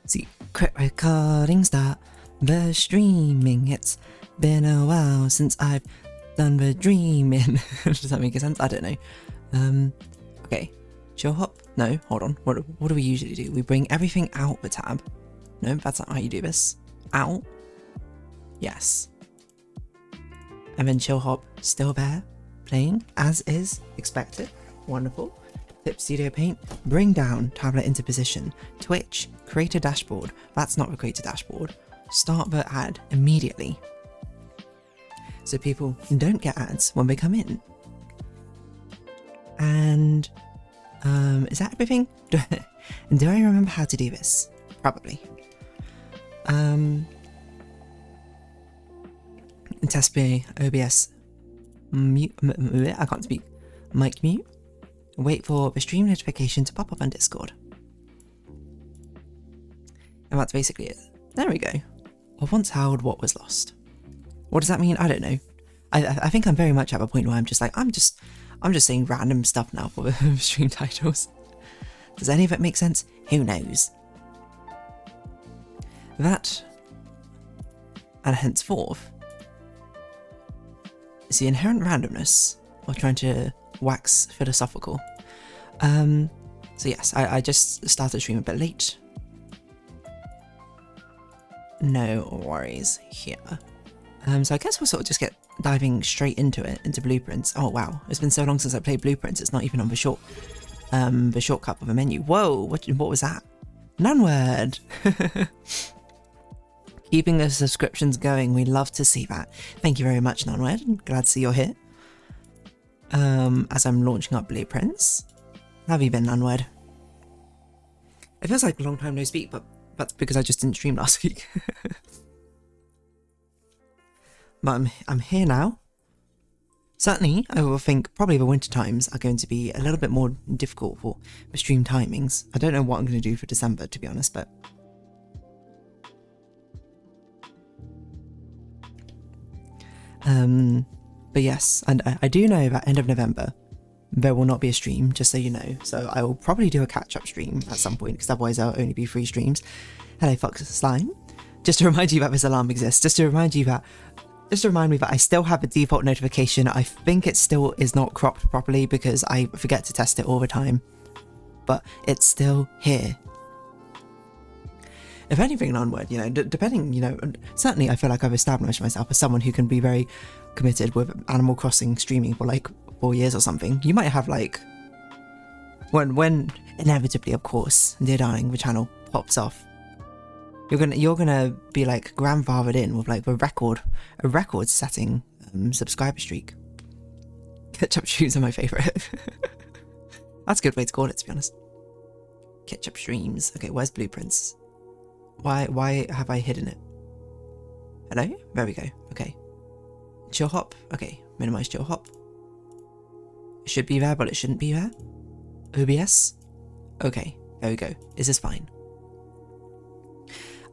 Secret recording start the streaming. It's been a while since I've done the dreaming. Does that make sense? I don't know. Okay. Chill hop? No, hold on. What do we usually do? We bring everything out the tab. No, that's not how you do this. Out. Yes. And then chill hop still there, playing as is expected. Wonderful. Flip Studio Paint, bring down tablet into position. Twitch, create a dashboard. That's not the create a dashboard. Start the ad immediately. So people don't get ads when they come in. And is that everything? Do I remember how to do this? Probably. Test B, OBS, mute, I can't speak, mic mute. Wait for the stream notification to pop up on Discord. And that's basically it. There we go. Or once held, what was lost. What does that mean? I don't know. I think I'm very much at a point where I'm just like, I'm just saying random stuff now for the stream titles. Does any of it make sense? Who knows? That, and henceforth, is the inherent randomness of trying to wax philosophical. So yes, I just started streaming a bit late. No worries here. So I guess we'll sort of just get diving straight into it, into Blueprints. Oh wow, it's been so long since I played Blueprints, it's not even on the shortcut of a menu. Whoa, what was that? None-word! Keeping the subscriptions going, we love to see that. Thank you very much, None-word. Glad to see you're here. As I'm launching up Blueprints. How have you been, None-word? It feels like a long time no speak, but that's because I just didn't stream last week. But I'm here now. Certainly, I will think probably the winter times are going to be a little bit more difficult for the stream timings. I don't know what I'm going to do for December, to be honest, but... But yes, and I do know that end of November, there will not be a stream, just so you know. So I will probably do a catch-up stream at some point, because otherwise there'll only be 3 streams. Hello, Fox Slime. Just to remind you that this alarm exists. Just to remind me that I still have a default notification. I think it still is not cropped properly because I forget to test it all the time. But it's still here. If anything, None-word, you know, depending, you know, certainly I feel like I've established myself as someone who can be very committed with Animal Crossing streaming for like 4 years or something. You might have like, when inevitably, of course, DeerDarling, the channel pops off, you're gonna be like grandfathered in with like a record-setting subscriber streak. Ketchup streams are my favourite. That's a good way to call it, to be honest. Ketchup streams. Okay, where's Blueprints? Why have I hidden it? Hello? There we go. Okay. Chill hop. Okay. Minimize chill hop. It should be there, but it shouldn't be there. OBS. Okay. There we go. Is this fine?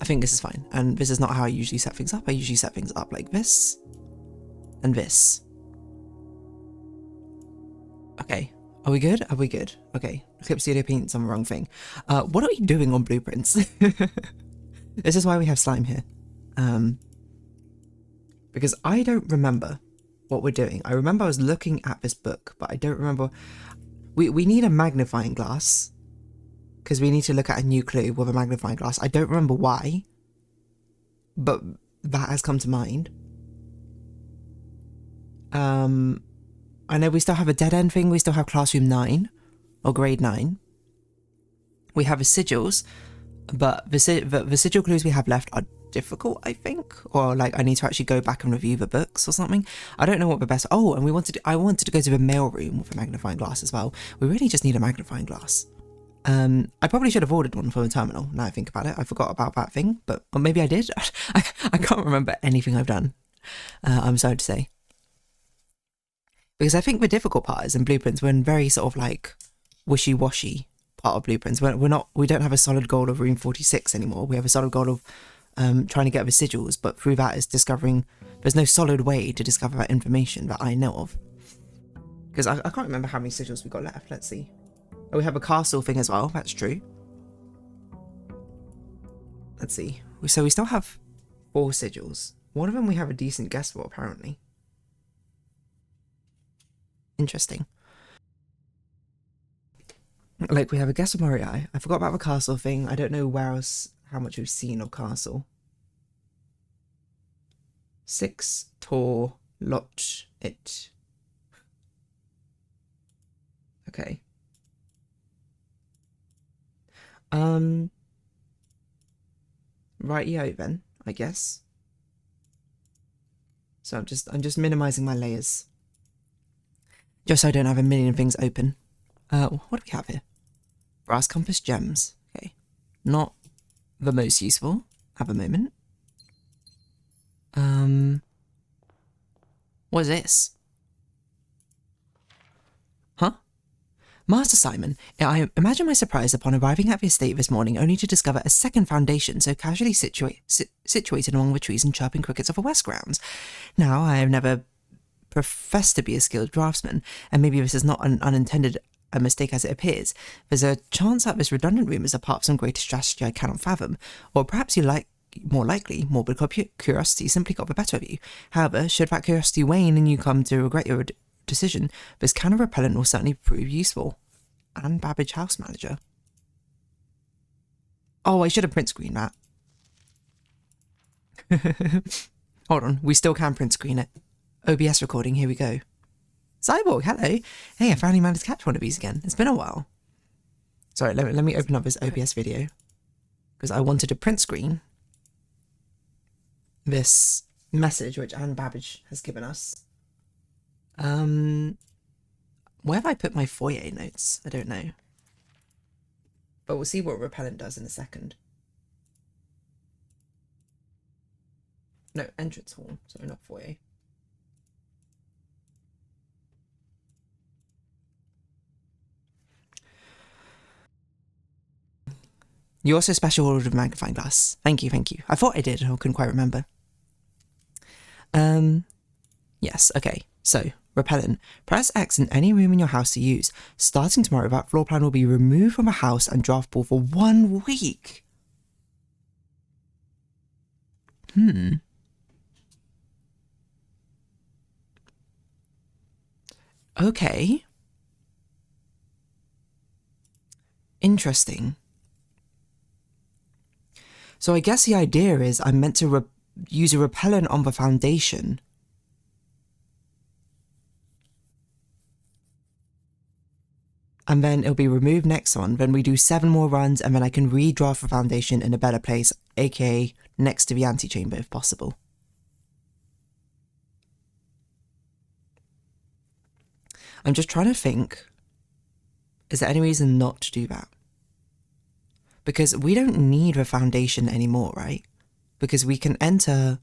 I think this is fine. And this is not how I usually set things up. I usually set things up like this. And this. Okay. Are we good? Are we good? Okay. Clip Studio Paint's on the wrong thing. What are we doing on Blueprints? This is why we have Slime here. Because I don't remember what we're doing. I remember I was looking at this book, but I don't remember. We need a magnifying glass. Because we need to look at a new clue with a magnifying glass. I don't remember why. But that has come to mind. I know we still have a dead end thing. We still have classroom 9. Or grade 9. We have the sigils. But the sigil clues we have left are difficult, I think. Or like I need to actually go back and review the books or something. I don't know what the best... Oh, and I wanted to go to the mail room with a magnifying glass as well. We really just need a magnifying glass. I probably should have ordered one for the terminal, now I think about it. I forgot about that thing, or maybe I did. I can't remember anything I've done. I'm sorry to say. Because I think the difficult part is in Blueprints, we're in very sort of like wishy-washy part of Blueprints. We don't have a solid goal of room 46 anymore. We have a solid goal of trying to get the sigils, but through that is discovering... There's no solid way to discover that information that I know of. Because I can't remember how many sigils we got left. Let's see. Oh, we have a castle thing as well. That's true. Let's see. So we still have 4 sigils. One of them we have a decent guess for, apparently. Interesting. Like, we have a guess of Moriai. I forgot about the castle thing. I don't know where else, how much we've seen of castle. 6 Tor Loch It. Okay. Rightio then, I guess. So I'm just minimizing my layers. Just so I don't have a million things open. What do we have here? Brass compass gems. Okay. Not the most useful at the moment. What is this? Huh? Master Simon, I imagine my surprise upon arriving at the estate this morning only to discover a second foundation so casually situated among the trees and chirping crickets of the west grounds. Now, I have never professed to be a skilled draftsman, and maybe this is not an unintended a mistake as it appears. There's a chance that this redundant room is a part of some greater strategy I cannot fathom, or perhaps more likely, morbid curiosity simply got the better of you. However, should that curiosity wane and you come to regret your decision, this can of repellent will certainly prove useful. And Babbage House Manager. Oh, I should have print screened that. Hold on, we still can print screen it. OBS recording, here we go. Cyborg, hello. Hey, I finally managed to catch one of these again. It's been a while. Sorry, let me open up this OBS video. Because I wanted to print screen this message which Anne Babbage has given us. Where have I put my foyer notes? I don't know. But we'll see what repellent does in a second. No, entrance hall. Sorry, not foyer. You also special ordered a magnifying glass. Thank you, thank you. I thought I did, and I couldn't quite remember. Yes, okay. So, repellent. Press X in any room in your house to use. Starting tomorrow, that floor plan will be removed from the house and draftable for 1 week. Okay. Interesting. So I guess the idea is I'm meant to use a repellent on the foundation. And then it'll be removed next one. Then we do 7 more runs and then I can redraft the foundation in a better place, aka next to the antechamber if possible. I'm just trying to think, is there any reason not to do that? Because we don't need the foundation anymore, right? Because we can enter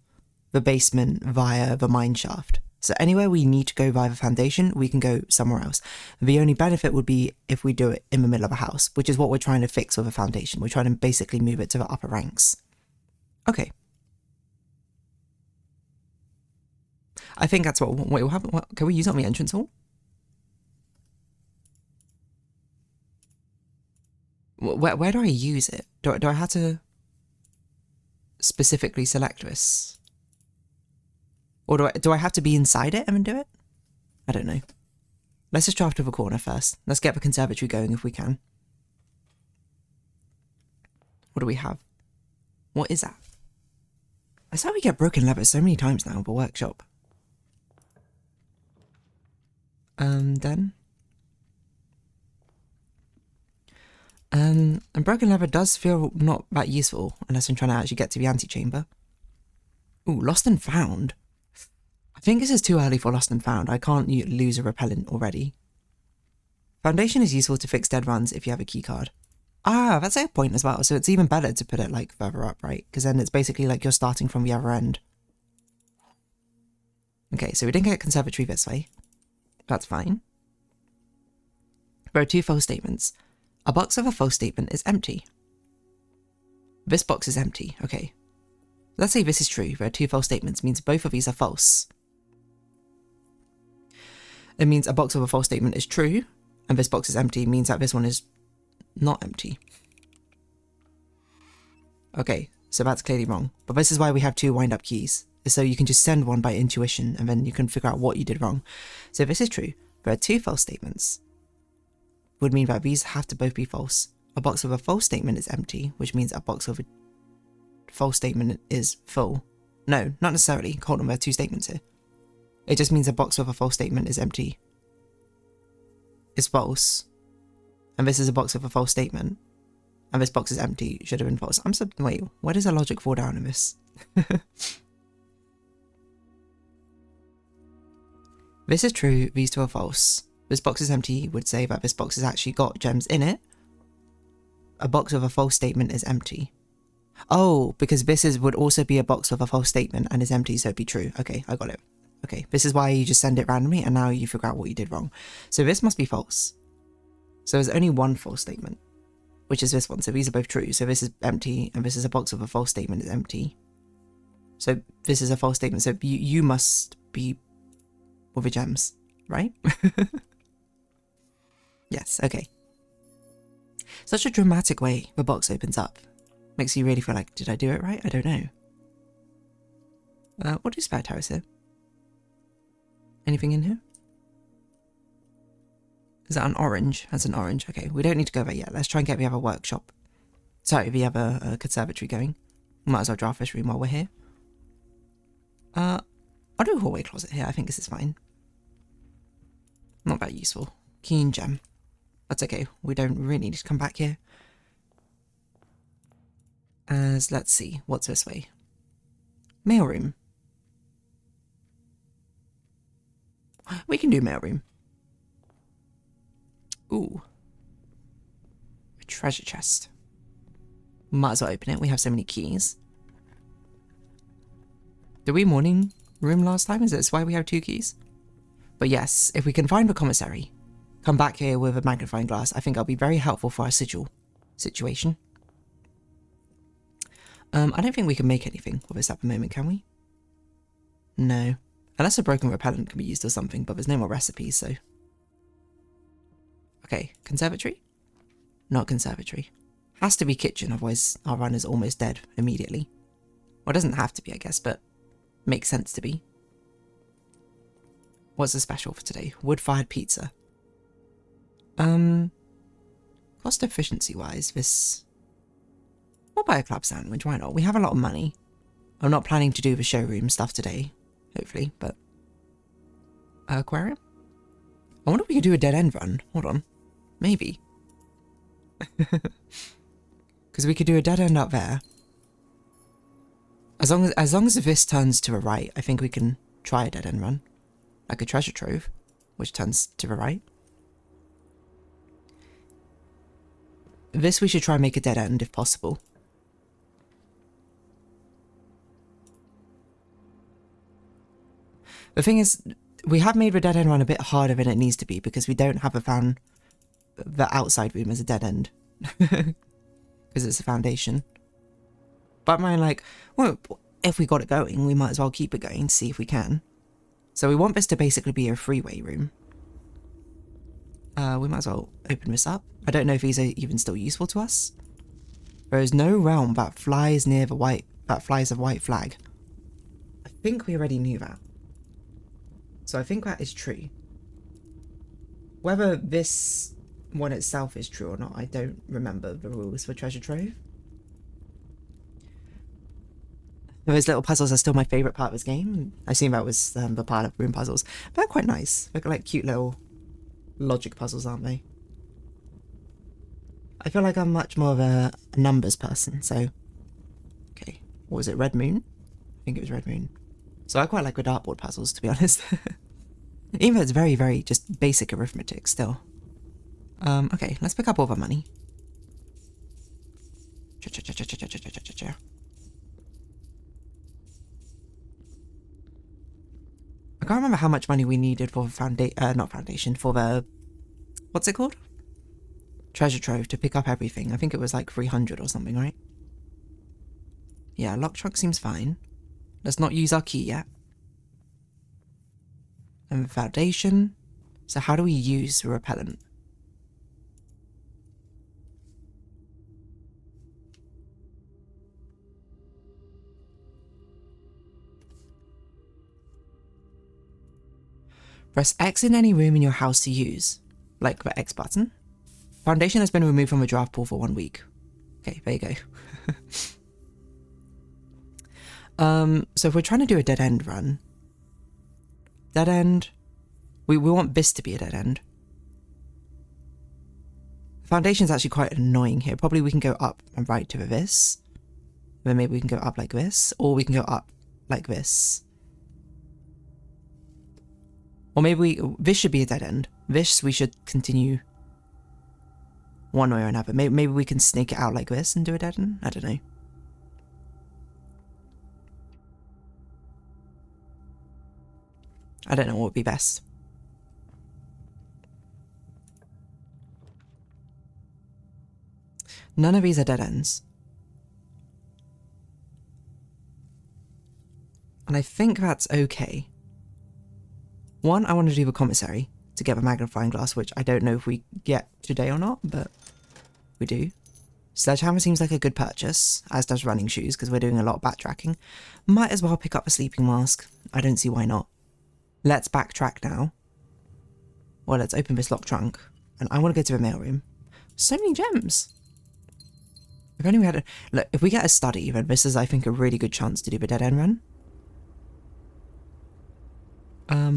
the basement via the mine shaft. So anywhere we need to go via the foundation, we can go somewhere else. The only benefit would be if we do it in the middle of a house, which is what we're trying to fix with a foundation. We're trying to basically move it to the upper ranks. Okay. I think that's what... Wait, what, can we use it on the entrance hall? Where do I use it? Do I have to specifically select this? Or do I have to be inside it and then do it? I don't know. Let's just draft to the corner first. Let's get the conservatory going if we can. What do we have? What is that? I saw we get broken leather so many times now in the workshop. Then... and broken leather does feel not that useful unless I'm trying to actually get to the antechamber. Ooh, lost and found. I think this is too early for lost and found. I can't lose a repellent already. Foundation is useful to fix dead runs if you have a key card. Ah, that's a good point as well. So it's even better to put it like further up, right? Because then it's basically like you're starting from the other end. Okay, so we didn't get conservatory this way. That's fine. There are 2 false statements. A box of a false statement is empty. This box is empty. Okay. Let's say this is true. There are 2 false statements. Means both of these are false. It means a box of a false statement is true, and this box is empty. Means that this one is not empty. Okay. So that's clearly wrong. But this is why we have 2 wind-up keys. So you can just send one by intuition, and then you can figure out what you did wrong. So if this is true, there are 2 false statements. Would mean that these have to both be false. A box with a false statement is empty, which means a box with a false statement is full. No, not necessarily. Hold on, there are 2 statements here. It just means a box with a false statement is empty. It's false. And this is a box with a false statement. And this box is empty. It should have been false. Wait, where does the logic fall down in this? This is true, these 2 are false. This box is empty would say that this box has actually got gems in it. A box with a false statement is empty. Oh, because this would also be a box with a false statement and is empty, so it'd be true. Okay, I got it. Okay, this is why you just send it randomly and now you figure out what you did wrong. So this must be false. So there's only 1 false statement, which is this one. So these are both true. So this is empty and this is a box with a false statement is empty. So this is a false statement. So you must be with the gems, right? Yes, okay. Such a dramatic way the box opens up. Makes you really feel like, did I do it right? I don't know. What do spare towers here? Anything in here? Is that an orange? That's an orange. Okay, we don't need to go there yet. Let's try and get the other workshop. Sorry, the other conservatory going. Might as well draft this room while we're here. I'll do a hallway closet here. I think this is fine. Not that useful. Keen gem. That's okay. We don't really need to come back here. Let's see. What's this way? Mailroom. We can do mailroom. Ooh. A treasure chest. Might as well open it. We have so many keys. Did we morning room last time? Is this why we have 2 keys? But yes, if we can find the commissary, come back here with a magnifying glass, I think that'll be very helpful for our sigil situation. I don't think we can make anything with this at the moment, can we? No. Unless a broken repellent can be used or something, but there's no more recipes, so... Okay, conservatory? Not conservatory. Has to be kitchen, otherwise our run is almost dead immediately. Well, it doesn't have to be, I guess, but makes sense to be. What's the special for today? Wood-fired pizza. Cost efficiency-wise, this... We'll buy a club sandwich, why not? We have a lot of money. I'm not planning to do the showroom stuff today, hopefully, but... aquarium? I wonder if we could do a dead-end run. Hold on. Maybe. Because we could do a dead-end up there. As long as this turns to the right, I think we can try a dead-end run. Like a treasure trove, which turns to the right. This we should try and make a dead end if possible. The thing is, we have made the dead end run a bit harder than it needs to be because we don't have the outside room as a dead end. Because it's a foundation. But I'm like, well, if we got it going, we might as well keep it going to see if we can. So we want this to basically be a freeway room. We might as well open this up. I don't know if these are even still useful to us. There is no realm that flies near the flies a white flag. I think we already knew that. So I think that is true. Whether this one itself is true or not, I don't remember the rules for Treasure Trove. Those little puzzles are still my favourite part of this game. I assume that was the part of room puzzles. They're quite nice. They're like cute little logic puzzles, aren't they? I feel like I'm much more of a numbers person, so... Okay, what was it, Red Moon? I think it was Red Moon. So I quite like the dartboard puzzles, to be honest. Even though it's very, very just basic arithmetic still. Okay, let's pick up all the money. I can't remember how much money we needed for for the... What's it called? Treasure Trove to pick up everything. I think it was like 300 or something, right? Yeah, lock truck seems fine. Let's not use our key yet. And the foundation. So how do we use the repellent? Press X in any room in your house to use, like the X button. Foundation has been removed from a draft pool for 1 week. Okay, there you go. So if we're trying to do a dead end run, dead end, we want this to be a dead end. Foundation's actually quite annoying here. Probably we can go up and right to this. Then maybe we can go up like this, or we can go up like this. Or maybe this should be a dead end. This we should continue one way or another. Maybe we can snake it out like this and do a dead end? I don't know. I don't know what would be best. None of these are dead ends. And I think that's okay. One, I want to do the commissary to get the magnifying glass, which I don't know if we get today or not, but we do. Sledgehammer seems like a good purchase, as does running shoes, because we're doing a lot of backtracking. Might as well pick up a sleeping mask. I don't see why not. Let's backtrack now. Well, let's open this locked trunk. And I want to go to the mailroom. So many gems. If only we had a... Look, if we get a study, then this is, I think, a really good chance to do the dead end run.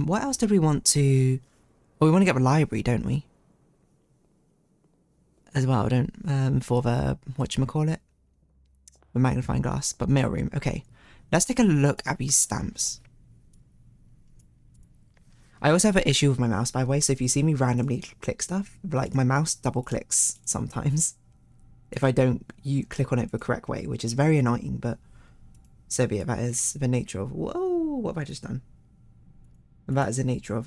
What else did we want to... Well, we want to get the library, don't we? As well, don't... for the... whatchamacallit? The magnifying glass. But mailroom. Okay. Let's take a look at these stamps. I also have an issue with my mouse, by the way, so if you see me randomly click stuff, like, my mouse double clicks sometimes. If I don't click on it the correct way, which is very annoying, but so be it. That is the nature of... Whoa! What have I just done? That is the nature of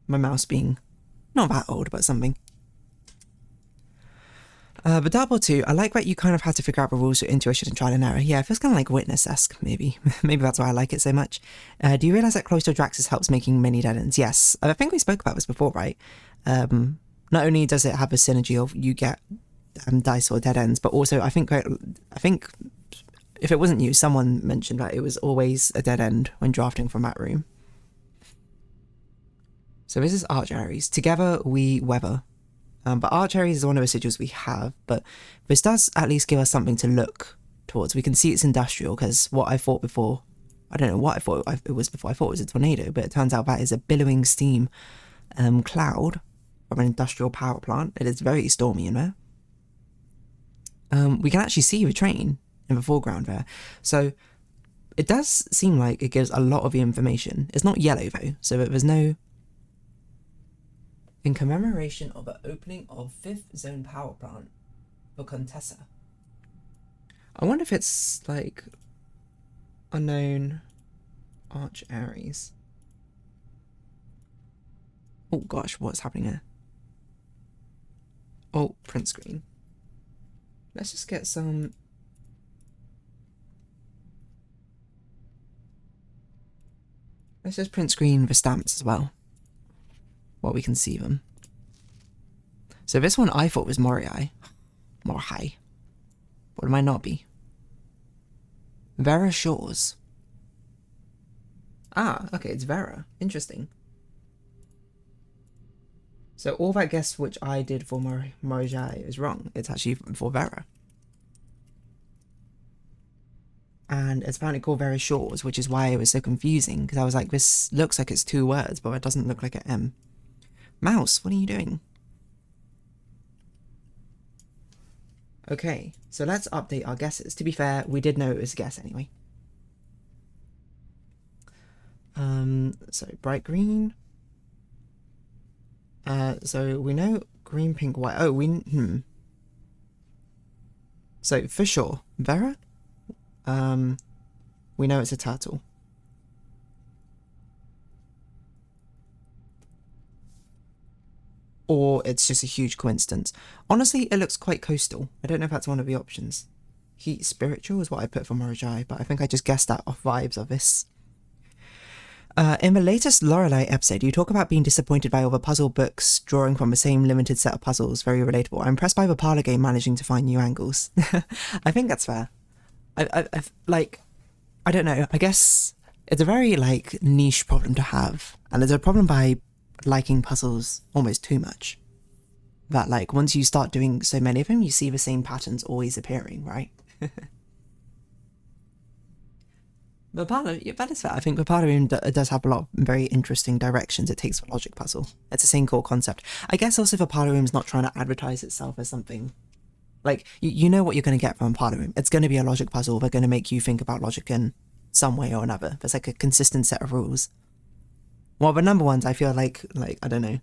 my mouse being not that old, but something. But Double 2, I like that you kind of had to figure out the rules with intuition and trial and error. Yeah, it feels kind of like Witness-esque, maybe. Maybe that's why I like it so much. Do you realise that Cloister Draxus helps making many dead ends? Yes. I think we spoke about this before, right? Not only does it have a synergy of you get dice or dead ends, but also I think if it wasn't you, someone mentioned that it was always a dead end when drafting from that room. So this is Arch Ares. Together we weather. But Arch Ares is one of the sigils we have, but this does at least give us something to look towards. We can see it's industrial, because what I thought before, I don't know what I thought it was before, I thought it was a tornado, but it turns out that is a billowing steam cloud from an industrial power plant. It is very stormy in there. We can actually see the train in the foreground there. So it does seem like it gives a lot of the information. It's not yellow though, so there's no... In commemoration of the opening of 5th Zone Power Plant for Contessa. I wonder if it's like unknown Arch Ares. Oh gosh, what's happening here? Oh, print screen. Let's just get some... Let's just print screen the stamps as well, while we can see them. So this one I thought was Morai. Morai. What it might not be. Vera Shores. Ah, okay, it's Vera. Interesting. So all that guess which I did for Morai is wrong. It's actually for Vera. And it's apparently called Vera Shores, which is why it was so confusing, because I was like, this looks like it's 2 words, but it doesn't look like an M. Mouse, what are you doing? Okay, so let's update our guesses. To be fair, we did know it was a guess anyway. So bright green. So we know green, pink, white. Oh, So for sure, Vera. We know it's a turtle. Or it's just a huge coincidence. Honestly, it looks quite coastal. I don't know if that's one of the options. Heat spiritual is what I put for Morajai, but I think I just guessed that off vibes of this. In the latest Lorelei episode, you talk about being disappointed by all the puzzle books drawing from the same limited set of puzzles. Very relatable. I'm impressed by the parlor game managing to find new angles. I think that's fair. I don't know. I guess It's a very, like, niche problem to have. And it's a problem by liking puzzles almost too much. That, like, once you start doing so many of them, you see the same patterns always appearing, right? But that is fair. I think the Parlium does have a lot of very interesting directions it takes for logic puzzle. It's the same core concept. I guess also the Parlium's not trying to advertise itself as something. Like, you know what you're going to get from a Parlium. It's going to be a logic puzzle. They're going to make you think about logic in some way or another. There's like a consistent set of rules. Well, the number ones, I feel like I don't know.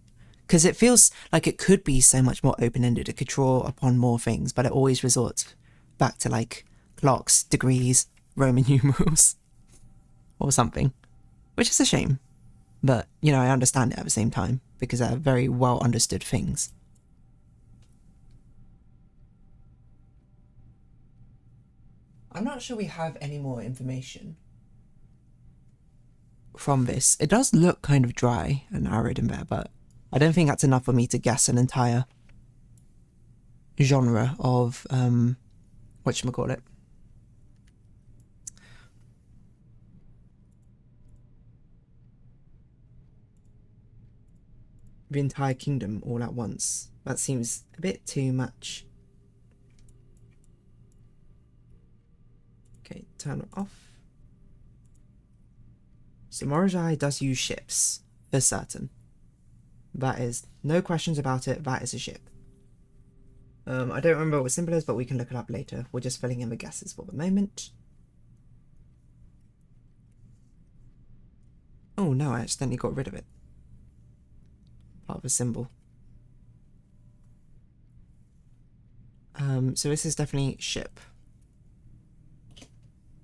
Because it feels like it could be so much more open-ended. It could draw upon more things, but it always resorts back to, like, clocks, degrees, Roman numerals, or something. Which is a shame. But, you know, I understand it at the same time, because they're very well understood things. I'm not sure we have any more information from this. It does look kind of dry and arid in there, but I don't think that's enough for me to guess an entire genre of, whatchamacallit. The entire kingdom all at once. That seems a bit too much. Okay, turn it off. So Morozhai does use ships, for certain. That is, no questions about it, that is a ship. I don't remember what the symbol is, but we can look it up later. We're just filling in the guesses for the moment. Oh no, I accidentally got rid of it. Part of the symbol. So this is definitely ship.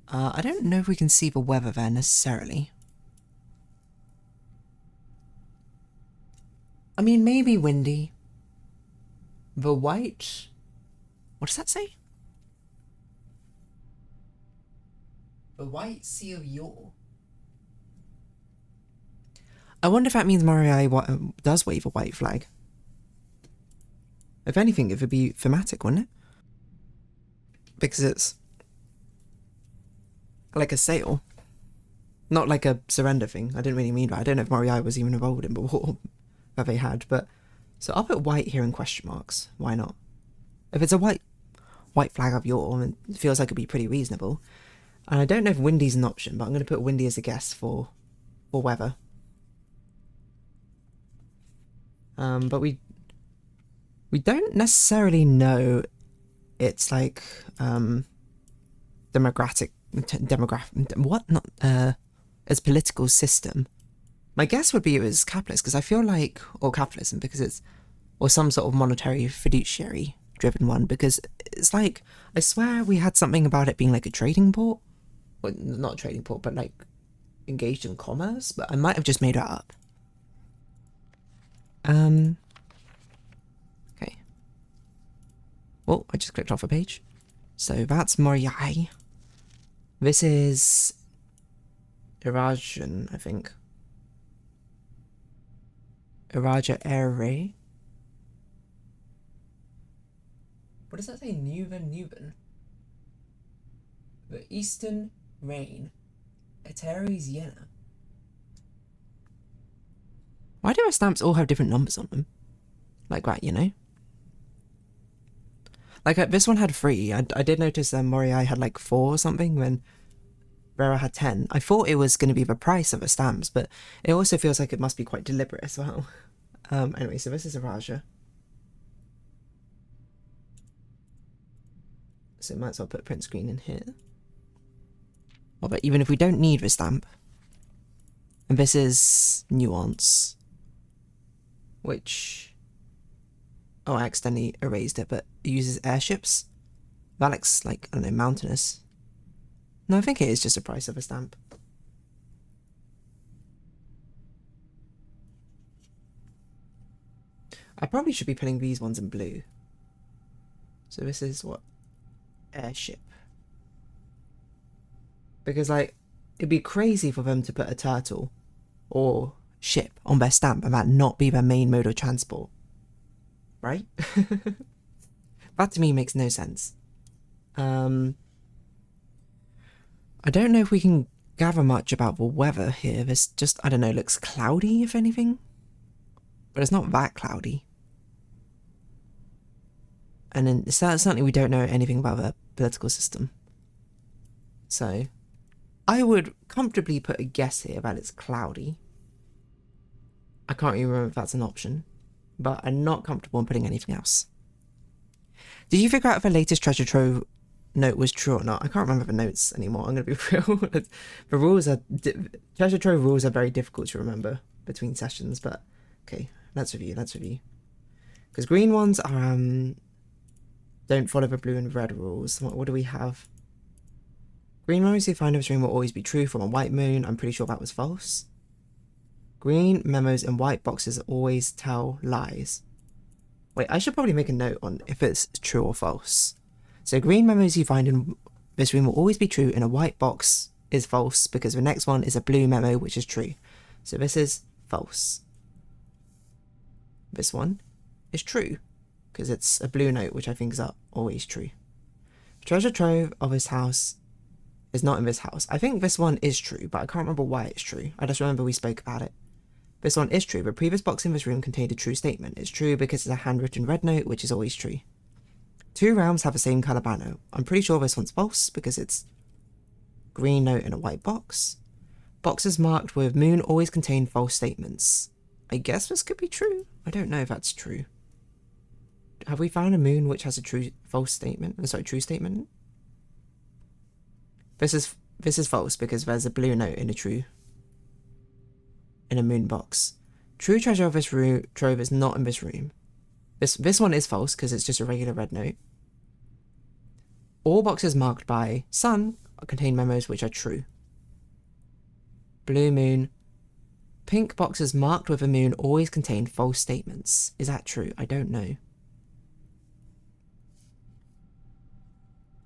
I don't know if we can see the weather there necessarily. I mean, maybe windy. The white... What does that say? The white sea of yore. I wonder if that means Morozhai does wave a white flag. If anything, it would be thematic, wouldn't it? Because it's like a sail. Not like a surrender thing. I didn't really mean that. I don't know if Morozhai was even involved in the war that they had, but... So I'll put white here in question marks. Why not? If it's a white flag of yore, it feels like it'd be pretty reasonable. And I don't know if windy's an option, but I'm going to put windy as a guess for weather. But we don't necessarily know it's like its political system. My guess would be it was capitalist, because I feel like, or capitalism, because it's, or some sort of monetary fiduciary driven one, because it's like, I swear we had something about it being like a trading port, well, not a trading port, but like engaged in commerce, but I might have just made that up. Okay. Well, I just clicked off a page. So that's Morozhai. This is Irajan, I think. Iraja Ere. What does that say? Nuben. The Eastern Rain. Eteres Yena. Why do our stamps all have different numbers on them? Like that, you know? Like, this one had 3. I did notice Morozhai had like 4 or something, when Rera had 10. I thought it was going to be the price of the stamps, but it also feels like it must be quite deliberate as well. Anyway, so this is a Raja. So might as well put print screen in here. Well, but even if we don't need the stamp, and this is nuance, which... Oh, I accidentally erased it, but it uses airships. That looks like, I don't know, mountainous. No, I think it is just the price of a stamp. I probably should be putting these ones in blue. So this is what? Airship. Because, like, it'd be crazy for them to put a turtle or ship on their stamp and that not be their main mode of transport. Right? That to me makes no sense. I don't know if we can gather much about the weather here. This just, I don't know, looks cloudy, if anything. But it's not that cloudy. And then certainly we don't know anything about the political system. So I would comfortably put a guess here that it's cloudy. I can't even remember if that's an option, but I'm not comfortable in putting anything else. Did you figure out if the latest treasure trove note was true or not? I can't remember the notes anymore, I'm going to be real. The rules are... treasure trove rules are very difficult to remember between sessions, but... Okay, let's review. Because green ones are... don't follow the blue and red rules. What do we have? Green memos you find in this room will always be true from a white moon. I'm pretty sure that was false. Green memos in white boxes always tell lies. Wait, I should probably make a note on if it's true or false. So green memos you find in this room will always be true in a white box is false, because the next one is a blue memo which is true. So this is false. This one is true, because it's a blue note which I think is always true. Treasure trove of this house is not in this house. I think this one is true, but I can't remember why it's true. I just remember we spoke about it. This one is true. The previous box in this room contained a true statement. It's true because it's a handwritten red note, which is always true. 2 realms have the same colour banner. I'm pretty sure this one's false because it's green note in a white box. Boxes marked with moon always contain false statements. I guess this could be true. I don't know if that's true. Have we found a moon which has a true statement? This is false because there's a blue note in a moon box. True treasure of this trove is not in this room. This one is false because it's just a regular red note. All boxes marked by sun contain memos which are true. Blue moon. Pink boxes marked with a moon always contain false statements. Is that true? I don't know.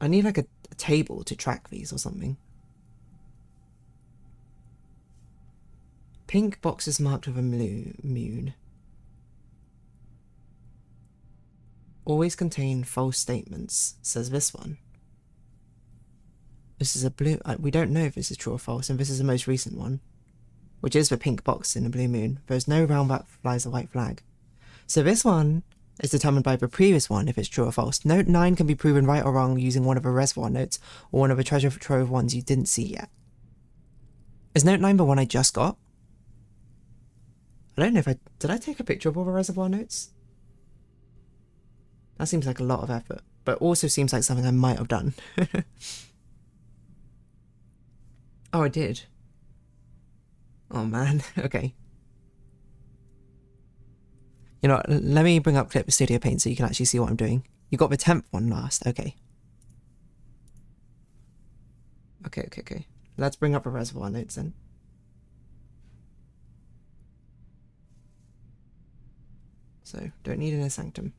I need like a table to track these or something. Pink boxes marked with a moon always contain false statements, says this one. This is a blue... we don't know if this is true or false, and this is the most recent one, which is the pink box in the blue moon. There's no round that flies a white flag. So this one is determined by the previous one if it's true or false. Note 9 can be proven right or wrong using one of the reservoir notes or one of the treasure trove ones you didn't see yet. Is note 9 the one I just got? I don't know if did I take a picture of all the reservoir notes? That seems like a lot of effort, but also seems like something I might have done. Oh, I did. Oh man, okay. You know, let me bring up Clip Studio Paint so you can actually see what I'm doing. You got the 10th one last, okay. Okay. Let's bring up the reservoir notes then. So, don't need Inner Sanctum.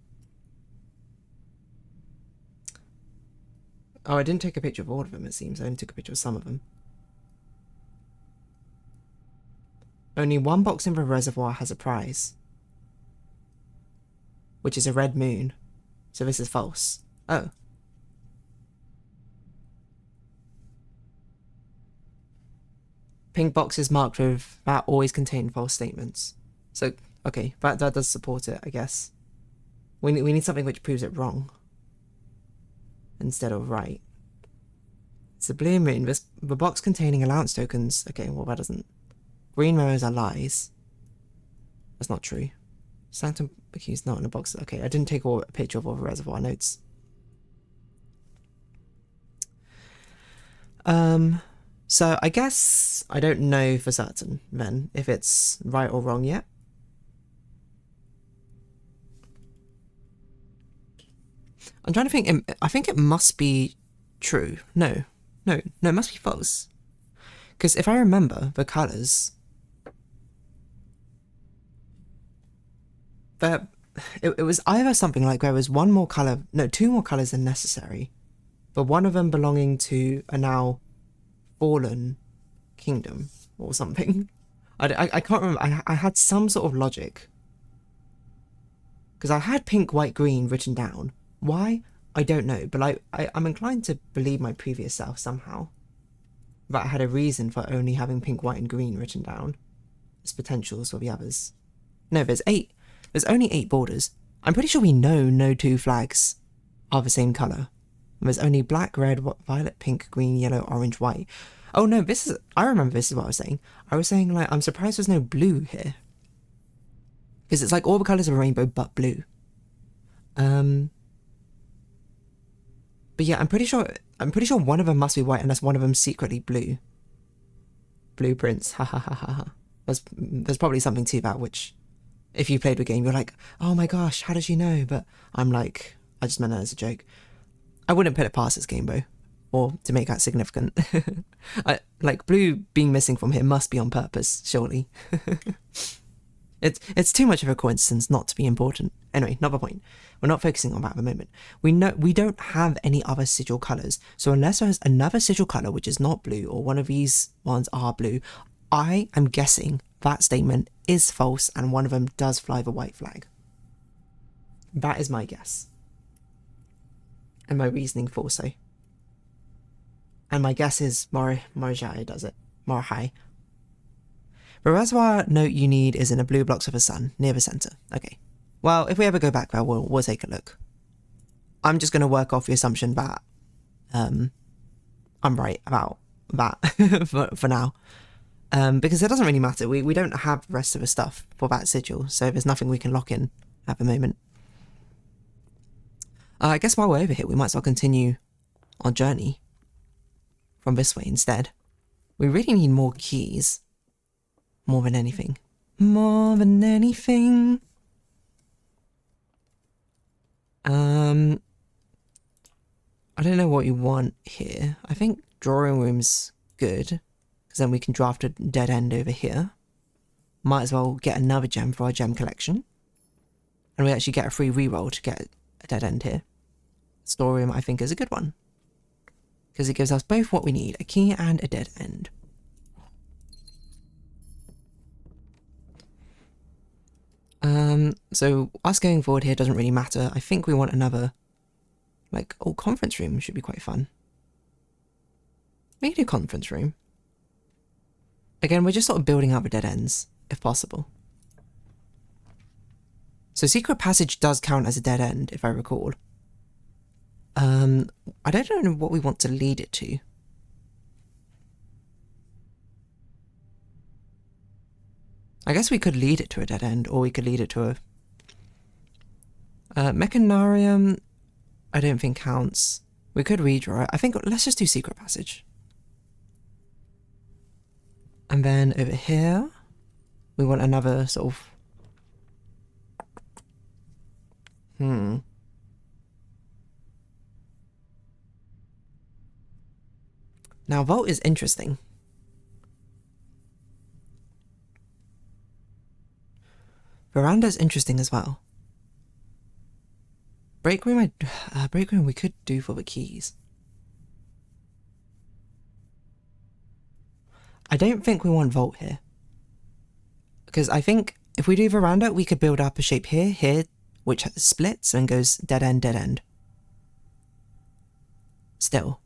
Oh, I didn't take a picture of all of them, it seems. I only took a picture of some of them. Only one box in the reservoir has a prize, which is a red moon. So this is false. Oh. Pink boxes marked with that always contain false statements. So, okay, that does support it, I guess. We need something which proves it wrong instead of right. It's a blue moon. The box containing allowance tokens. Okay, well that doesn't. Green memos are lies. That's not true. Sanctum keys not in a box. Okay, I didn't take a picture of all the reservoir notes. So I guess I don't know for certain then if it's right or wrong yet. I'm trying to think. I think it must be true. No, it must be false. Because if I remember the colours, it was either something like there was one more colour, no, 2 more colours than necessary, but one of them belonging to a now fallen kingdom or something. I can't remember. I had some sort of logic. Because I had pink, white, green written down. Why? I don't know, but I'm inclined to believe my previous self somehow. that had a reason for only having pink, white, and green written down as potentials for the others. No, there's 8. There's only 8 borders. I'm pretty sure we know no 2 flags are the same colour. There's only black, red, violet, pink, green, yellow, orange, white. Oh no, I remember this is what I was saying. I was saying, like, I'm surprised there's no blue here. Because it's like all the colours of a rainbow but blue. But yeah, I'm pretty sure one of them must be white unless one of them's secretly blue. Blueprints, ha ha ha ha ha. There's probably something to that, which, if you played the game, you're like, oh my gosh, how does she know? But I'm like, I just meant that as a joke. I wouldn't put it past this game though, or to make that significant. Like, blue being missing from here must be on purpose, surely. It's too much of a coincidence not to be important. Anyway, not the point. We're not focusing on that at the moment. We don't have any other sigil colours, so unless there's another sigil colour which is not blue, or one of these ones are blue, I am guessing that statement is false and one of them does fly the white flag. That is my guess. And my reasoning for so. And my guess is Morihei does it. Morihei. The reservoir note you need is in the blue blocks of the sun, near the centre. Okay. Well, if we ever go back there, we'll take a look. I'm just going to work off the assumption that I'm right about that for now. Because it doesn't really matter. We don't have the rest of the stuff for that sigil, so there's nothing we can lock in at the moment. I guess while we're over here, we might as well continue our journey from this way instead. We really need more keys. More than anything. More than anything. I don't know what you want here. I think drawing room's good, because then we can draft a dead end over here. Might as well get another gem for our gem collection. And we actually get a free reroll to get a dead end here. Storeroom, I think, is a good one, because it gives us both what we need, a key and a dead end. So us going forward here doesn't really matter. I think we want another, like, conference room should be quite fun. We can do conference room. Again, we're just sort of building up the dead ends, if possible. So secret passage does count as a dead end, if I recall. I don't know what we want to lead it to. I guess we could lead it to a dead end, or we could lead it to a... Mechanarium, I don't think counts. We could redraw it. I think let's just do secret passage. And then over here, we want another sort of... Now, vault is interesting. Veranda's interesting as well. Break room, break room we could do for the keys. I don't think we want vault here. Because I think if we do veranda, we could build up a shape here, which splits and goes dead end, dead end. Still.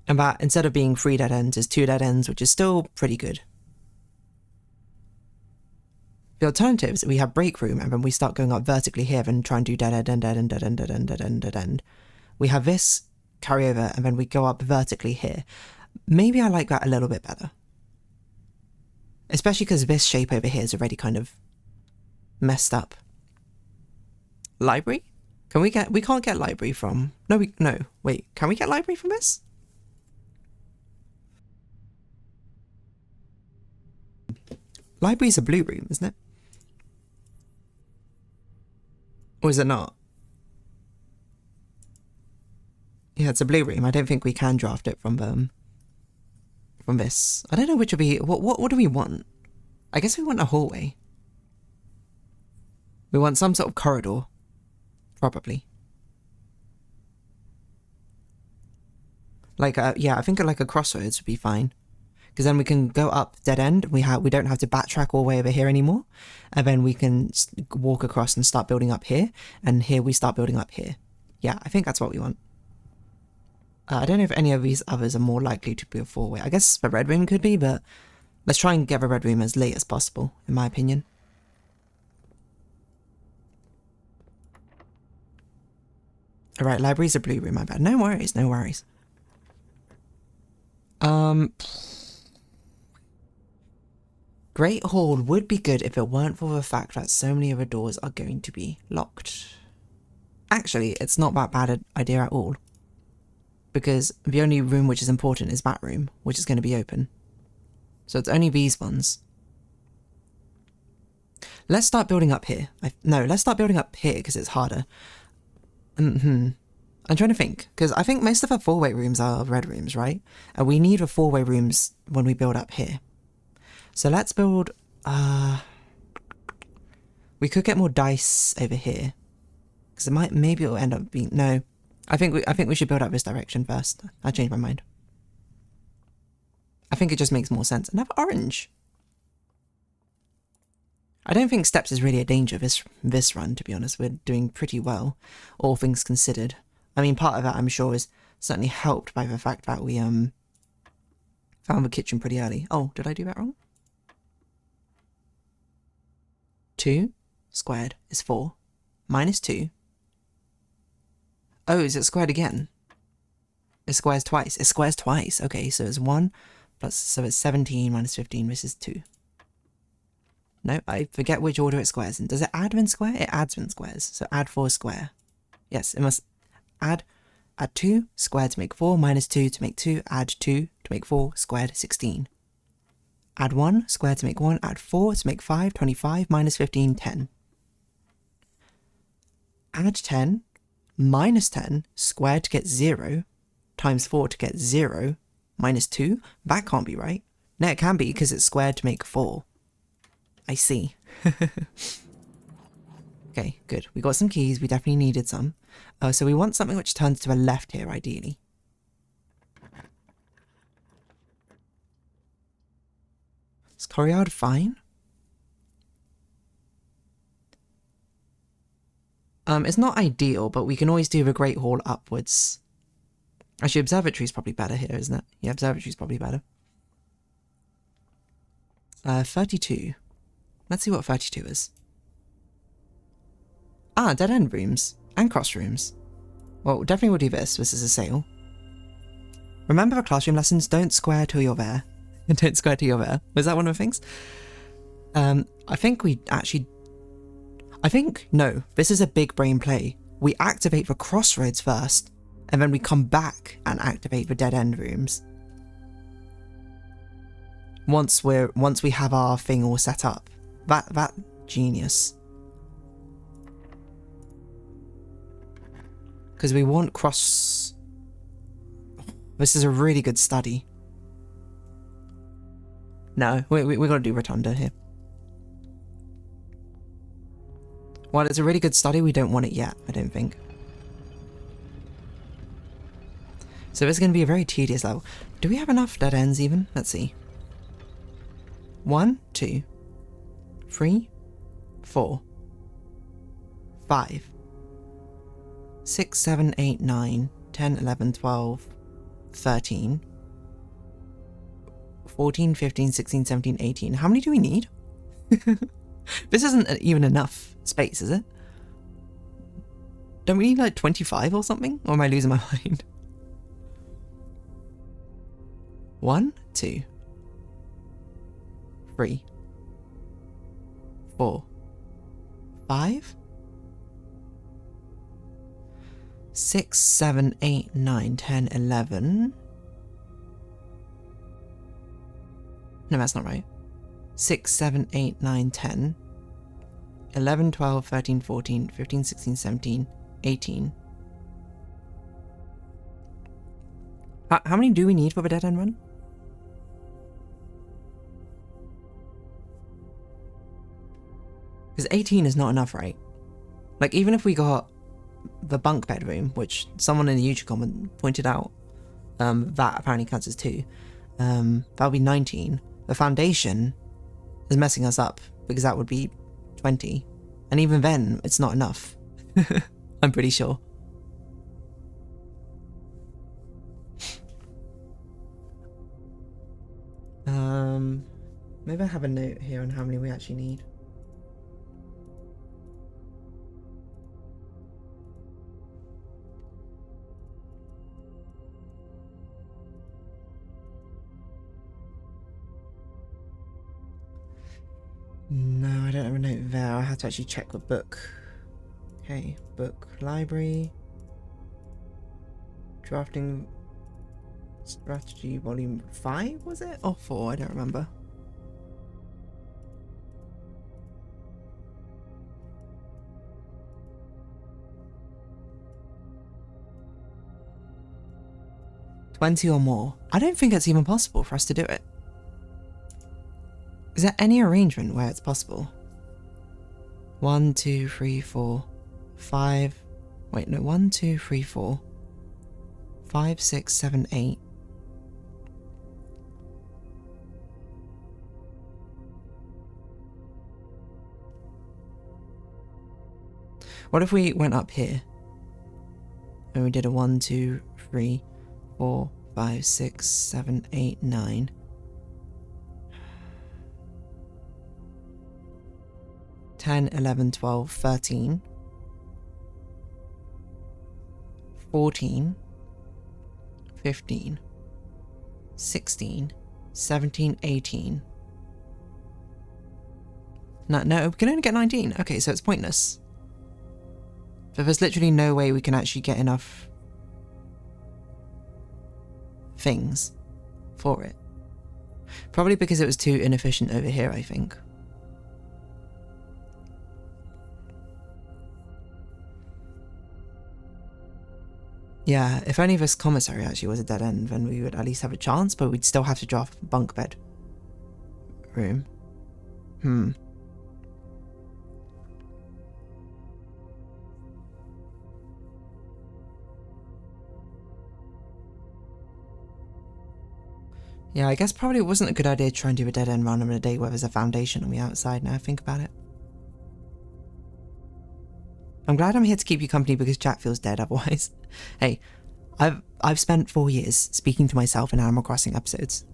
And that, instead of being 3 dead ends, is 2 dead ends, which is still pretty good. The alternatives, we have break room, and then we start going up vertically here and try and do dead end, dead end, dead end, dead end, dead end, dead end. We have this carry over, and then we go up vertically here. Maybe I like that a little bit better. Especially because this shape over here is already kind of messed up. Library? We can't get library from... No, wait, can we get library from this? Library's a blue room, isn't it? Or is it not? Yeah, it's a blue room. I don't think we can draft it from this. I don't know which would be... What do we want? I guess we want a hallway. We want some sort of corridor. Probably. Like, yeah, I think like a crossroads would be fine. Because then we can go up dead end. We don't have to backtrack all the way over here anymore. And then we can walk across and start building up here. And here we start building up here. Yeah, I think that's what we want. I don't know if any of these others are more likely to be a 4-way. I guess the red room could be, but let's try and get the red room as late as possible, in my opinion. Alright, library's a blue room, my bad. No worries, no worries. Great Hall would be good if it weren't for the fact that so many of the doors are going to be locked. Actually, it's not that bad an idea at all. Because the only room which is important is that room, which is going to be open. So it's only these ones. Let's start building up here. No, let's start building up here because it's harder. I'm trying to think, because I think most of our 4-way rooms are red rooms, right? And we need the 4-way rooms when we build up here. So let's build, we could get more dice over here. Because it might, maybe it'll end up being, no. I think we should build up this direction first. I changed my mind. I think it just makes more sense. Another orange. I don't think steps is really a danger this run, to be honest. We're doing pretty well, all things considered. I mean, part of that, I'm sure, is certainly helped by the fact that we found the kitchen pretty early. Oh, did I do that wrong? 2 squared is 4. Minus 2. Oh, is it squared again? It squares twice. It squares twice. Okay, so it's 1 plus, so it's 17 minus 15. This is 2. No, I forget which order it squares in. Does it add when square? It adds when squares. So add 4 square. Yes, it must add 2 squared to make 4, minus 2 to make 2, add 2 to make 4, squared 16. Add 1 squared to make 1, add 4 to make 5, 25, minus 15, 10. Add 10, minus 10, squared to get 0, times 4 to get 0, minus 2. That can't be right. No, it can be because it's squared to make 4. I see. Okay, good. We got some keys. We definitely needed some. So we want something which turns to the left here, ideally. Is courtyard fine? It's not ideal, but we can always do the Great Hall upwards. Actually, observatory's probably better here, isn't it? Yeah, observatory's probably better. 32. Let's see what 32 is. Ah, dead end rooms. And cross rooms. Well, definitely we'll do this. This is a sale. Remember the classroom lessons? Don't square till you're there. Don't square till you're there. Was that one of the things? I think we actually... no, this is a big brain play. We activate the crossroads first, and then we come back and activate the dead end rooms. Once we have our thing all set up. That genius. Because we want cross... This is a really good study. No, we gotta do Rotunda here. While it's a really good study, we don't want it yet, I don't think. So it's gonna be a very tedious level. Do we have enough dead ends even? Let's see. 1, 2, 3, 4, 5, 6, 7, 8, 9, 10, 11, 12, 13, 14, 15, 16, 17, 18. How many do we need? This isn't even enough space, is it? Don't we need like 25 or something? Or am I losing my mind? 1, 2, 3, 4, 5, 6, 7, 8, 9, 10, 11. No, that's not right. 6, 7, 8, 9, 10. 11, 12, 13, 14, 15, 16, 17, 18. How many do we need for the dead end run? Because 18 is not enough, right? Like, even if we got the bunk bedroom, which someone in the YouTube comment pointed out, that apparently counts as 2, that would be 19. The foundation is messing us up, because that would be 20. And even then, it's not enough. I'm pretty sure. Maybe I have a note here on how many we actually need. No, I don't have a note there. I have to actually check the book. Okay, book, library, drafting strategy, volume 5, was it? Or 4? I don't remember. $20 or more. I don't think it's even possible for us to do it. Is there any arrangement where it's possible? 1, 2, 3, 4, 5. Wait, no. 1, 2, 3, 4, 5, 6, 7, 8. What if we went up here and we did a 1, 2, 3, 4, 5, 6, 7, 8, 9. 10, 11, 12, 13, 14, 15, 16, 17, 18. No, we can only get 19. Okay, so it's pointless. So there's literally no way we can actually get enough things for it. Probably because it was too inefficient over here, I think. Yeah, if only this commissary actually was a dead end, then we would at least have a chance, but we'd still have to draft bunk bed room. Yeah, I guess probably it wasn't a good idea to try and do a dead end run on a day where there's a foundation on the outside, now I think about it. I'm glad I'm here to keep you company because chat feels dead otherwise. Hey, I've spent 4 years speaking to myself in Animal Crossing episodes.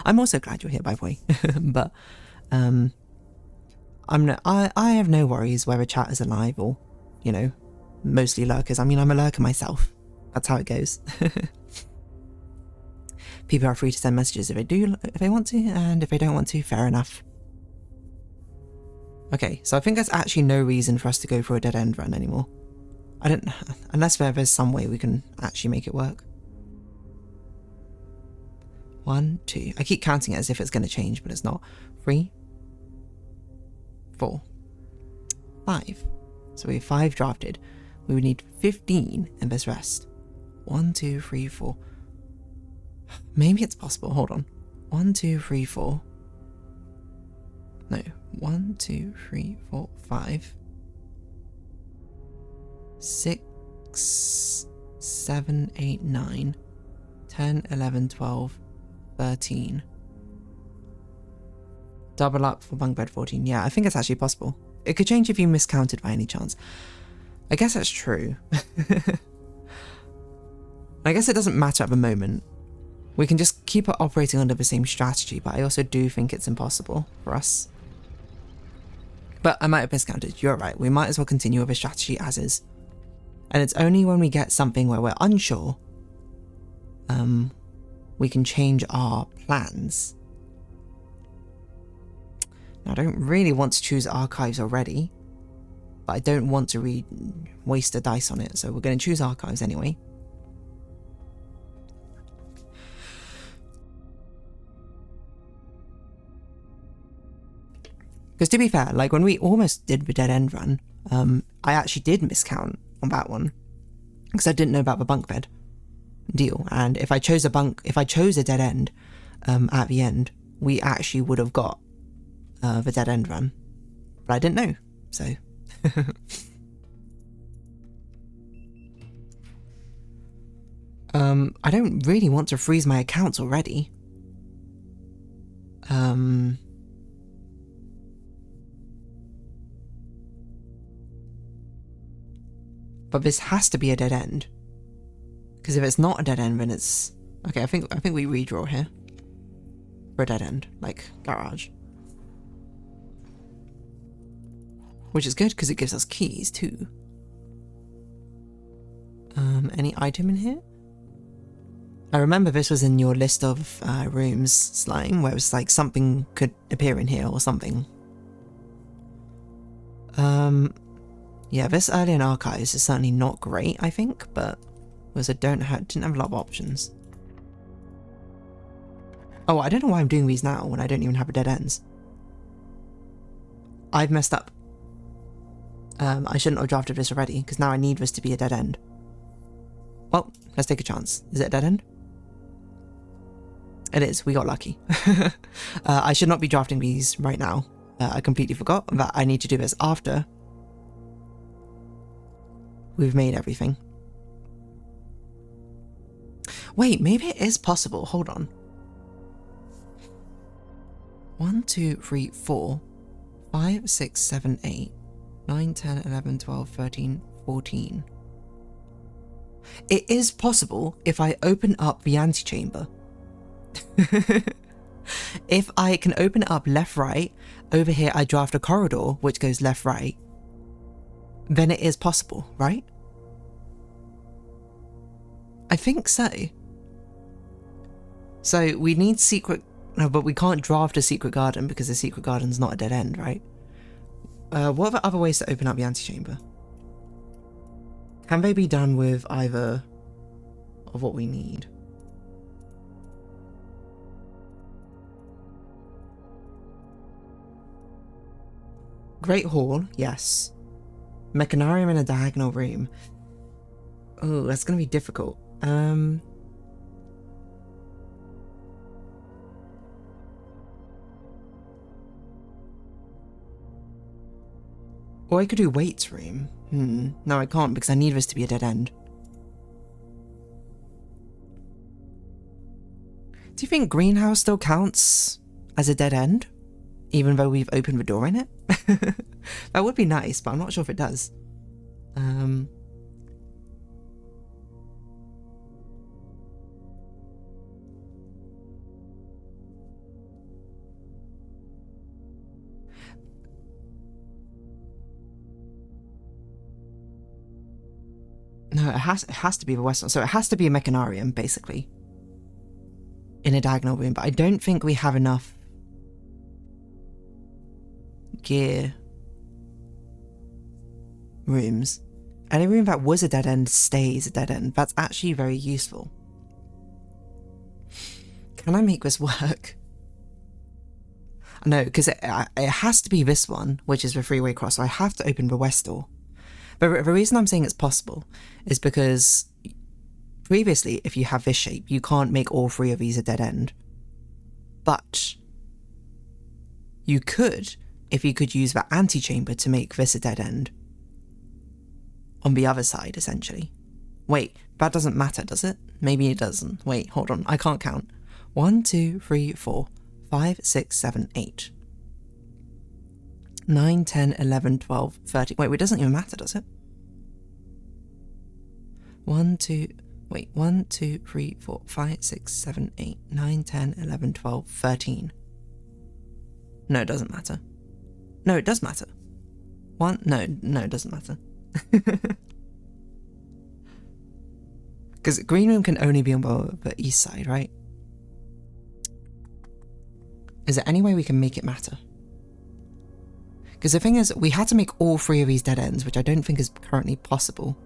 I'm also glad you're here, by the way. But I have no worries whether chat is alive or, you know, mostly lurkers. I mean, I'm a lurker myself. That's how it goes. People are free to send messages if they want to, and if they don't want to, fair enough. Okay, so I think there's actually no reason for us to go for a dead end run anymore. Unless there's some way we can actually make it work. 1, 2. I keep counting it as if it's going to change, but it's not. 3, 4, 5. So we have 5 drafted. We would need 15 in this rest. 1, 2, 3, 4. Maybe it's possible. Hold on. 1, 2, 3, 4. No. 1, 2, 3, 4, 5. 6, 7, 8, 9. 10, 11, 12, 13. Double up for bunk bed 14. Yeah, I think it's actually possible. It could change if you miscounted by any chance. I guess that's true. I guess it doesn't matter at the moment. We can just keep it operating under the same strategy, but I also do think it's impossible for us. But I might have miscounted. You're right. We might as well continue with the strategy as is. And it's only when we get something where we're unsure, we can change our plans. Now, I don't really want to choose archives already, but I don't want to waste a dice on it, so we're going to choose archives anyway. Because to be fair, like when we almost did the dead end run, I actually did miscount on that one because I didn't know about the bunk bed deal. And if I chose a dead end at the end, we actually would have got the dead end run, but I didn't know. So I don't really want to freeze my accounts already. But this has to be a dead end. Because if it's not a dead end, then it's... Okay, I think we redraw here. for a dead end, like garage. Which is good because it gives us keys too. Any item in here? I remember this was in your list of rooms, Slime, where it was like something could appear in here or something. Yeah, this early in archives is certainly not great, I think, but was didn't have a lot of options. Oh, I don't know why I'm doing these now when I don't even have a dead ends. I've messed up. I shouldn't have drafted this already, because now I need this to be a dead end. Well, let's take a chance. Is it a dead end? It is. We got lucky. I should not be drafting these right now. I completely forgot that I need to do this after we've made everything. Wait, maybe it is possible. Hold on. 1, 2, 3, 4, 5, 6, 7, 8, 9, 10, 11, 12, 13, 14. It is possible if I open up the antechamber. If I can open it up left, right, over here I draft a corridor which goes left, right, then it is possible, right? I think so. So we need secret, no, but we can't draft a secret garden because the secret garden's not a dead end, right? What are the other ways to open up the antechamber? Can they be done with either of what we need? Great Hall, yes. Mechanarium in a diagonal room. Oh, that's gonna be difficult. Or I could do weights room. No, I can't because I need this to be a dead end. Do you think greenhouse still counts as a dead end? Even though we've opened the door in it? That would be nice, but I'm not sure if it does. No, it has to be the west one. So it has to be a mechanarium, basically. In a diagonal room, but I don't think we have enough gear rooms. Any room that was a dead end stays a dead end. That's actually very useful. Can I make this work? No, because it has to be this one, which is the three-way cross, so I have to open the west door. But the reason I'm saying it's possible is because previously, if you have this shape, you can't make all three of these a dead end. But you could, if you could use that antechamber to make this a dead end. On the other side, essentially. Wait, that doesn't matter, does it? Maybe it doesn't. Wait, hold on, I can't count. 1, 2, 3, 4, 5, 6, 7, 8. 9, 10, 11, 12, 13. Wait, it doesn't even matter, does it? 1, 2, 3, 4, 5, 6, 7, 8, 9, 10, 11, 12, 13. No, it doesn't matter. No, it does matter. No, it doesn't matter. Because green room can only be on the east side, right? Is there any way we can make it matter? Because the thing is, we had to make all three of these dead ends, which I don't think is currently possible.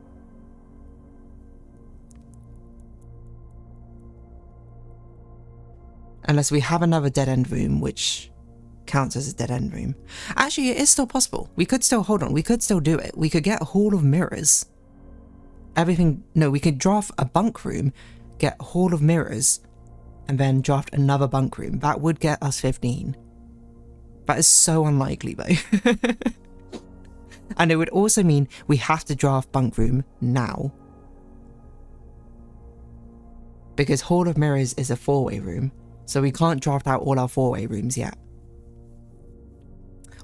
Unless we have another dead end room, which counts as a dead end room. Actually, it is still possible. We could still, hold on, we could still do it. We could get a hall of mirrors. We could draft a bunk room, get a hall of mirrors, and then draft another bunk room. That would get us 15. That is so unlikely though. And it would also mean we have to draft bunk room now. Because Hall of Mirrors is a 4-way room, so we can't draft out all our 4-way rooms yet.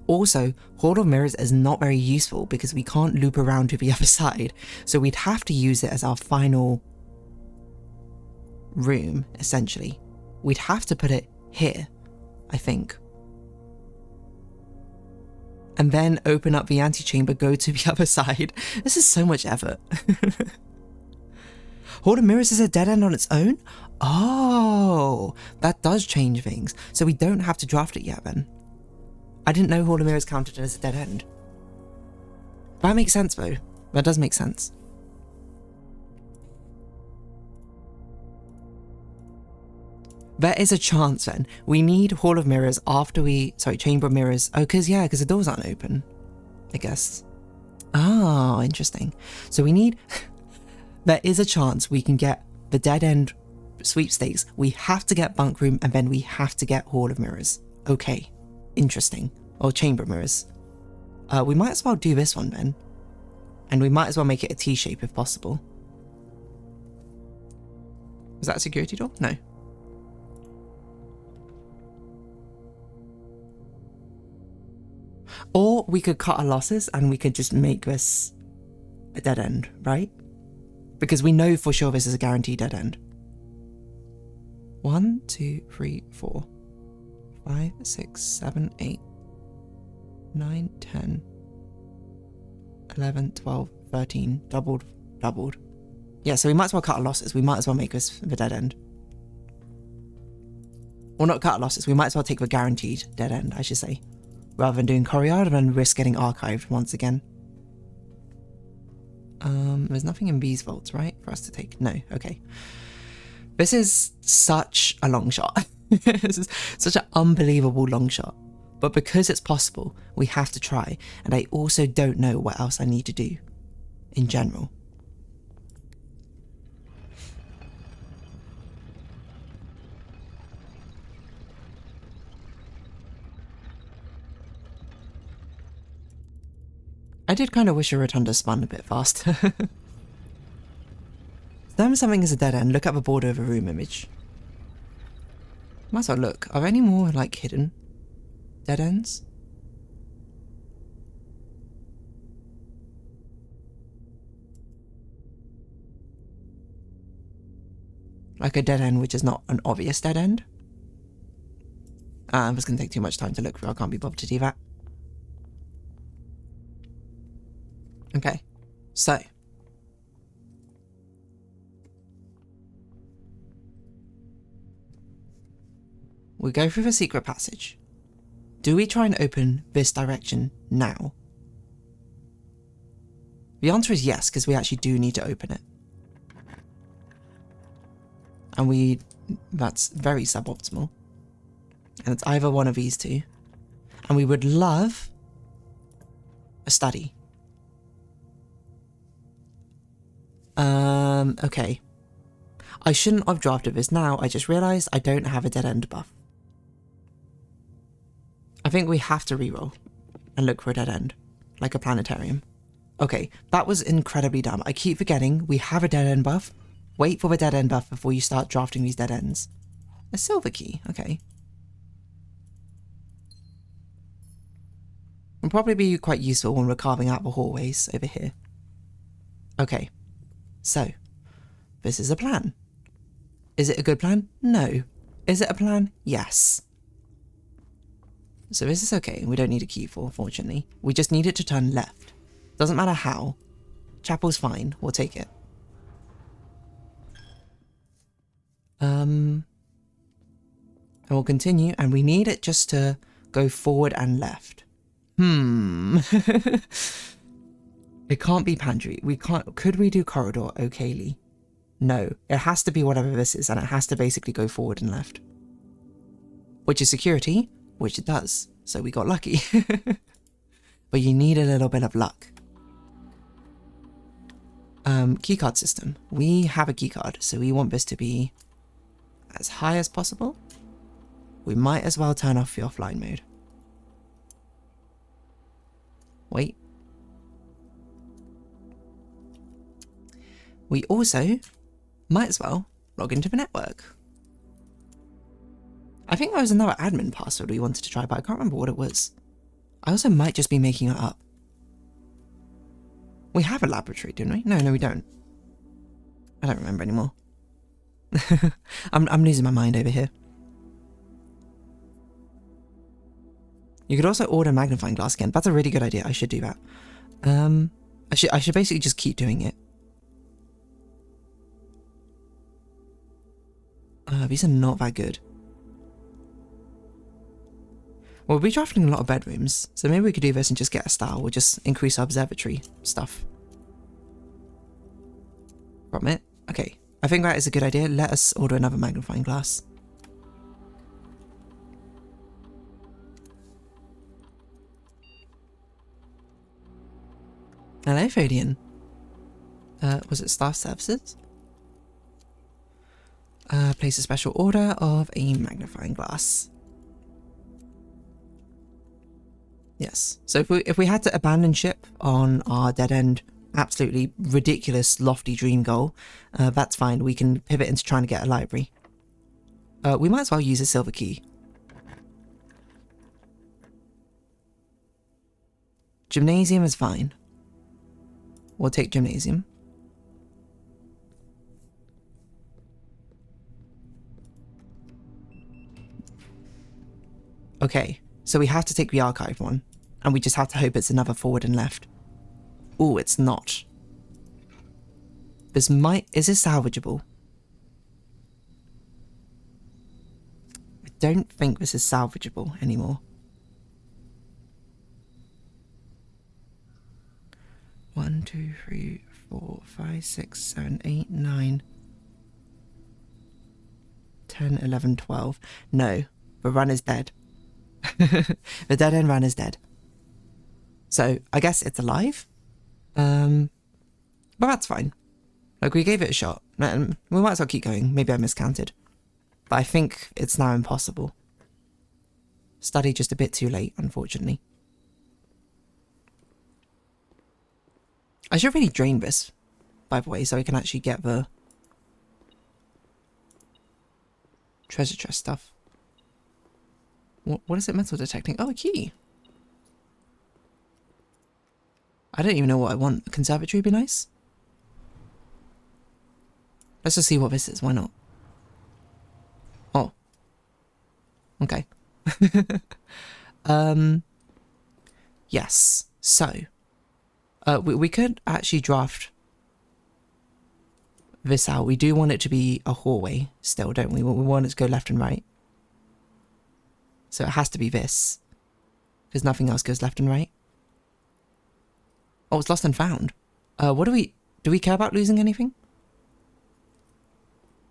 Also, Hall of Mirrors is not very useful because we can't loop around to the other side, so we'd have to use it as our final room, essentially. We'd have to put it here, I think. And then open up the antechamber, go to the other side. This is so much effort. Hall of Mirrors is a dead end on its own? Oh, that does change things. So we don't have to draft it yet then. I didn't know Hall of Mirrors counted as a dead end. That makes sense though. That does make sense. There is a chance then. We need Hall of Mirrors after we... Sorry, Chamber of Mirrors. Oh, because the doors aren't open. I guess. Oh, interesting. So we need... There is a chance we can get the dead end sweepstakes. We have to get Bunk Room and then we have to get Hall of Mirrors. Okay. Interesting. Or Chamber of Mirrors. We might as well do this one then. And we might as well make it a T shape if possible. Was that a security door? No. Or we could cut our losses and we could just make this a dead end, right? Because we know for sure this is a guaranteed dead end. 1, 2, 3, 4, 5, 6, 7, 8, 9, 10, 11, 12, 13, doubled. Yeah, so we might as well cut our losses. We might as well make this the dead end. Or not cut our losses, we might as well take the guaranteed dead end, I should say. Rather than doing Coriolis and risk getting archived once again. There's nothing in these vaults, right? For us to take? No, okay. This is such a long shot. This is such an unbelievable long shot. But because it's possible, we have to try. And I also don't know what else I need to do in general. I did kind of wish a rotunda spun a bit faster. Then something is a dead end. Look at the border of a room image. Might as well look. Are there any more, like, hidden dead ends? Like a dead end which is not an obvious dead end? It's going to take too much time to look for. I can't be bothered to do that. Okay, so we go through the secret passage. Do we try and open this direction now? The answer is yes, because we actually do need to open it. And that's very suboptimal. And it's either one of these two. And we would love a study. Okay. I shouldn't have drafted this now. I just realised I don't have a dead end buff. I think we have to reroll and look for a dead end, like a planetarium. Okay, that was incredibly dumb. I keep forgetting we have a dead end buff. Wait for the dead end buff before you start drafting these dead ends. A silver key, okay. Will probably be quite useful when we're carving out the hallways over here. Okay, so this is a plan. Is it a good plan? No. Is it a plan? Yes. So this is okay. We don't need a key for, fortunately. We just need it to turn left. Doesn't matter how. Chapel's fine. We'll take it. And we'll continue, and we need it just to go forward and left. It can't be pantry. We can't. Could we do corridor okayly? No. It has to be whatever this is, and it has to basically go forward and left. Which is security, which it does. So we got lucky. But you need a little bit of luck. Keycard system. We have a keycard, so we want this to be as high as possible. We might as well turn off the offline mode. Wait. We also might as well log into the network. I think there was another admin password we wanted to try, but I can't remember what it was. I also might just be making it up. We have a laboratory, didn't we? No, we don't. I don't remember anymore. I'm losing my mind over here. You could also order magnifying glass again. That's a really good idea. I should do that. I should basically just keep doing it. These are not that good. Well, we're drafting a lot of bedrooms, so maybe we could do this and just get a style. We'll just increase our observatory stuff. From it. Okay, I think that is a good idea. Let us order another magnifying glass. Hello, Fodian. Was it staff services? Place a special order of a magnifying glass. Yes. So if we had to abandon ship on our dead end, absolutely ridiculous, lofty dream goal, that's fine. We can pivot into trying to get a library. We might as well use a silver key. Gymnasium is fine. We'll take gymnasium. Okay, so we have to take the archive one, and we just have to hope it's another forward and left. Ooh, it's not. This might... Is this salvageable? I don't think this is salvageable anymore. 1, 2, 3, 4, 5, 6, 7, 8, 9, 10, 11, 12. No, the run is dead. The dead end run is dead. So I guess it's alive. But that's fine. Like, we gave it a shot. We might as well keep going. Maybe I miscounted. But I think it's now impossible. Study just a bit too late, unfortunately. I should really drain this, by the way, so I can actually get the treasure chest stuff. What is it metal detecting? Oh, a key. I don't even know what I want. A conservatory would be nice. Let's just see what this is. Why not? Oh. Okay. Yes. So, we could actually draft this out. We do want it to be a hallway still, don't we? We want it to go left and right. So it has to be this, because nothing else goes left and right. Oh, it's lost and found. What do we care about losing anything?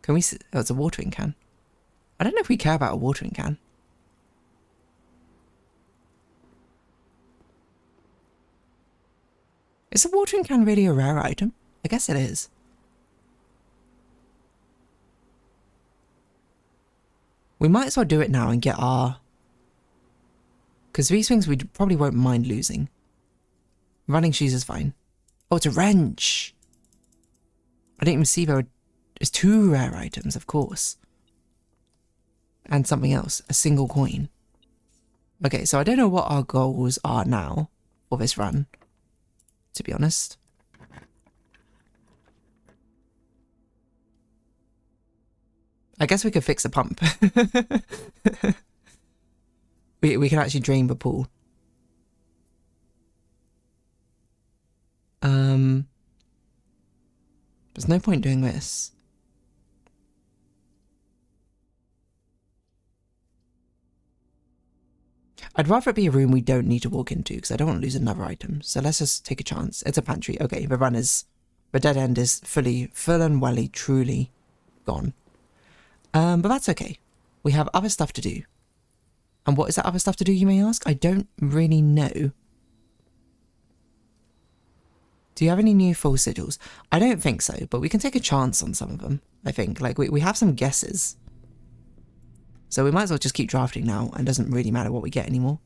Can we see? Oh, it's a watering can. I don't know if we care about a watering can. Is a watering can really a rare item? I guess it is. We might as well do it now and get our... Because these things we probably won't mind losing. Running shoes is fine. Oh, it's a wrench. I didn't even see there were... There's 2 rare items, of course. And something else. A single coin. Okay, so I don't know what our goals are now for this run, to be honest. I guess we could fix a pump. We can actually drain the pool. There's no point doing this. I'd rather it be a room we don't need to walk into, because I don't want to lose another item. So let's just take a chance. It's a pantry. Okay, the dead end is full and welly, truly gone. But that's okay. We have other stuff to do. And what is that other stuff to do, you may ask? I don't really know. Do you have any new full sigils? I don't think so, but we can take a chance on some of them, I think. Like, we have some guesses. So we might as well just keep drafting now, and it doesn't really matter what we get anymore.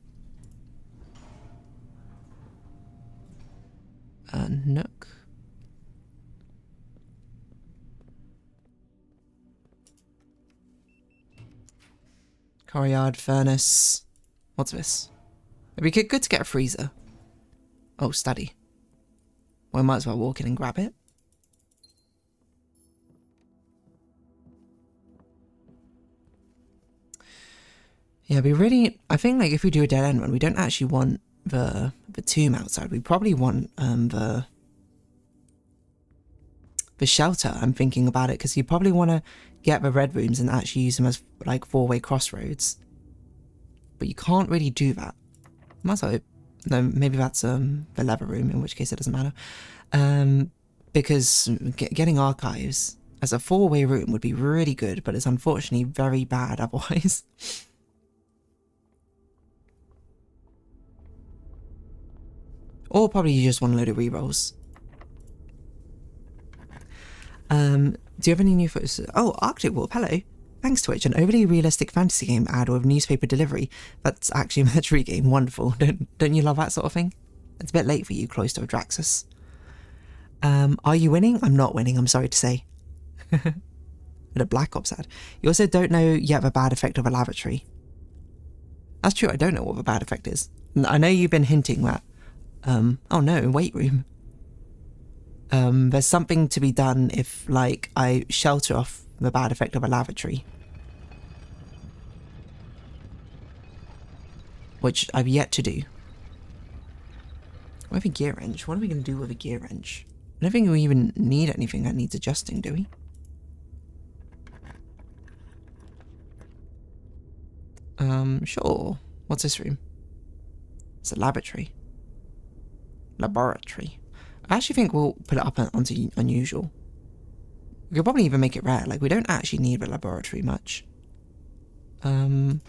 Nook. Courtyard, furnace. What's this? It'd be good to get a freezer. Oh, study. Well, I might as well walk in and grab it. Yeah, we really, I think like if we do a dead end one, we don't actually want the tomb outside. We probably want the shelter. I'm thinking about it because you probably want to get the red rooms and actually use them as like 4-way crossroads. But you can't really do that. Might as well, no, maybe that's the leather room, in which case it doesn't matter. Because getting archives as a 4-way room would be really good, but it's unfortunately very bad otherwise. Or probably you just want a load of rerolls. Do you have any new photos? Oh, Arctic Wolf, hello. Thanks, Twitch. An overly realistic fantasy game ad with newspaper delivery. That's actually a military game. Wonderful. Don't you love that sort of thing? It's a bit late for you, Cloister of Draxus. Are you winning? I'm not winning, I'm sorry to say. But a Black Ops ad. You also don't know yet the bad effect of a lavatory. That's true, I don't know what the bad effect is. I know you've been hinting that. Oh no, weight room. There's something to be done if, like, I shelter off the bad effect of a lavatory. Which I've yet to do. We have a gear wrench. What are we going to do with a gear wrench? I don't think we even need anything that needs adjusting, do we? Sure. What's this room? It's a laboratory. Laboratory. I actually think we'll put it up onto unusual. We could probably even make it rare. Like, we don't actually need the laboratory much. Another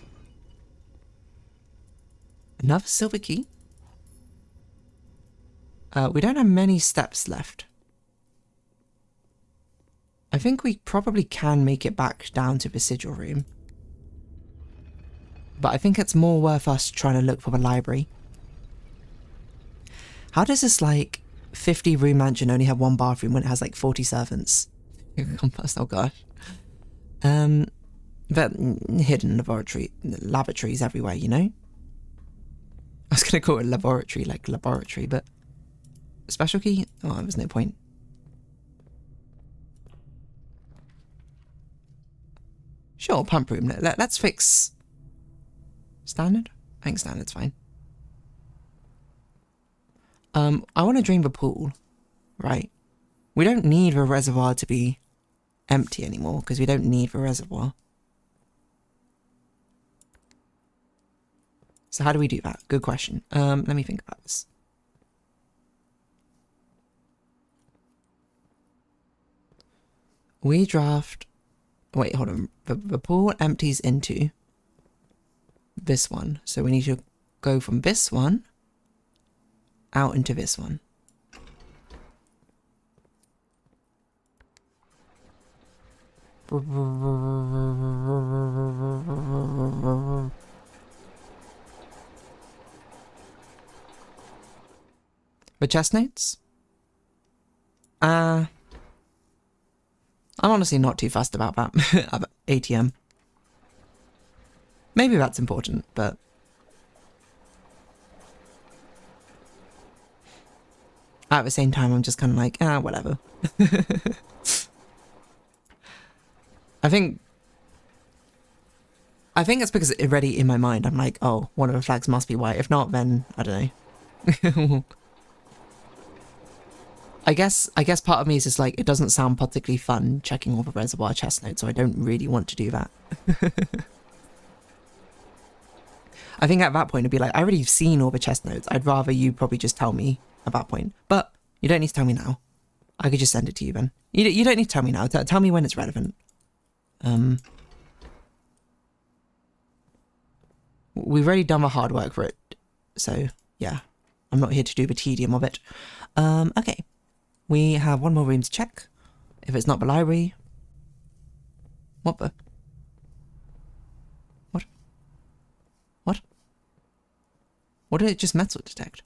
silver key. We don't have many steps left. I think we probably can make it back down to the sigil room. But I think it's more worth us trying to look for the library. How does this, like, 50-room mansion only have 1 bathroom when it has, like, 40 servants? Oh, gosh. But hidden lavatories everywhere, you know? I was going to call it laboratory, like laboratory, but... Special key? Oh, there's no point. Sure, pump room. Let's fix... Standard? I think standard's fine. I want to drain the pool, right? We don't need the reservoir to be empty anymore, because we don't need the reservoir. So how do we do that? Good question. Let me think about this. We draft... Wait, hold on. The pool empties into this one. So we need to go from this one out into this one. The chestnuts? I'm honestly not too fussed about that. ATM. Maybe that's important, but... At the same time, I'm just kind of like, whatever. I think it's because already in my mind, I'm like, oh, one of the flags must be white. If not, then, I don't know. I guess part of me is just like, it doesn't sound particularly fun checking all the reservoir chestnuts, so I don't really want to do that. I think at that point it'd be like, I already seen all the chestnuts. I'd rather you probably just tell me at that point. But you don't need to tell me now. I could just send it to you then. You don't need to tell me now. Tell me when it's relevant. We've already done the hard work for it. So, yeah. I'm not here to do the tedium of it. Okay. We have one more room to check. If it's not the library... What the... What? What? What did it just metal detect?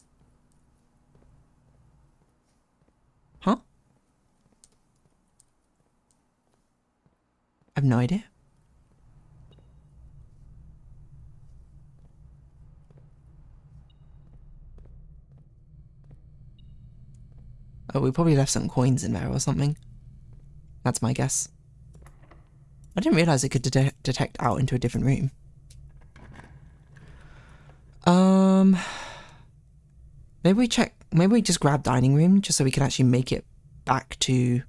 Huh? I have no idea. Oh, we probably left some coins in there or something. That's my guess. I didn't realise it could detect out into a different room. Maybe we check, maybe we just grab dining room just so we can actually make it back to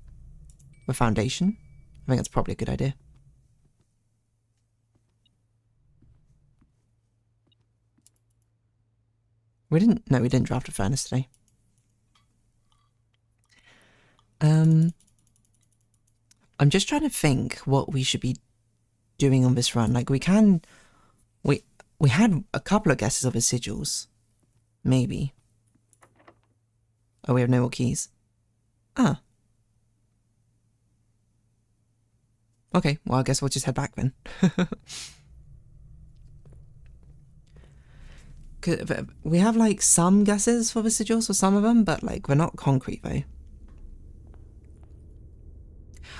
the foundation. I think that's probably a good idea. We didn't draft a furnace today. I'm just trying to think what we should be doing on this run. Like we had a couple of guesses of his sigils. Maybe. Oh, we have no more keys. Ah. Okay, well I guess we'll just head back then. We have like some guesses for the sigils for some of them, but like we're not concrete though.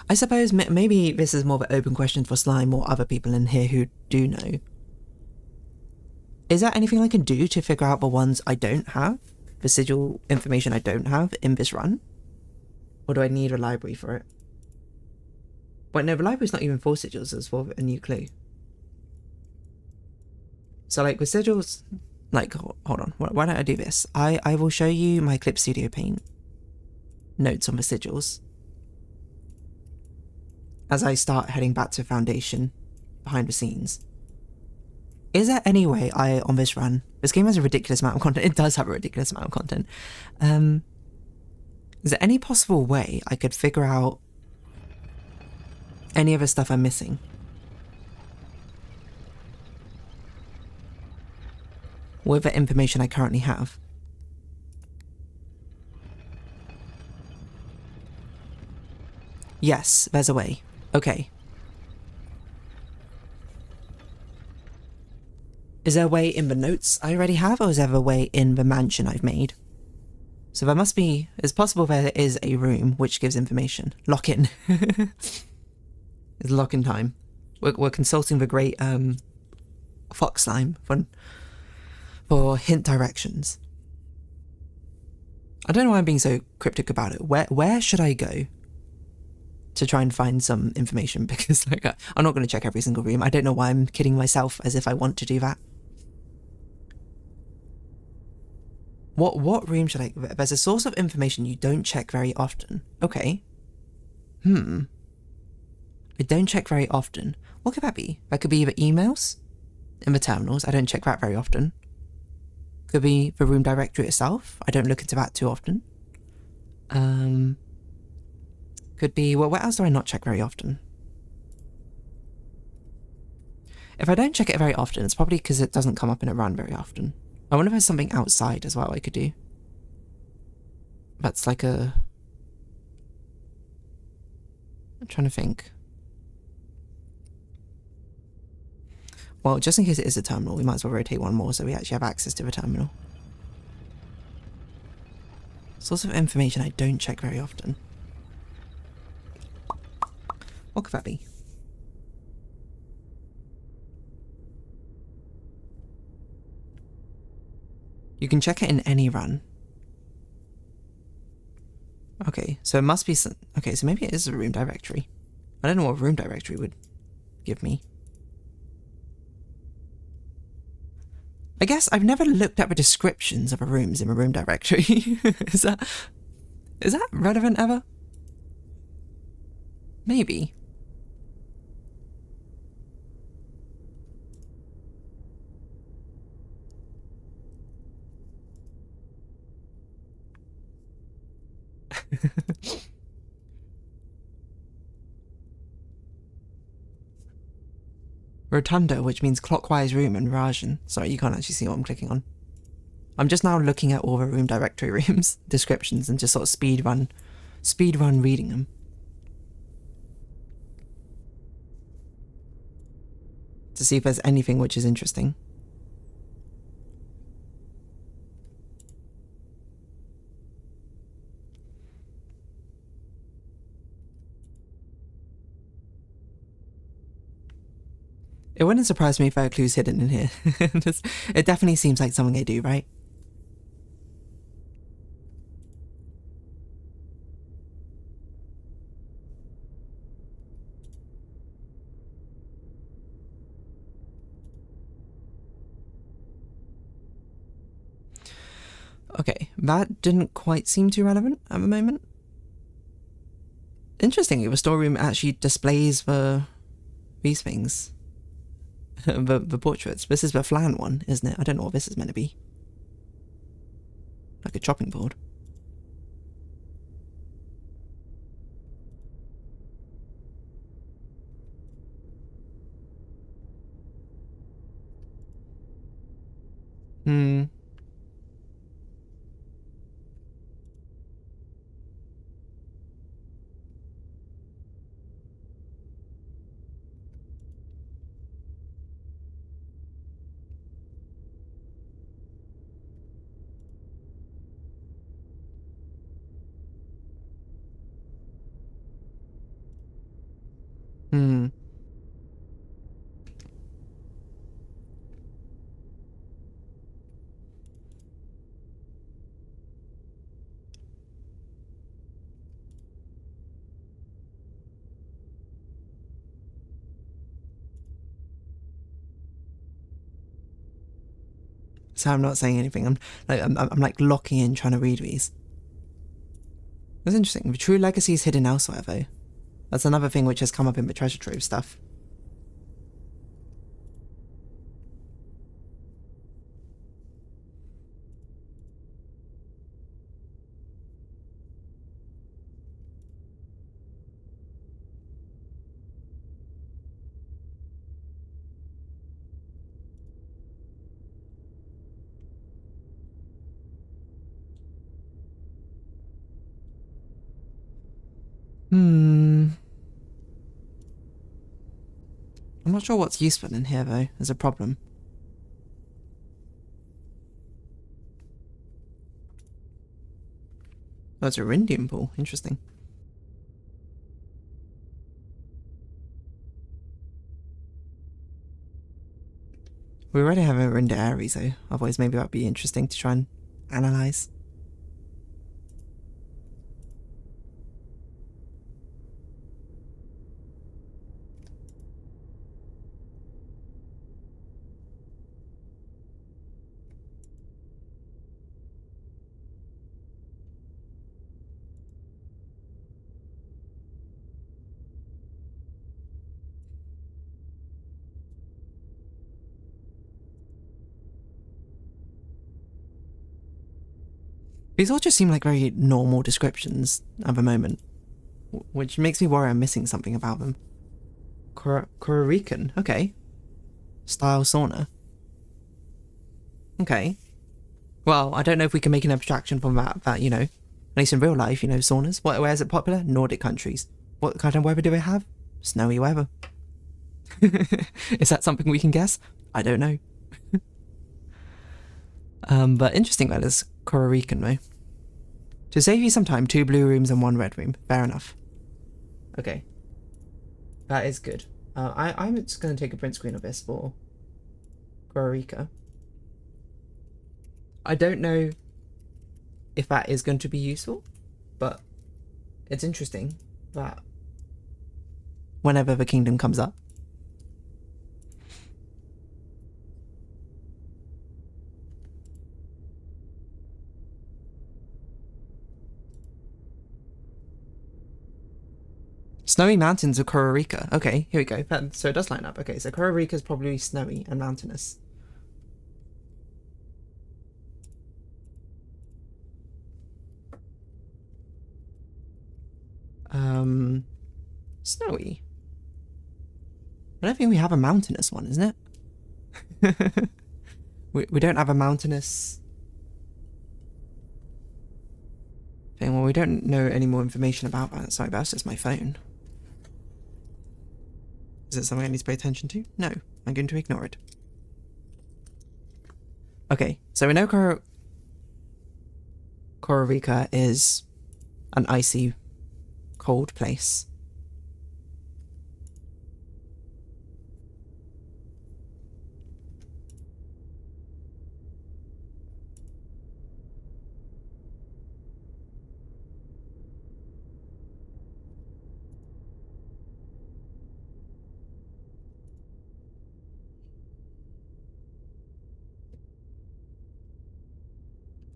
I suppose maybe this is more of an open question for Slime or other people in here who do know. Is there anything I can do to figure out the ones I don't have? The sigil information I don't have in this run? Or do I need a library for it? Wait, no, the library's not even for sigils, it's for a new clue. So like with sigils, like, hold on, why don't I do this? I will show you my Clip Studio Paint notes on the sigils as I start heading back to Foundation behind the scenes. Is there any way on this run, this game has a ridiculous amount of content, it does have a ridiculous amount of content, is there any possible way I could figure out any of the stuff I'm missing? With the information I currently have? Yes, there's a way. Okay. Is there a way in the notes I already have, or is there a way in the mansion I've made? So there must be, it's possible there is a room which gives information. Lock in. It's lock-in time. We're consulting the great Fox Slime for hint directions. I don't know why I'm being so cryptic about it. Where should I go to try and find some information? Because like I'm not going to check every single room. I don't know why I'm kidding myself as if I want to do that. What room should I... There's a source of information you don't check very often. Okay. I don't check very often. What could that be? That could be either emails in the terminals. I don't check that very often. Could be the room directory itself. I don't look into that too often. Could be... Well, what else do I not check very often? If I don't check it very often, it's probably because it doesn't come up in a run very often. I wonder if there's something outside as well I could do. That's like a... I'm trying to think. Well, just in case it is a terminal, we might as well rotate one more so we actually have access to the terminal. Source of information I don't check very often. What could that be? You can check it in any run. Okay, so it must be some... Okay, so maybe it is a room directory. I don't know what room directory would give me. I guess I've never looked at the descriptions of the rooms in a room directory. Is that relevant ever? Maybe. Rotunda, which means clockwise room in Rajan. Sorry, you can't actually see what I'm clicking on. I'm just now looking at all the room directory rooms descriptions and just sort of speed run reading them. To see if there's anything which is interesting. It wouldn't surprise me if there are clues hidden in here. It definitely seems like something I do, right? Okay, that didn't quite seem too relevant at the moment. Interestingly, the storeroom actually displays these things. the portraits. This is the flan one, isn't it? I don't know what this is meant to be. Like a chopping board. Hmm. Hmm. So I'm not saying anything. I'm like locking in, trying to read these. That's interesting. The true legacy is hidden elsewhere, though. That's another thing which has come up in the treasure trove stuff. Hmm. I'm not sure what's useful in here, though. There's a problem. Oh, it's a Rindian pool. Interesting. We already have a Rinda Aries, though. Otherwise, maybe that'd be interesting to try and analyze. These all just seem like very normal descriptions at the moment, which makes me worry I'm missing something about them. Kororican, okay. Style sauna. Okay. Well, I don't know if we can make an abstraction from that, you know, at least in real life, you know, saunas. Where is it popular? Nordic countries. What kind of weather do they have? Snowy weather. Is that something we can guess? I don't know. But interesting that is Kororican, though. To save you some time, 2 blue rooms and 1 red room. Fair enough. Okay. That is good. I'm just going to take a print screen of this for Kororika. I don't know if that is going to be useful, but it's interesting that whenever the kingdom comes up. Snowy mountains of Kororika. Okay, here we go. So it does line up. Okay, so Kororika is probably snowy and mountainous. Snowy. I don't think we have a mountainous one, isn't it? we don't have a mountainous thing. Well, we don't know any more information about that. Sorry, that's just my phone. Is it something I need to pay attention to? No, I'm going to ignore it. Okay, so we know Kororika is an icy, cold place.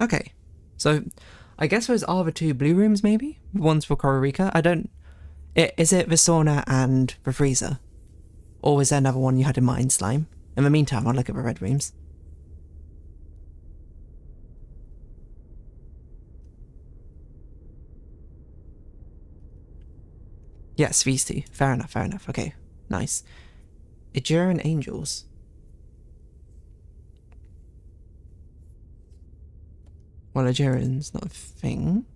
Okay, So, I guess those are the two blue rooms, maybe? One's for Kororika. I don't... Is it the sauna and the freezer? Or was there another one you had in mind, Slime? In the meantime, I'll look at the red rooms. Yes, these two. Fair enough, fair enough. Okay, nice. Aegean Angels. Well, Aegean's not a thing.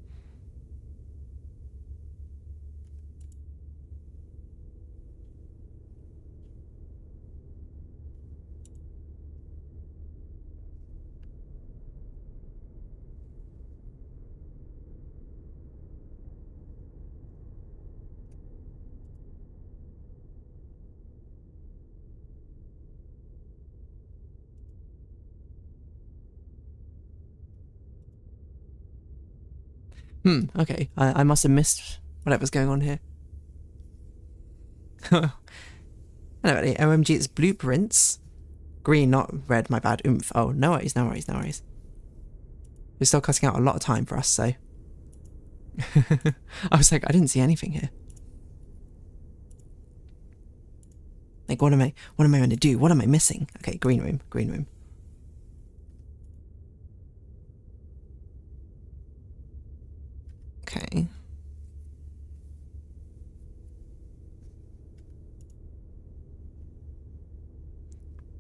Okay. I must have missed whatever's going on here. Anyway, OMG, it's blueprints. Green, not red, my bad. Oomph. Oh, no worries, no worries, no worries. We're still cutting out a lot of time for us, so. I was like, I didn't see anything here. Like, what am I going to do? What am I missing? Okay, green room, green room. Okay.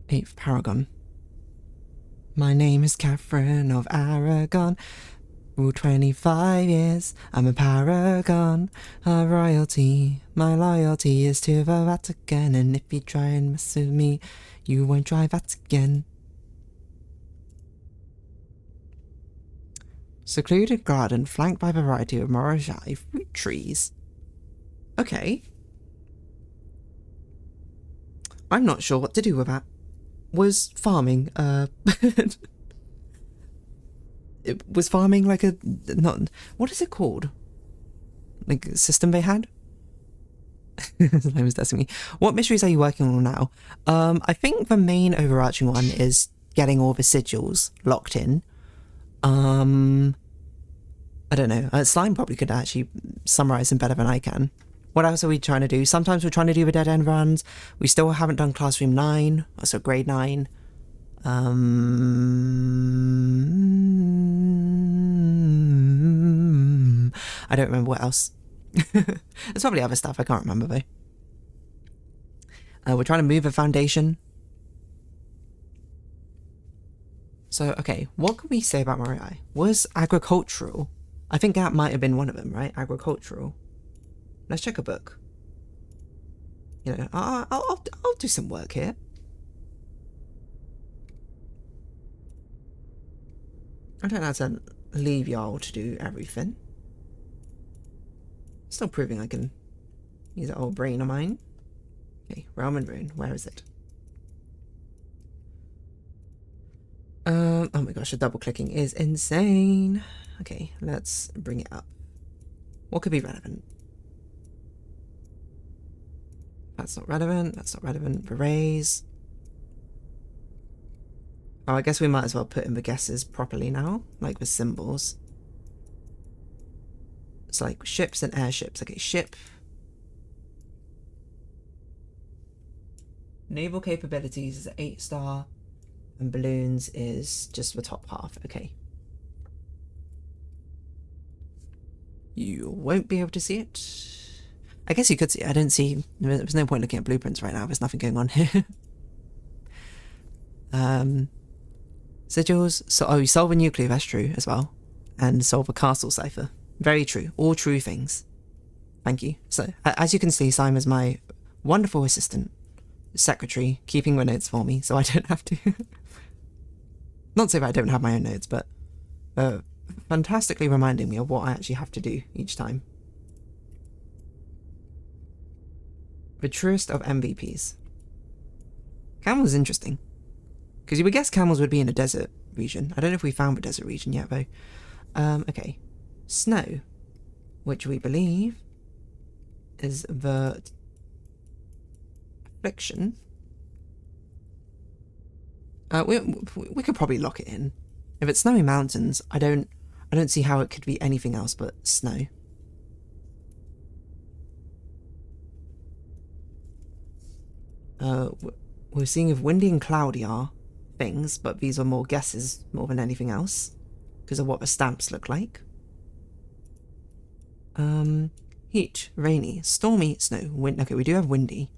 Eighth Paragon. My name is Catherine of Aragon. Rule 25 years, I'm a paragon of royalty. My loyalty is to the Vatican, and if you try and mess with me, you won't try that again. Secluded garden flanked by a variety of Morajai fruit trees. Okay. I'm not sure what to do with that. Was farming, it was farming like a, not, what is it called? Like a system they had? His name is Destiny. What mysteries are you working on now? I think the main overarching one is getting all the sigils locked in. I don't know. Slime probably could actually summarize them better than I can. What else are we trying to do? Sometimes we're trying to do the dead end runs. We still haven't done classroom 9, so grade 9. I don't remember what else. There's probably other stuff, I can't remember though. We're trying to move a foundation. So, okay, what can we say about Morai? Was agricultural? I think that might have been one of them, right? Agricultural. Let's check a book. You know, I'll do some work here. I don't have to leave y'all to do everything. Still proving I can use that old brain of mine. Okay, Realm and Rune, where is it? Oh my gosh, the double clicking is insane. Okay, let's bring it up. What could be relevant? That's not relevant, that's not relevant. Berets. Oh, I guess we might as well put in the guesses properly now, like the symbols. It's like ships and airships. Okay, ship. Naval capabilities is 8-star, and balloons is just the top half. Okay. You won't be able to see it. I guess you could see it. I didn't see. There's no point looking at blueprints right now. There's nothing going on here. Sigils. So, oh, you solve a nuclear. That's true as well. And solve a castle cipher. Very true. All true things. Thank you. So, as you can see, Simon's my wonderful assistant, secretary, keeping my notes for me, so I don't have to. Not so that I don't have my own notes, but fantastically reminding me of what I actually have to do each time. The truest of MVPs. Camel's interesting. Because you would guess camels would be in a desert region. I don't know if we found the desert region yet, though. Okay. Snow. Which we believe is the affliction. We could probably lock it in. If it's snowy mountains, I don't I don't see how it could be anything else but snow. We're seeing if windy and cloudy are things, but these are more guesses more than anything else because of what the stamps look like. Heat, rainy, stormy, snow, wind. Okay, we do have windy.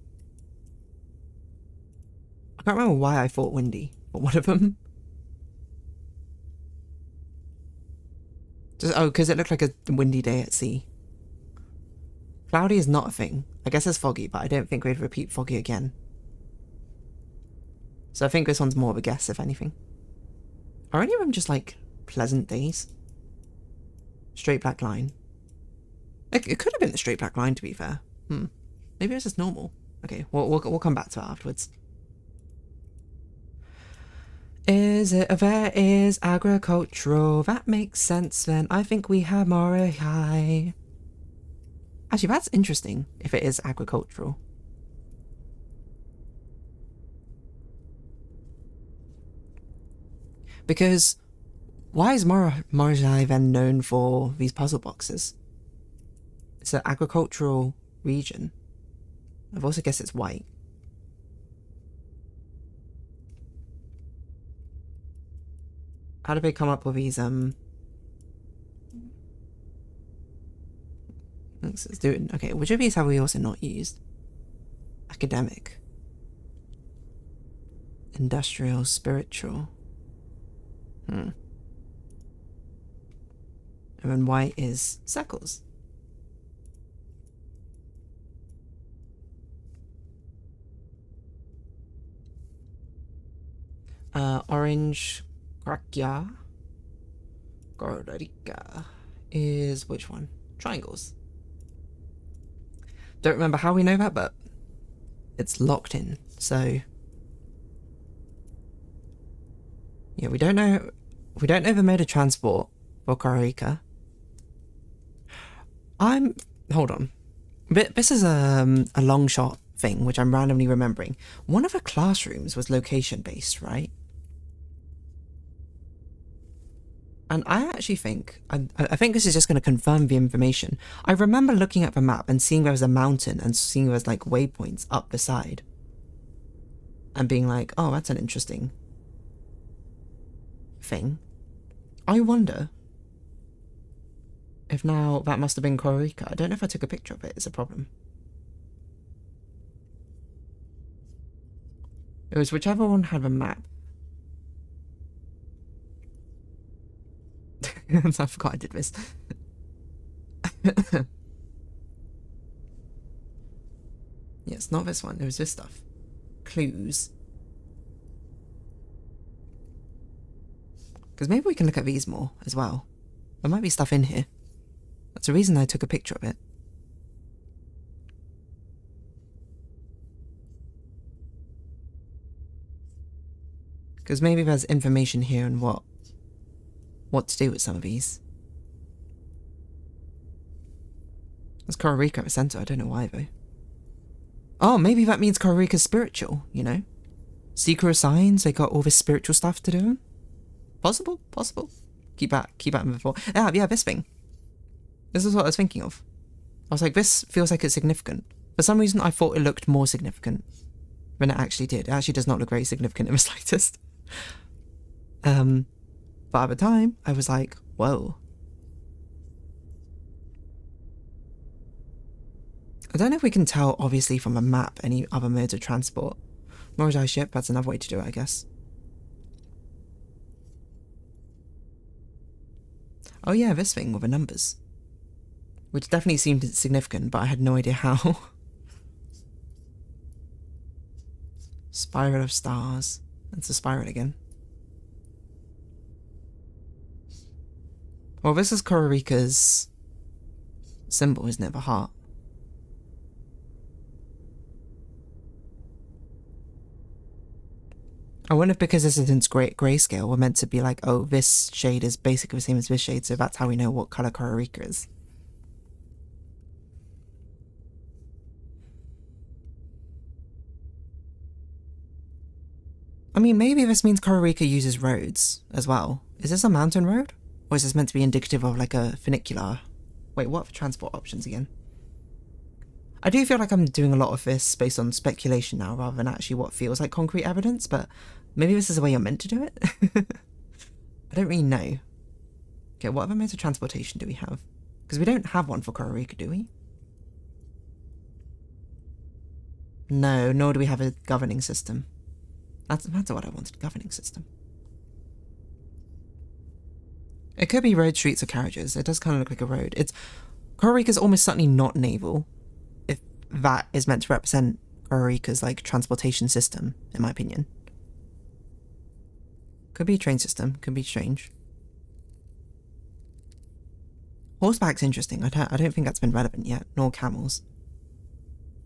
I can't remember why I thought windy for one of them. Just, oh, because it looked like a windy day at sea. Cloudy is not a thing. I guess it's foggy, but I don't think we'd repeat foggy again. So I think this one's more of a guess, if anything. Are any of them just, like, pleasant days? Straight black line. It could have been the straight black line, to be fair. Maybe it's just normal. Okay, we'll come back to it afterwards. There is agricultural. That makes sense then. I think we have Moriai. Actually, that's interesting if it is agricultural. Because why is Moriai then known for these puzzle boxes? It's an agricultural region. I've also guessed it's white. How do they come up with these, let's do it. Okay, which of these have we also not used? Academic. Industrial, spiritual. And then white is circles. Orange, Krakya, Gordarica is which one? Triangles. Don't remember how we know that, but it's locked in. So yeah, we don't know the mode of transport for Gordarica. Hold on. This is a long shot thing, which I'm randomly remembering. One of the classrooms was location based, right? And I actually think, I think this is just going to confirm the information. I remember looking at the map and seeing there was a mountain and seeing there was like waypoints up the side. And being like, oh, that's an interesting thing. I wonder if now that must have been Gordarica. I don't know if I took a picture of it, it's a problem. It was whichever one had a map. I forgot I did this. Yeah, it's not this one. It was this stuff. Clues. Because maybe we can look at these more as well. There might be stuff in here. That's the reason I took a picture of it. Because maybe there's information here on what to do with some of these. There's Gordarica at the centre, I don't know why though. Oh, maybe that means Gordarica's spiritual, you know? Secret signs, they got all this spiritual stuff to do. Possible. Keep that in before. Yeah, this thing. This is what I was thinking of. I was like, this feels like it's significant. For some reason, I thought it looked more significant than it actually did. It actually does not look very significant in the slightest. But at the time, I was like, whoa. I don't know if we can tell, obviously, from a map any other modes of transport. Moriai ship, that's another way to do it, I guess. Oh yeah, this thing with the numbers. Which definitely seemed significant, but I had no idea how. Spiral of stars. That's a spiral again. Well, this is Gordarica's symbol, isn't it? The heart. I wonder if because this isn't grayscale, we're meant to be like, oh, this shade is basically the same as this shade, so that's how we know what color Gordarica is. I mean, maybe this means Gordarica uses roads as well. Is this a mountain road? Or is this meant to be indicative of like a funicular? Wait, what are transport options again? I do feel like I'm doing a lot of this based on speculation now rather than actually what feels like concrete evidence, but maybe this is the way you're meant to do it? I don't really know. Okay, what other modes of transportation do we have? Because we don't have one for Costa Rica, do we? No, nor do we have a governing system. That's what I wanted, governing system. It could be road, streets, or carriages. It does kind of look like a road. Costa Rica's almost certainly not naval, if that is meant to represent Costa Rica's like transportation system, in my opinion. Could be a train system, could be strange. Horseback's interesting. I don't think that's been relevant yet, nor camels.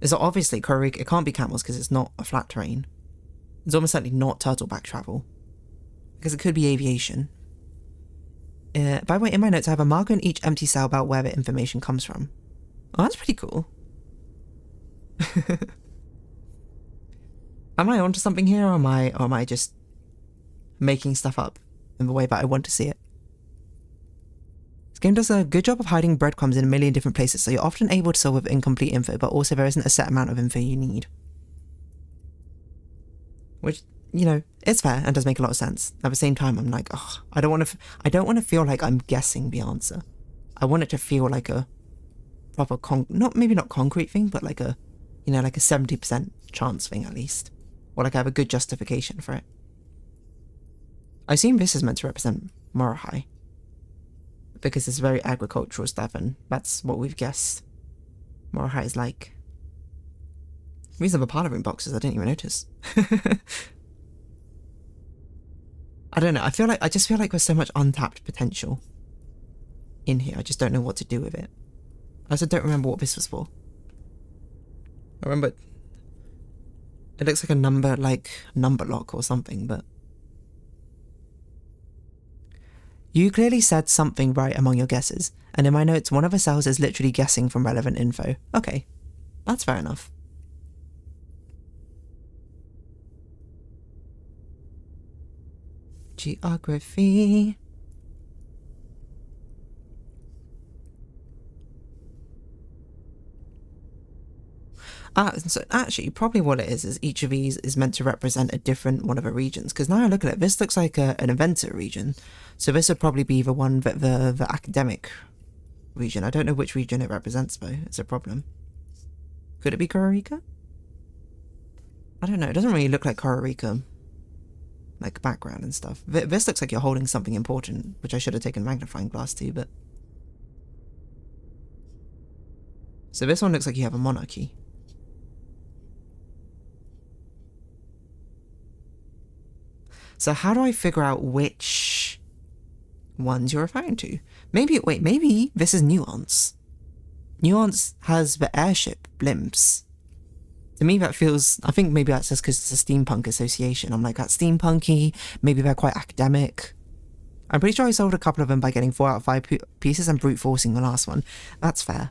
Is obviously Costa Rica, it can't be camels because it's not a flat terrain. It's almost certainly not turtleback travel. Because it could be aviation. By the way, in my notes I have a marker in each empty cell about where the information comes from. Oh, that's pretty cool. Am I onto something here, or am I just making stuff up in the way that I want to see it? This game does a good job of hiding breadcrumbs in a million different places, so you're often able to solve with incomplete info, but also there isn't a set amount of info you need. Which, you know, it's fair and does make a lot of sense. At the same time, I'm like, oh, I don't want to feel like I'm guessing the answer. I want it to feel like a proper maybe not concrete thing, but like a, you know, like a 70% chance thing at least. Or like I have a good justification for it. I assume this is meant to represent Morahai. Because it's very agricultural stuff, and that's what we've guessed Morahai is like. These are the parlor room boxes, I didn't even notice. I don't know, I just feel like there's so much untapped potential in here. I just don't know what to do with it. I also don't remember what this was for. I remember it looks like a number lock or something, but you clearly said something right among your guesses, and in my notes one of the cells is literally guessing from relevant info. Okay, that's fair enough. Geography. So actually, probably what it is each of these is meant to represent a different one of the regions. Because now I look at it, this looks like an inventor region. So this would probably be the one that the academic region. I don't know which region it represents though. It's a problem. Could it be Costa Rica? I don't know. It doesn't really look like Costa Rica, like background and stuff. This looks like you're holding something important, which I should have taken a magnifying glass to, but... So this one looks like you have a monarchy. So how do I figure out which ones you're referring to? Maybe this is Nuance. Nuance has the airship blimps. To me that feels, I think maybe that's just because it's a steampunk association. I'm like, that's steampunky, maybe they're quite academic. I'm pretty sure I sold a couple of them by getting 4 out of 5 pieces and brute forcing the last one. That's fair.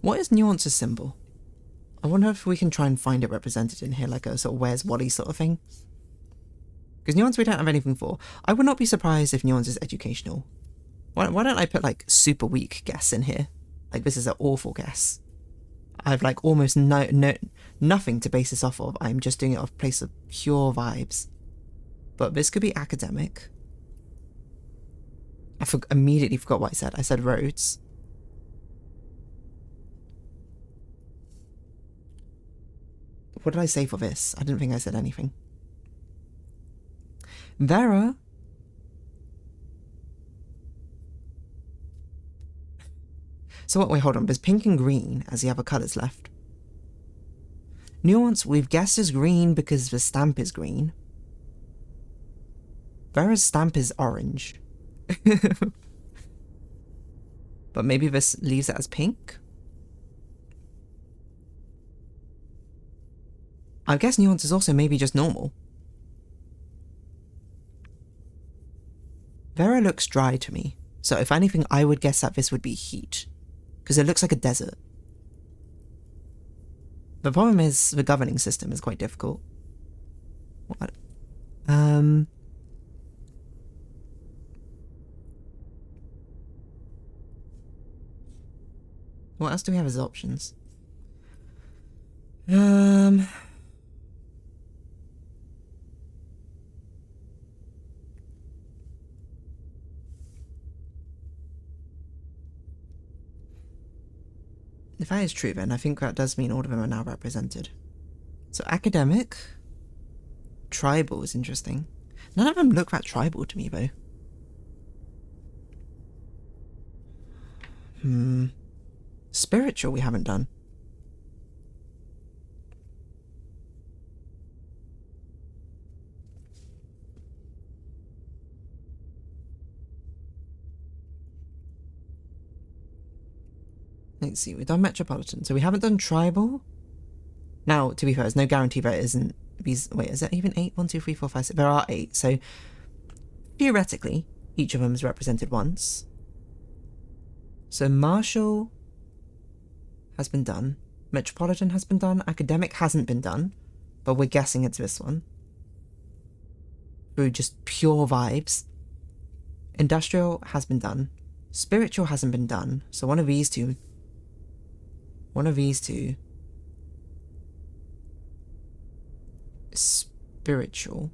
What is Nuance's symbol? I wonder if we can try and find it represented in here, like a sort of Where's Wally sort of thing. Because Nuance we don't have anything for. I would not be surprised if Nuance is educational. Why don't I put like super weak guess in here? Like this is an awful guess. I have like almost nothing to base this off of. I'm just doing it off a place of pure vibes. But this could be academic. I immediately forgot what I said. I said roads. What did I say for this? I didn't think I said anything. Vera. So wait, hold on. There's pink and green as the other colours left. Nuance, we've guessed is green because the stamp is green. Vera's stamp is orange. But maybe this leaves it as pink? I guess Nuance is also maybe just normal. Vera looks dry to me, so if anything I would guess that this would be heat. Because it looks like a desert. The problem is the governing system is quite difficult. What? What else do we have as options? If that is true, then I think that does mean all of them are now represented. So academic, tribal is interesting. None of them look that tribal to me, though. Spiritual we haven't done. Let's see, we've done metropolitan, so we haven't done tribal. Now, to be fair, there's no guarantee that it isn't these. Wait, is that even 8? 1, 2, 3, 4, 5, 6. There are 8, so theoretically, each of them is represented once. So martial has been done, metropolitan has been done, academic hasn't been done, but we're guessing it's this one through just pure vibes. Industrial has been done, spiritual hasn't been done, so one of these two is spiritual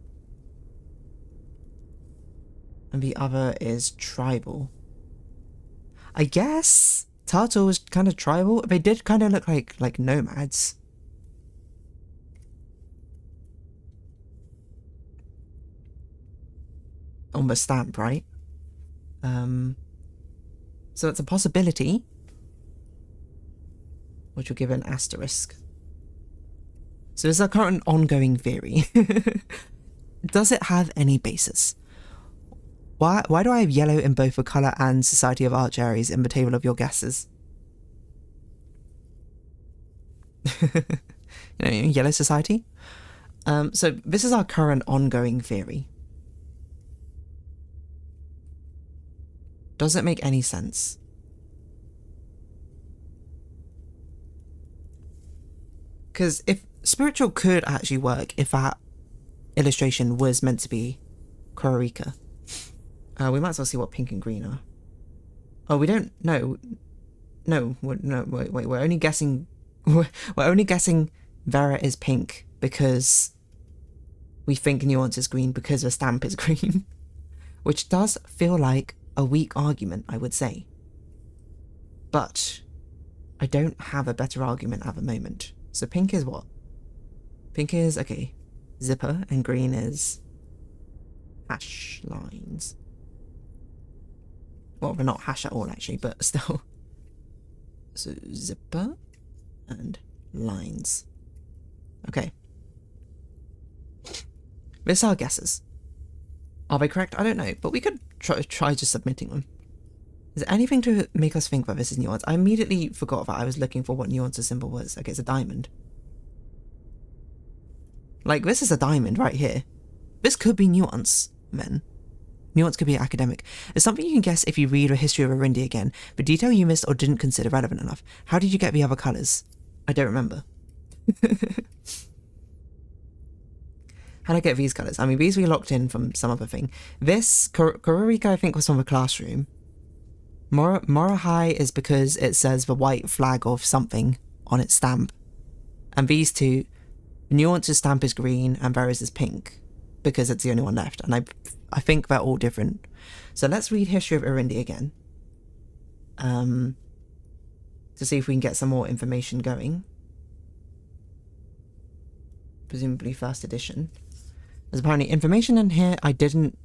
and the other is tribal. I guess Turtle was kind of tribal. They did kind of look like nomads. On the stamp, right? So it's a possibility, which will give an asterisk. So this is our current ongoing theory. Does it have any basis? Why do I have yellow in both the colour and Society of Archaeries in the table of your guesses? Yellow Society? So this is our current ongoing theory. Does it make any sense? Because if spiritual could actually work if that illustration was meant to be Kororika. We might as well see what pink and green are. Oh, we don't know. No, wait. We're only guessing. We're only guessing Vera is pink because we think Nuance is green because the stamp is green, which does feel like a weak argument, I would say. But I don't have a better argument at the moment. So pink is what? Pink is okay. Zipper, and green is hash lines. Well, they're not hash at all, actually, but still. So, zipper and lines. Okay. These are our guesses. Are they correct? I don't know, but we could try just submitting them. Is there anything to make us think that this is nuance? I immediately forgot that I was looking for what nuance's symbol was. Okay, it's a diamond. Like, this is a diamond right here. This could be nuance, then. Nuance could be academic. It's something you can guess if you read a history of Arundi again, but detail you missed or didn't consider relevant enough. How did you get the other colours? I don't remember. How did I get these colours? I mean, these we locked in from some other thing. This, Kororika, I think, was from the classroom. Morahai is because it says the white flag of something on its stamp. And these two, Nuance's stamp is green and Vera's is pink, because it's the only one left. And I think they're all different. So let's read History of Arundi again. To see if we can get some more information going. Presumably first edition. There's apparently information in here I didn't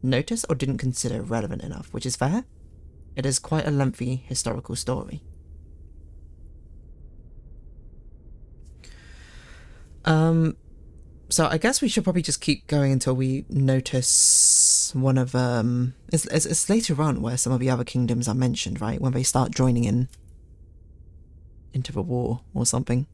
notice or didn't consider relevant enough, which is fair. It is quite a lengthy historical story. So I guess we should probably just keep going until we notice one of it's later on where some of the other kingdoms are mentioned, right? When they start joining in into the war or something.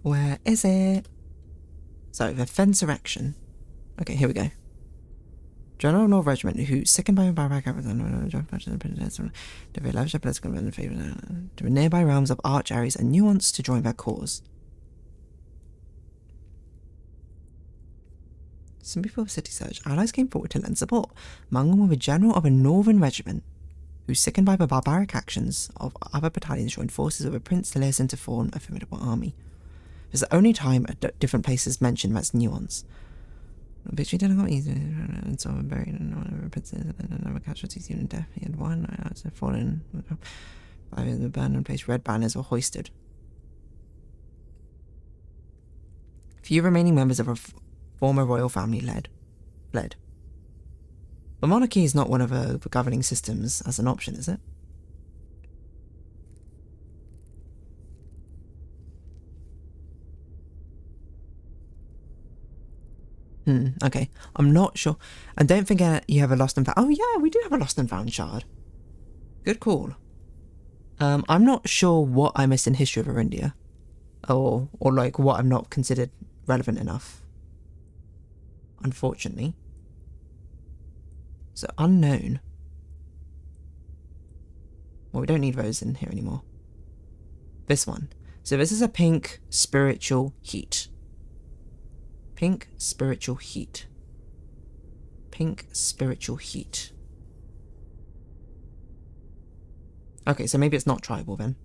Where is it? So the Fensurrection. Okay, here we go. General North Regiment, who sickened by the nearby realms of Archaeries and Nuance to join their cause. Some before the city surge, allies came forward to lend support. Among them were a general of a northern regiment, who, sickened by the barbaric actions of other battalions, joined forces with a prince to listen to form a formidable army. It's the only time at different places mentioned that's nuance. Victory didn't go easy, and so buried in princes and another casualties, even death. He had one, I fallen. By the abandoned place, red banners were hoisted. Few remaining members of a former royal family fled. But monarchy is not one of the governing systems as an option, is it? Okay. I'm not sure. And don't forget you have a lost and found. Oh yeah, we do have a lost and found shard. Good call. I'm not sure what I missed in History of Arindia. Or like what I'm not considered relevant enough. Unfortunately. So unknown. Well, we don't need those in here anymore. This one. So this is a pink spiritual heat. Pink spiritual heat. Pink spiritual heat. Okay, so maybe it's not tribal then.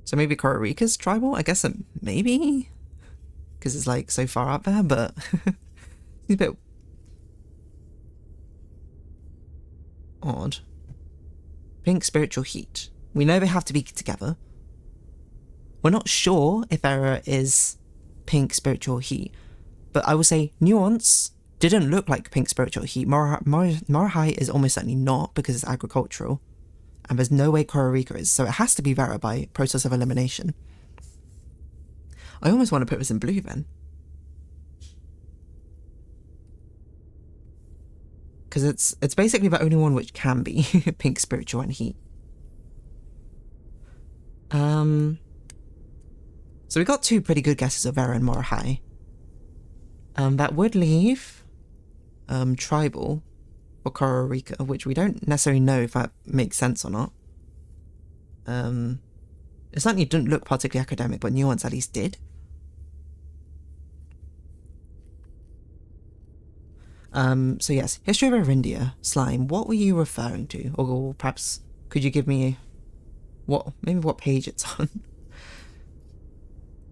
So maybe Kororika's tribal? I guess maybe? Because it's like so far up there, but it's a bit odd. Pink spiritual heat. We know they have to be together. We're not sure if Era is pink spiritual heat, but I will say nuance didn't look like pink spiritual heat. Morahai is almost certainly not because it's agricultural, and there's no way Kororika is, so it has to be Vera by process of elimination. I almost want to put this in blue then. Because it's basically the only one which can be pink spiritual and heat. So we got two pretty good guesses of Vera and Morahai. That would leave tribal for Kororika, which we don't necessarily know if that makes sense or not. It certainly didn't look particularly academic, but nuance at least did. So yes, History of Arindia, Slime, what were you referring to? Or perhaps could you give me maybe what page it's on?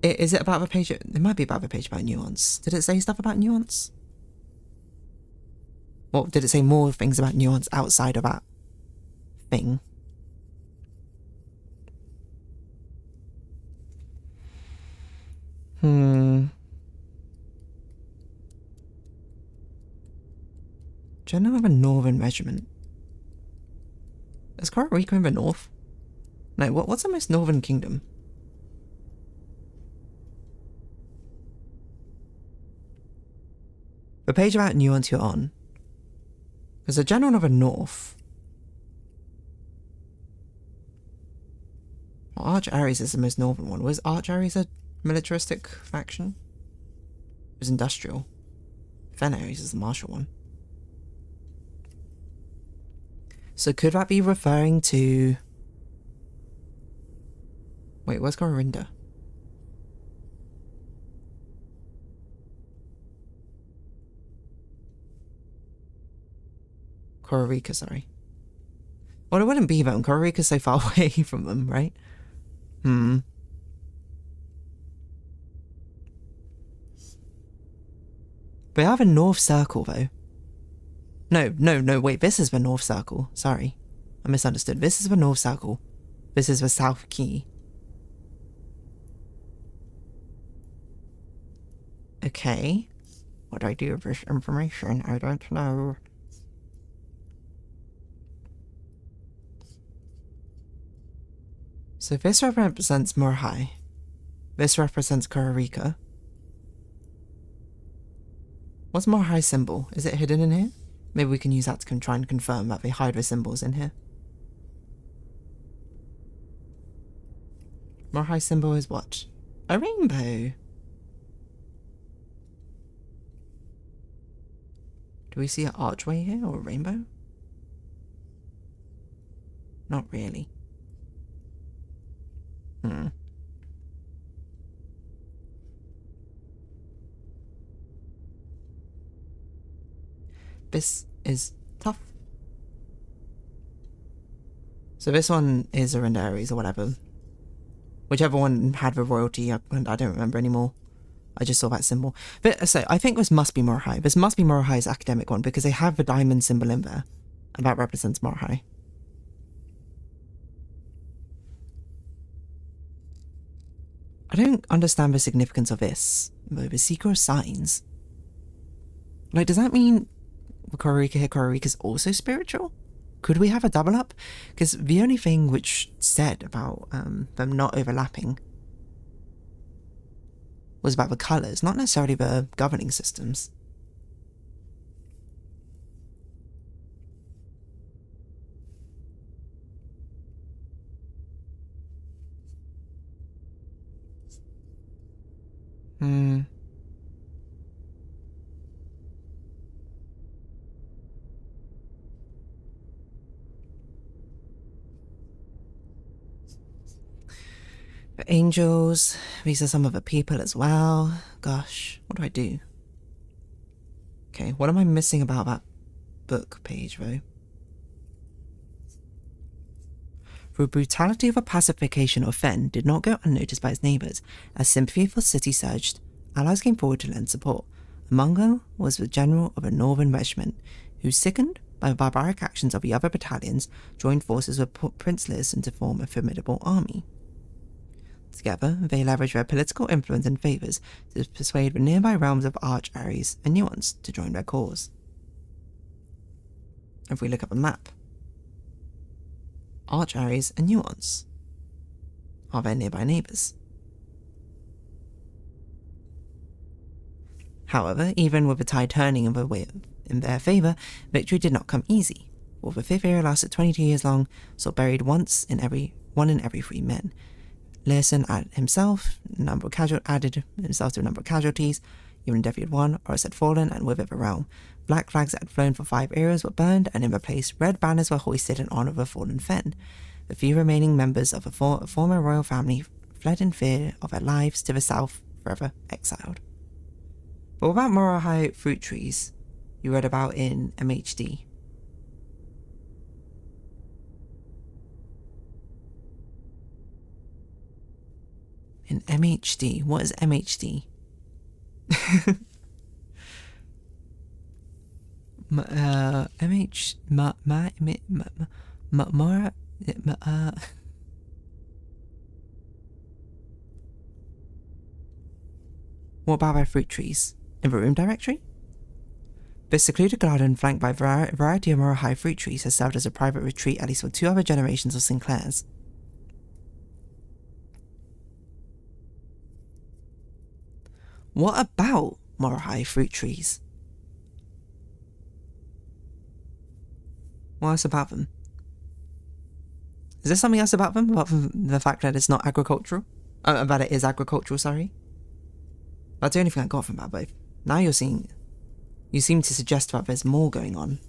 Is it about the page? It might be about the page about nuance. Did it say stuff about nuance? Or did it say more things about nuance outside of that thing? General of a northern regiment. Is Kororika in the north? No, what's the most northern kingdom? The page about nuance you're on. There's a general of a north. Well, Arch Ares is the most northern one. Was Arch Ares a militaristic faction? It was industrial. Fen Ares is the martial one. So could that be referring to... Wait, where's Gorinda? Kororika, sorry. Well, it wouldn't be them. Kororika's so far away from them, right? They have a north circle, though. No, wait, this is the north circle. Sorry. I misunderstood. This is the north circle. This is the south key. Okay. What do I do with this information? I don't know. So this represents Morahai. This represents Kororika. What's Morahai's symbol? Is it hidden in here? Maybe we can use that to try and confirm that they hide the symbols in here. Morahai's symbol is what? A rainbow. Do we see an archway here or a rainbow? Not really. This is tough. So this one is Arendaries or whatever. Whichever one had the royalty, I don't remember anymore. I just saw that symbol. But so I think this must be Morahai. This must be Morahai's academic one because they have the diamond symbol in there. And that represents Morahai. I don't understand the significance of this. The secret signs. Like, does that mean Kororika is also spiritual? Could we have a double up? Because the only thing which said about them not overlapping was about the colours, not necessarily the governing systems. The angels, these are some of the people as well. Gosh, what do I do? Okay, what am I missing about that book page, though? The brutality of a pacification of Fen did not go unnoticed by his neighbours. As sympathy for the city surged, allies came forward to lend support. Among them was the general of a northern regiment, who, sickened by the barbaric actions of the other battalions, joined forces with Prince Listen to form a formidable army. Together, they leveraged their political influence and favours to persuade the nearby realms of Arch, Ares, and Nuance to join their cause. If we look at the map, Arch, Ares, and Nuance are their nearby neighbours. However, even with the tide turning in their favour, victory did not come easy. For the fifth era lasted 22 years long, saw buried one in every 3 men. Learson added himself to a number of casualties. Even Death had won, Horus had fallen, and with it the realm. Black flags that had flown for 5 eras were burned, and in their place, red banners were hoisted in honour of the fallen Fen. The few remaining members of the former royal family fled in fear of their lives to the south, forever exiled. But what about Morahai fruit trees you read about in MHD? In MHD? What is MHD? What about our fruit trees? In the room directory? This secluded garden, flanked by a variety of Morahai fruit trees, has served as a private retreat at least for 2 other generations of Sinclairs. What about Morahai fruit trees? What else about them? Is there something else about them, apart from the fact that it's not agricultural? That it is agricultural, sorry. That's the only thing I got from that, but now you seem to suggest that there's more going on.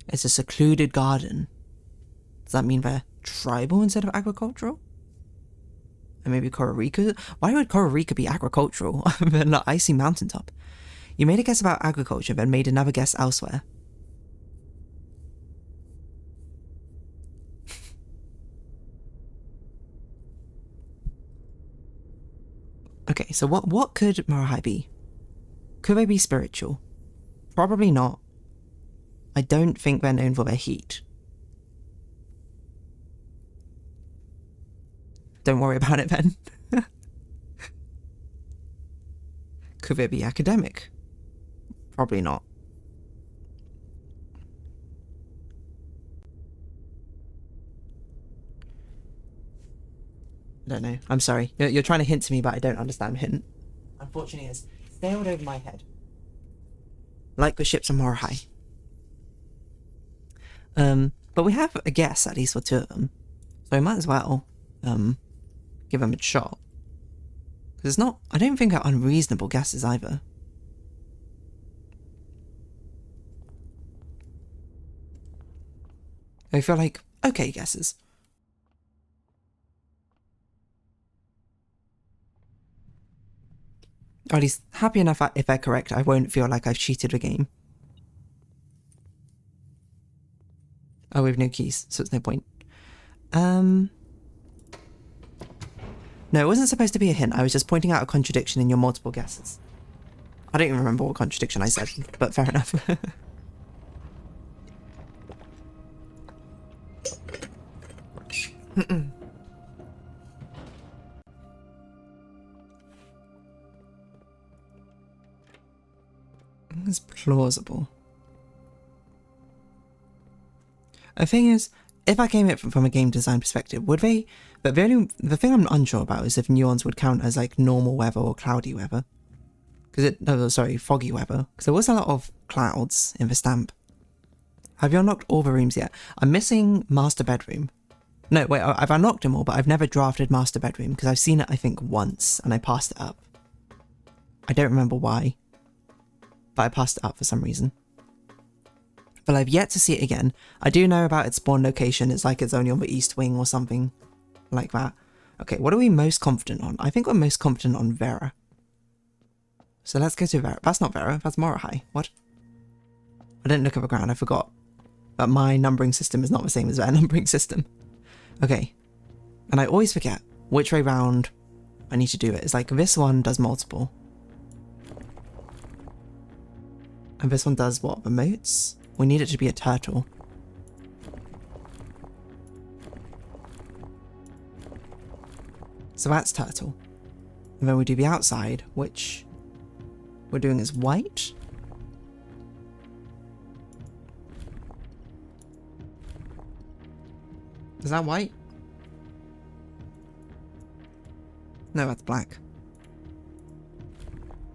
It's a secluded garden. Does that mean they're tribal instead of agricultural? And maybe Kororika? Why would Kororika be agricultural than the icy mountaintop? You made a guess about agriculture, then made another guess elsewhere. Okay, so what could Morahai be? Could they be spiritual? Probably not. I don't think they're known for their heat. Don't worry about it then. Could they be academic? Probably not. I don't know. I'm sorry. You're trying to hint to me, but I don't understand the hint. Unfortunately, it's sailed over my head. Like the ships of Morahai. But we have a guess, at least for 2 of them. So we might as well, give them a shot. Because it's not, I don't think they're unreasonable guesses either. I feel like, okay guesses. Or at least happy enough if they're correct, I won't feel like I've cheated the game. Oh, we have no keys, so it's no point. No, it wasn't supposed to be a hint. I was just pointing out a contradiction in your multiple guesses. I don't even remember what contradiction I said, but fair enough. It's plausible. The thing is, if I came at it from a game design perspective, would they? But the thing I'm unsure about is if nuance would count as like normal weather or cloudy weather. Foggy weather. Because there was a lot of clouds in the stamp. Have you unlocked all the rooms yet? I'm missing master bedroom. No, wait, I've unlocked them all, but I've never drafted master bedroom because I've seen it, I think, once and I passed it up. I don't remember why, but I passed it up for some reason. But I've yet to see it again. I do know about its spawn location. It's like it's only on the east wing or something like that. Okay, what are we most confident on? I think we're most confident on Vera. So let's go to Vera. That's not Vera, that's Morahai. What? I didn't look at the ground, I forgot. But my numbering system is not the same as their numbering system. Okay. And I always forget which way round I need to do it. It's like this one does multiple. And this one does what? The moats? We need it to be a turtle. So that's turtle. And then we do the outside, which we're doing as white. Is that white? No, that's black.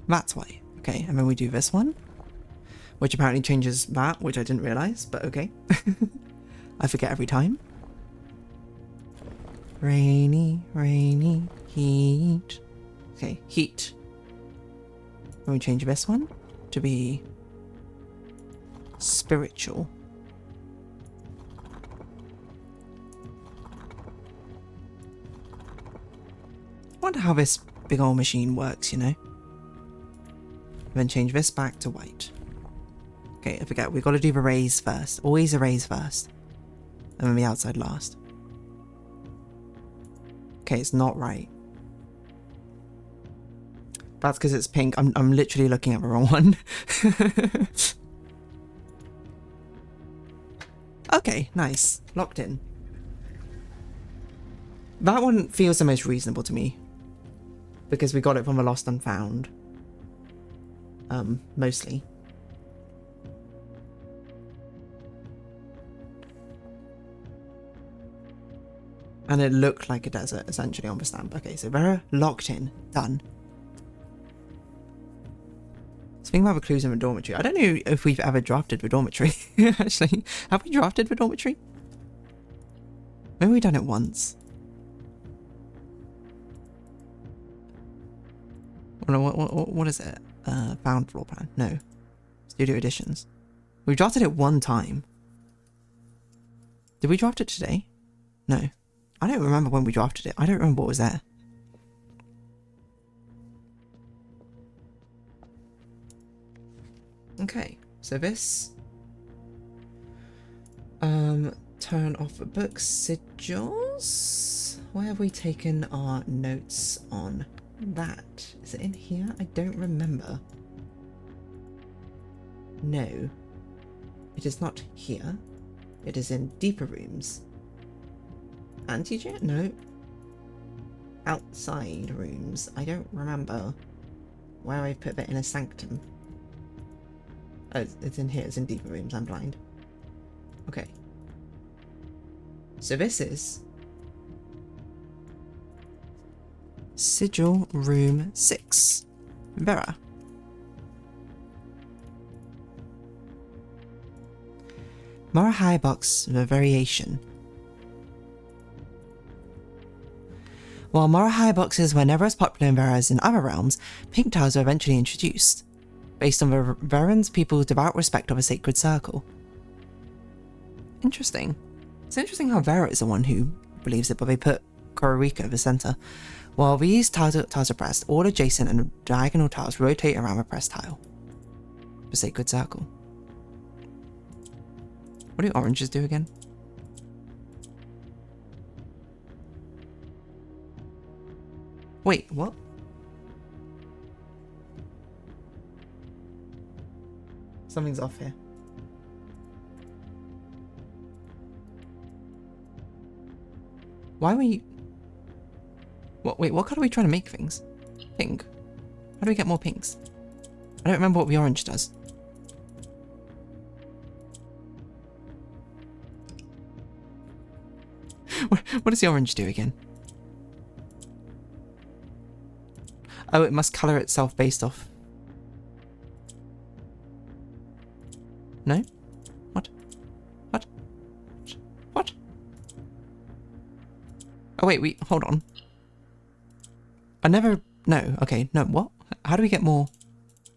That's white. Okay, and then we do this one, which apparently changes that, which I didn't realise, but okay. I forget every time. Rainy, rainy, heat. Okay, heat. And we change this one to be spiritual. I wonder how this big old machine works, you know? Then change this back to white. Okay, I forget, we've got to do the raise first. Always a raise first. And then the outside last. Okay, it's not right. That's because it's pink. I'm literally looking at the wrong one. Okay, nice. Locked in. That one feels the most reasonable to me. Because we got it from the Lost and Found. Mostly. And it looked like a desert, essentially, on the stamp. Okay, so Vera locked in. Done. Speaking about the clues in the dormitory, I don't know if we've ever drafted the dormitory. Actually, have we drafted the dormitory? Maybe we've done it once. What is it? Found floor plan? No. Studio editions. We drafted it one time. Did we draft it today? No. I don't remember when we drafted it. I don't remember what was there. Okay, so this. Turn off the book sigils. Where have we taken our notes on that? Is it in here? I don't remember. No. It is not here. It is in deeper rooms. Anti-jet? No. Outside rooms. I don't remember where I put the inner sanctum. Oh, it's in here. It's in deeper rooms. I'm blind. Okay. So this is Sigil Room 6. Vera. Morahai box the variation. While Morahai boxes were never as popular in Vera as in other realms, pink tiles were eventually introduced, based on the Veran's people's devout respect of a sacred circle. Interesting. It's interesting how Vera is the one who believes it, but they put Kororika at the centre. While these tiles are pressed, all adjacent and diagonal tiles rotate around the pressed tile. The sacred circle. What do oranges do again? Wait, what? Something's off here. Why were you... What? Wait, what colour are we trying to make things? Pink. How do we get more pinks? I don't remember what the orange does. What does the orange do again? Oh, it must colour itself based off. No? What? What? What? Oh wait, hold on. I never... No, okay, no, what? How do we get more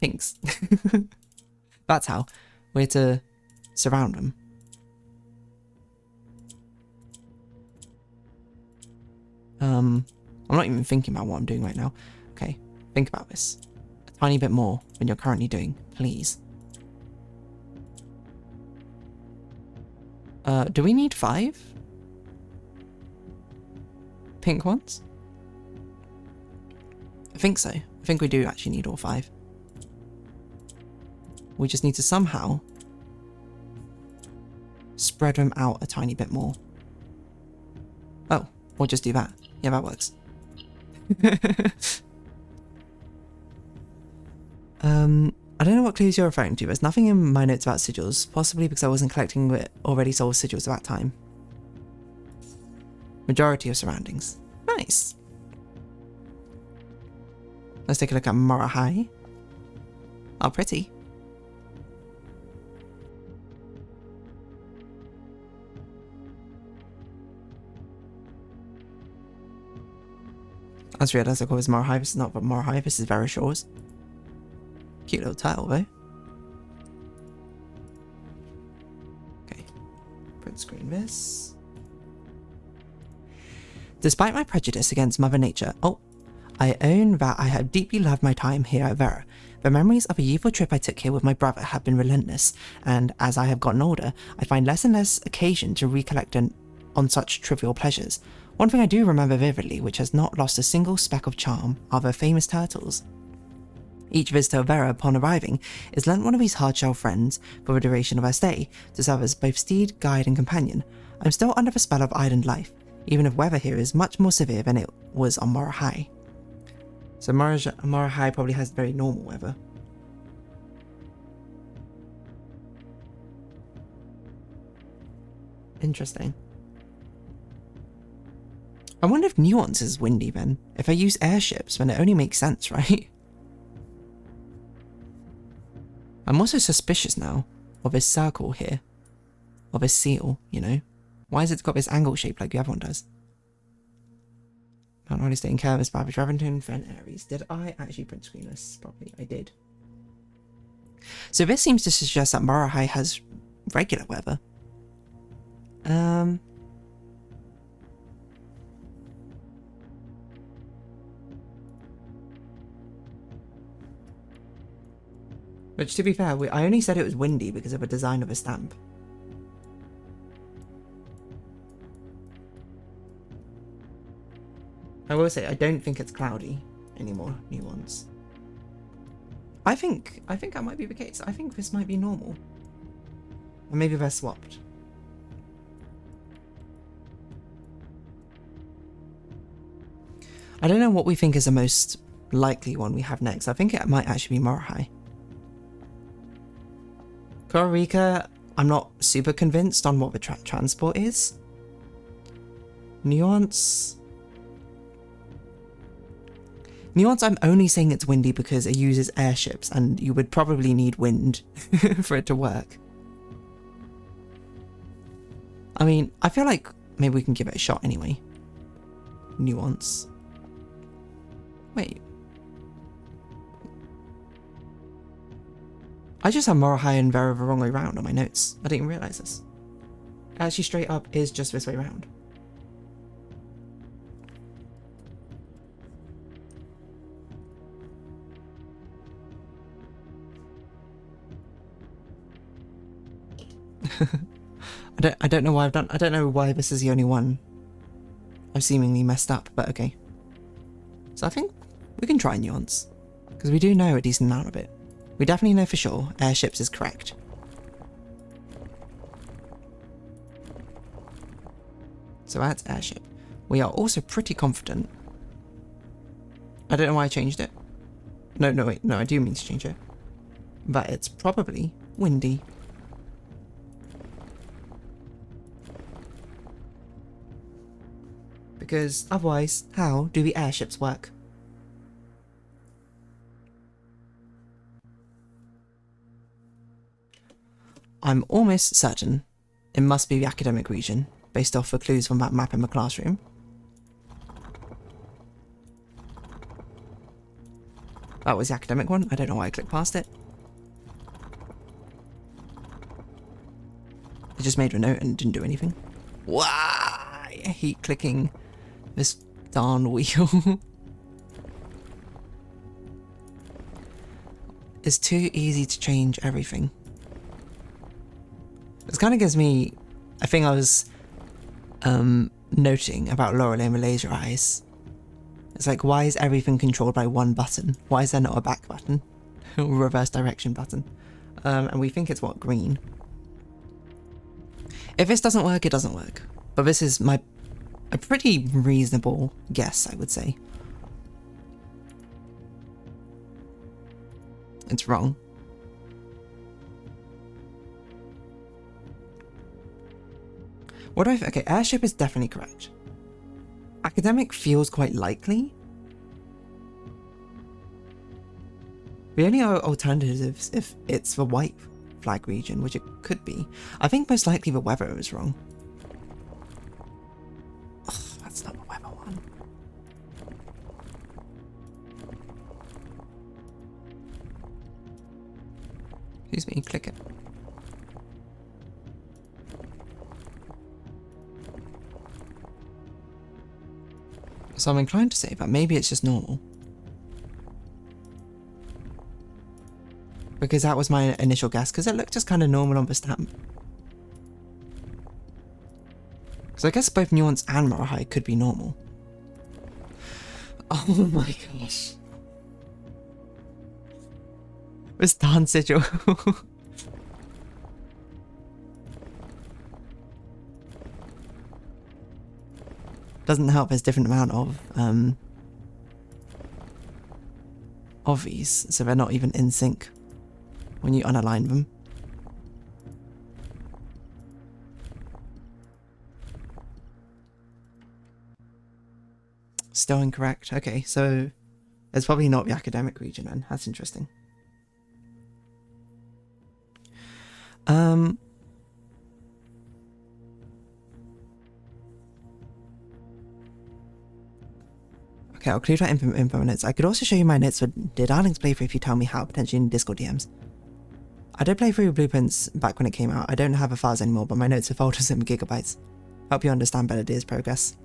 pinks? That's how. We're to surround them. I'm not even thinking about what I'm doing right now. Okay, think about this. A tiny bit more than you're currently doing, please. Do we need 5? Pink ones? I think so. I think we do actually need all 5. We just need to somehow spread them out a tiny bit more. Oh, we'll just do that. Yeah, that works. I don't know what clues you're referring to. There's nothing in my notes about sigils, possibly because I wasn't collecting the already sold sigils at that time. Majority of surroundings. Nice. Let's take a look at Morahai. Oh, pretty. I just realised I call this Morahai. This is not Morahai, this is Vera Shores. Cute little title though. Okay. Print screen this. Despite my prejudice against Mother Nature, I own that I have deeply loved my time here at Vera. The memories of a youthful trip I took here with my brother have been relentless, and as I have gotten older, I find less and less occasion to recollect on such trivial pleasures. One thing I do remember vividly, which has not lost a single speck of charm, are the famous turtles. Each visitor of Vera, upon arriving, is lent one of these hard-shell friends for the duration of our stay, to serve as both steed, guide, and companion. I'm still under the spell of island life, even if weather here is much more severe than it was on Morahai. So Morahai probably has very normal weather. Interesting. I wonder if Nuance is windy then. If I use airships, then it only makes sense, right? I'm also suspicious now of this circle here. Of this seal, you know? Why has it got this angle shape like the other one does? Mount Riley State and Curvis, Babbage, Ravington, Fen Aries. Did I actually print screen this? Probably I did. So this seems to suggest that Morahai has regular weather. Which, to be fair, I only said it was windy because of the design of a stamp. I will say, I don't think it's cloudy anymore, Nuance. I think that might be the case. I think this might be normal. Or maybe they're swapped. I don't know what we think is the most likely one we have next. I think it might actually be Morahai. Costa Rica, I'm not super convinced on what the transport is. Nuance, I'm only saying it's windy because it uses airships and you would probably need wind for it to work. I mean, I feel like maybe we can give it a shot anyway. Nuance. Wait. I just have Morahai and Vera the wrong way round on my notes. I didn't even realise this. Actually, straight up is just this way round. I don't know why I've done. I don't know why this is the only one I've seemingly messed up, but okay. So I think we can try nuance, because we do know a decent amount of it. We definitely know for sure airships is correct. So that's airship. We are also pretty confident. I don't know why I changed it. No, wait, no, I do mean to change it. But it's probably windy. Because otherwise, how do the airships work? I'm almost certain it must be the academic region, based off the clues from that map in the classroom. That was the academic one. I don't know why I clicked past it. I just made a note and didn't do anything. Why? I hate clicking this darn wheel. It's too easy to change everything. This kind of gives me a thing I was noting about Lorelei and the laser eyes. It's like, why is everything controlled by one button? Why is there not a back button? Or reverse direction button? And we think it's what, green. If this doesn't work, it doesn't work. But this is a pretty reasonable guess, I would say. It's wrong. What do I... Okay, airship is definitely correct. Academic feels quite likely. The only alternative is if it's the white flag region, which it could be. I think most likely the weather is wrong. Ugh, that's not the weather one. Excuse me, click it. So I'm inclined to say that maybe it's just normal. Because that was my initial guess, because it looked just kind of normal on the stamp. Because I guess both nuance and Morahai could be normal. Oh my gosh. This darn sigil. Doesn't help there's different amount of these, so they're not even in sync when you unalign them. Still incorrect. Okay, so it's probably not the academic region then. That's interesting. Okay, I'll clear that info notes. I could also show you my notes for DeerDarling's playthrough if you tell me how, potentially in Discord DMs. I did play through Blueprints back when it came out. I don't have the files anymore, but my notes are folders in gigabytes. Help you understand better Deer's progress.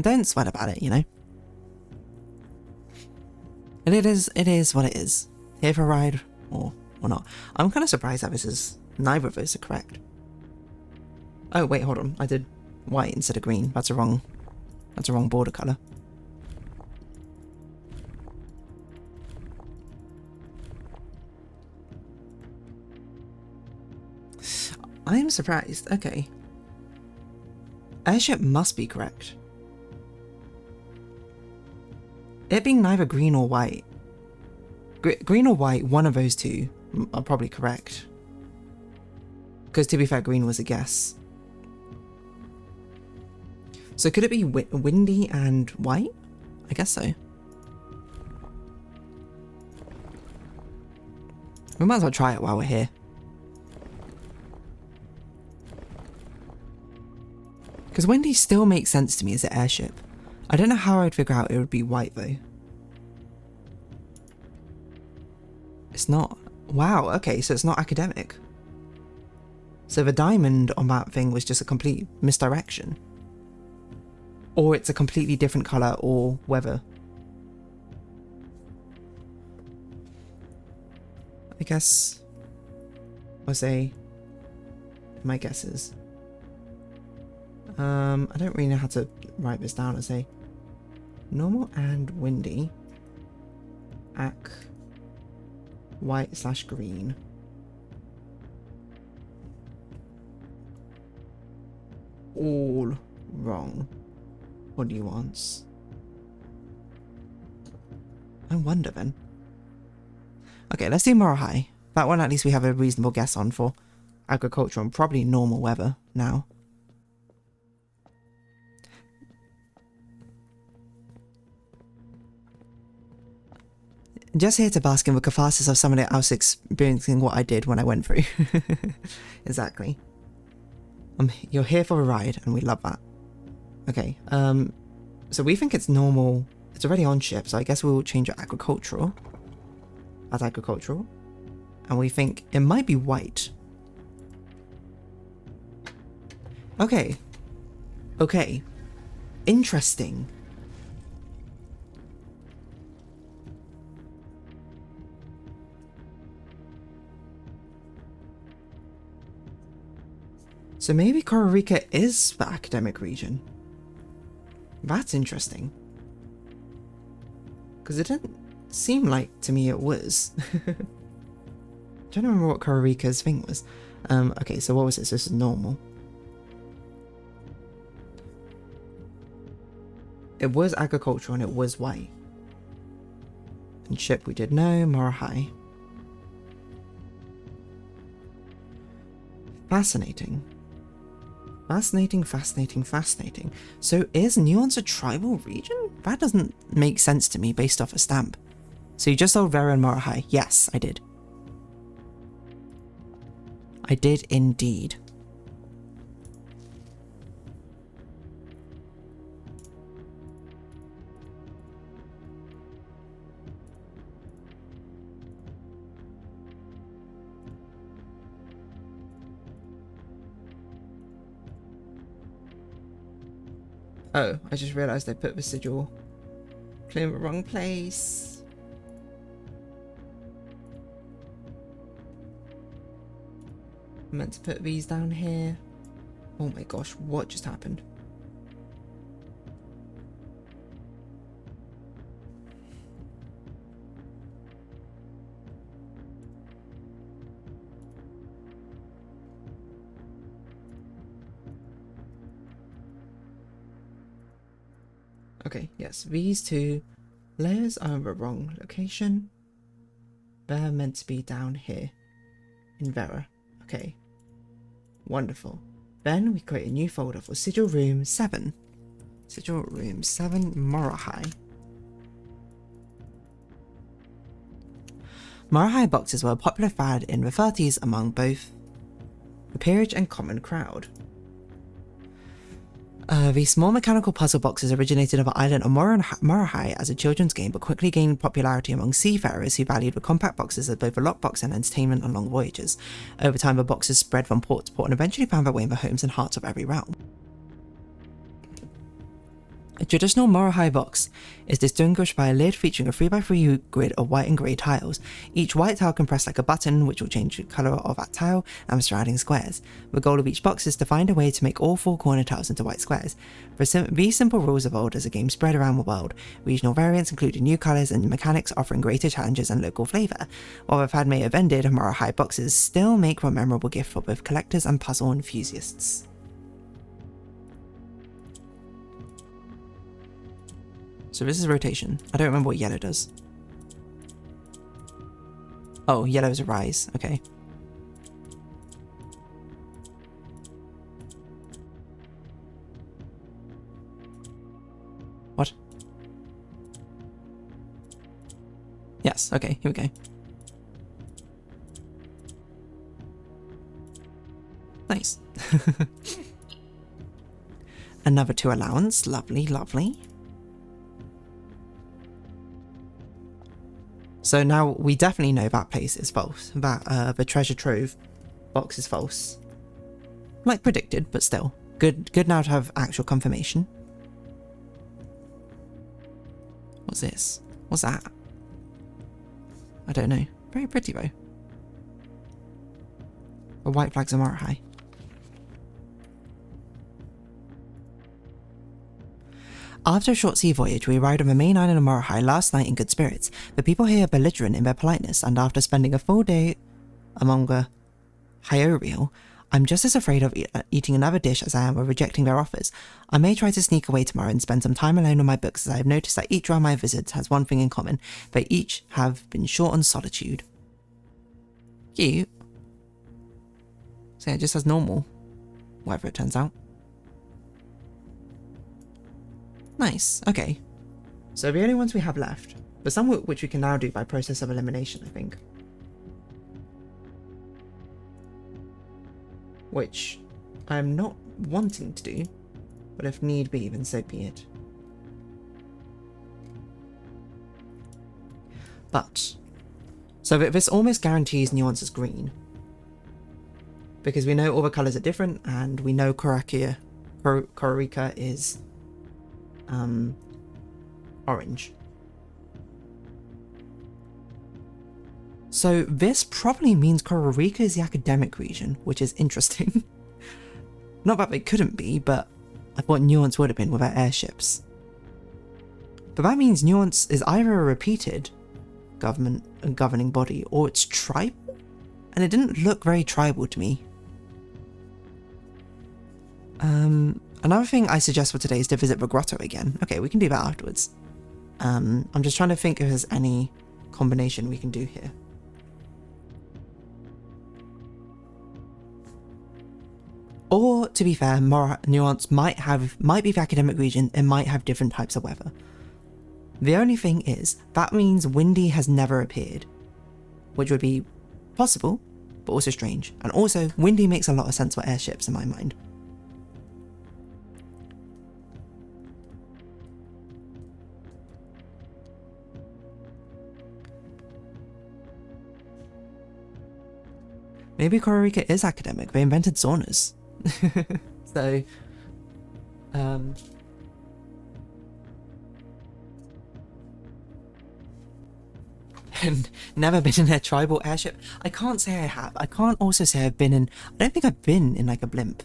Don't sweat about it, you know? And it is what it is. Here for a ride, or not. I'm kind of surprised that this is... neither of those are correct. Oh, wait, hold on. I did white instead of green. That's a wrong border colour. I'm surprised. Okay. Airship must be correct. It being neither green or white. Green or white, one of those two are probably correct. Because to be fair, green was a guess. So could it be windy and white? I guess so. We might as well try it while we're here. Because windy still makes sense to me as an airship. I don't know how I'd figure out it would be white though. It's not. Wow, okay, so it's not academic. So the diamond on that thing was just a complete misdirection. Or it's a completely different colour or weather. I guess I'll say my guesses. I don't really know how to write this down. Let's say normal and windy. Ac white/green. All wrong. What do you want? I wonder then. Okay, let's do Moral High. That one at least we have a reasonable guess on for agriculture and probably normal weather now. Just here to bask in the catharsis of someone else experiencing what I did when I went through. Exactly. You're here for a ride, and we love that. Okay, so we think it's normal. It's already on ship, so I guess we'll change it agricultural. As agricultural. And we think it might be white. Okay. Okay. Interesting. So maybe Costa Rica is the academic region. That's interesting. Because it didn't seem like to me it was. I don't remember what Costa Rica's thing was. Okay, so what was it? So this is normal. It was agricultural and it was white. And ship we did know, Moral High. Fascinating. Fascinating, fascinating, fascinating. So is Nuance a tribal region? That doesn't make sense to me based off a stamp. So you just sold Vera and Moral High. Yes, I did. I did indeed. Oh, I just realised I put the sigil in the wrong place. I meant to put these down here. Oh my gosh, what just happened? Okay, yes, these two layers are in the wrong location. They're meant to be down here in Vera. Okay, wonderful. Then we create a new folder for Sigil Room 7. Sigil Room 7, Moral High. Moral High boxes were a popular fad in the 30s among both the peerage and common crowd. These small mechanical puzzle boxes originated on the island of Moral High as a children's game, but quickly gained popularity among seafarers who valued the compact boxes as both a lockbox and entertainment on long voyages. Over time, the boxes spread from port to port and eventually found their way in the homes and hearts of every realm. A traditional Moral High box is distinguished by a lid featuring a 3x3 grid of white and grey tiles. Each white tile can press like a button, which will change the colour of that tile and the surrounding squares. The goal of each box is to find a way to make all 4 corner tiles into white squares. These simple rules evolved as the game spread around the world. Regional variants included new colours and mechanics offering greater challenges and local flavour. While the fad may have ended, Moral High boxes still make for a memorable gift for both collectors and puzzle enthusiasts. So this is rotation. I don't remember what yellow does. Oh, yellow is a rise. Okay. What? Yes, okay, here we go. Nice. Another 2 allowance. Lovely, lovely. So now we definitely know that place is false. That the treasure trove box is false. Like predicted, but still. Good now to have actual confirmation. What's this? What's that? I don't know. Very pretty though. The white flags are Moral High. After a short sea voyage, we arrived on the main island of Morahai last night in good spirits. The people here are belligerent in their politeness, and after spending a full day among the Hyorial, I'm just as afraid of eating another dish as I am of rejecting their offers. I may try to sneak away tomorrow and spend some time alone on my books, as I have noticed that each one of my visits has one thing in common. They each have been short on solitude. Cute. So yeah, just as normal. Whatever it turns out. Nice, okay. So the only ones we have left, but some which we can now do by process of elimination, I think. Which I'm not wanting to do, but if need be, then so be it. But, so this almost guarantees Nuance is green. Because we know all the colours are different, and we know Kororika is orange. So this probably means Kororika is the academic region, which is interesting. Not that they couldn't be, but I thought Nuance would have been without airships. But that means Nuance is either a repeated governing body, or it's tribal? And it didn't look very tribal to me. Another thing I suggest for today is to visit the grotto again. Okay, we can do that afterwards. I'm just trying to think if there's any combination we can do here. Or, to be fair, Nuance might be the academic region and might have different types of weather. The only thing is, that means Windy has never appeared, which would be possible, but also strange. And also, Windy makes a lot of sense for airships in my mind. Maybe Kororika is academic. They invented saunas. So, and never been in a tribal airship. I can't say I have. I can't also say I've been in. I don't think I've been in like a blimp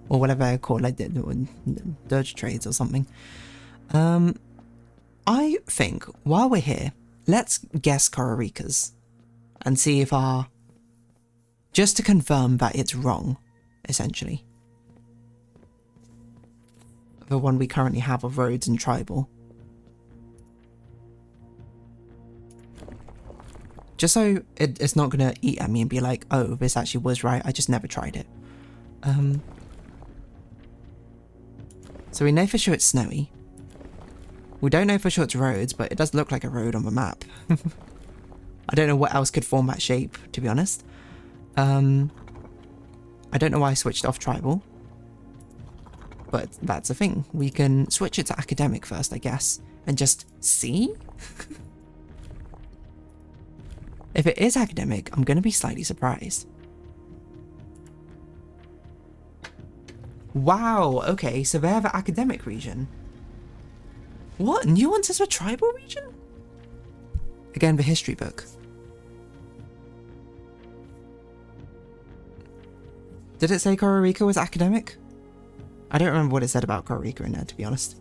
or whatever I call like dirge trades or something. I think while we're here, let's guess Kororika's and see if our. Just to confirm that it's wrong, essentially. The one we currently have of roads and tribal. Just so it's not going to eat at me and be like, oh, this actually was right, I just never tried it. So we know for sure it's snowy. We don't know for sure it's roads, but it does look like a road on the map. I don't know what else could form that shape, to be honest. I don't know why I switched off tribal, but that's a thing. We can switch it to academic first, I guess, and just see? If it is academic, I'm going to be slightly surprised. Wow, okay, so they have an academic region. What? Nuance is a tribal region? Again, the history book. Did it say Kororika was academic? I don't remember what it said about Kororika in there, to be honest.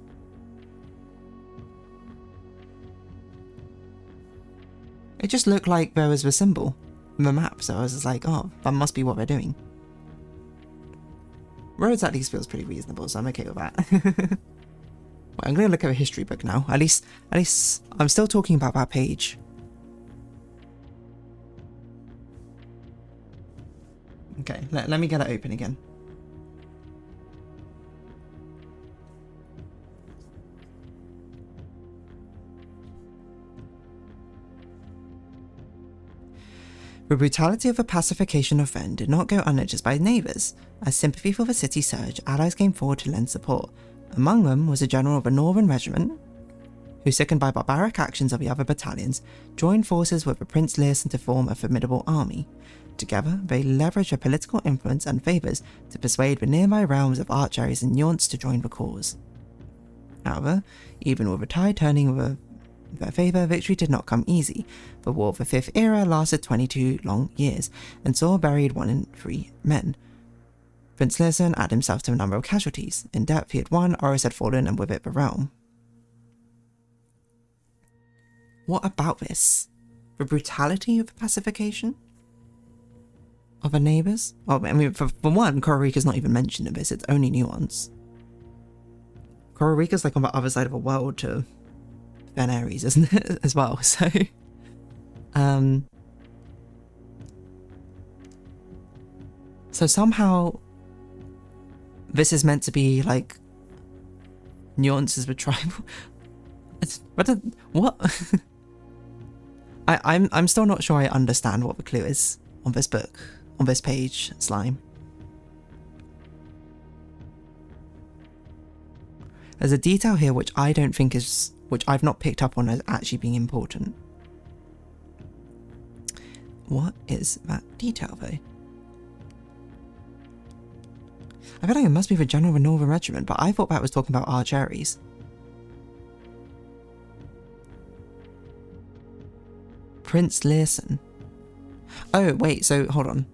It just looked like there was a symbol in the map, so I was just like, oh, that must be what they're doing. Roads at least feels pretty reasonable, so I'm okay with that. Well, I'm going to look at a history book now. At least, I'm still talking about that page. Okay, let me get it open again. The brutality of the pacification of Ven did not go unnoticed by neighbours. As sympathy for the city surged, allies came forward to lend support. Among them was a general of a northern regiment, who, sickened by barbaric actions of the other battalions, joined forces with the Prince Learson to form a formidable army. Together, they leveraged their political influence and favours to persuade the nearby realms of Archaries and Nuance to join the cause. However, even with the tide turning in their favour, victory did not come easy. The War of the Fifth Era lasted 22 long years, and saw buried 1 in 3 men. Prince Learson added himself to a number of casualties. In depth, he had won, Oris had fallen, and with it the realm. What about this? The brutality of the pacification of her neighbours? Well, I mean, for one, Kororika's not even mentioned in this, it's only Nuance. Kororika's like on the other side of the world to Fen Ares, isn't it, as well, so... So somehow, this is meant to be, like, Nuances with tribal... What? I'm still not sure I understand what the clue is on this book, on this page, Slime. There's a detail here which I don't think is, which I've not picked up on as actually being important. What is that detail though? I feel like it must be the General of the Northern Regiment, but I thought that was talking about Archeries. Prince Learson. Oh, wait, so, hold on.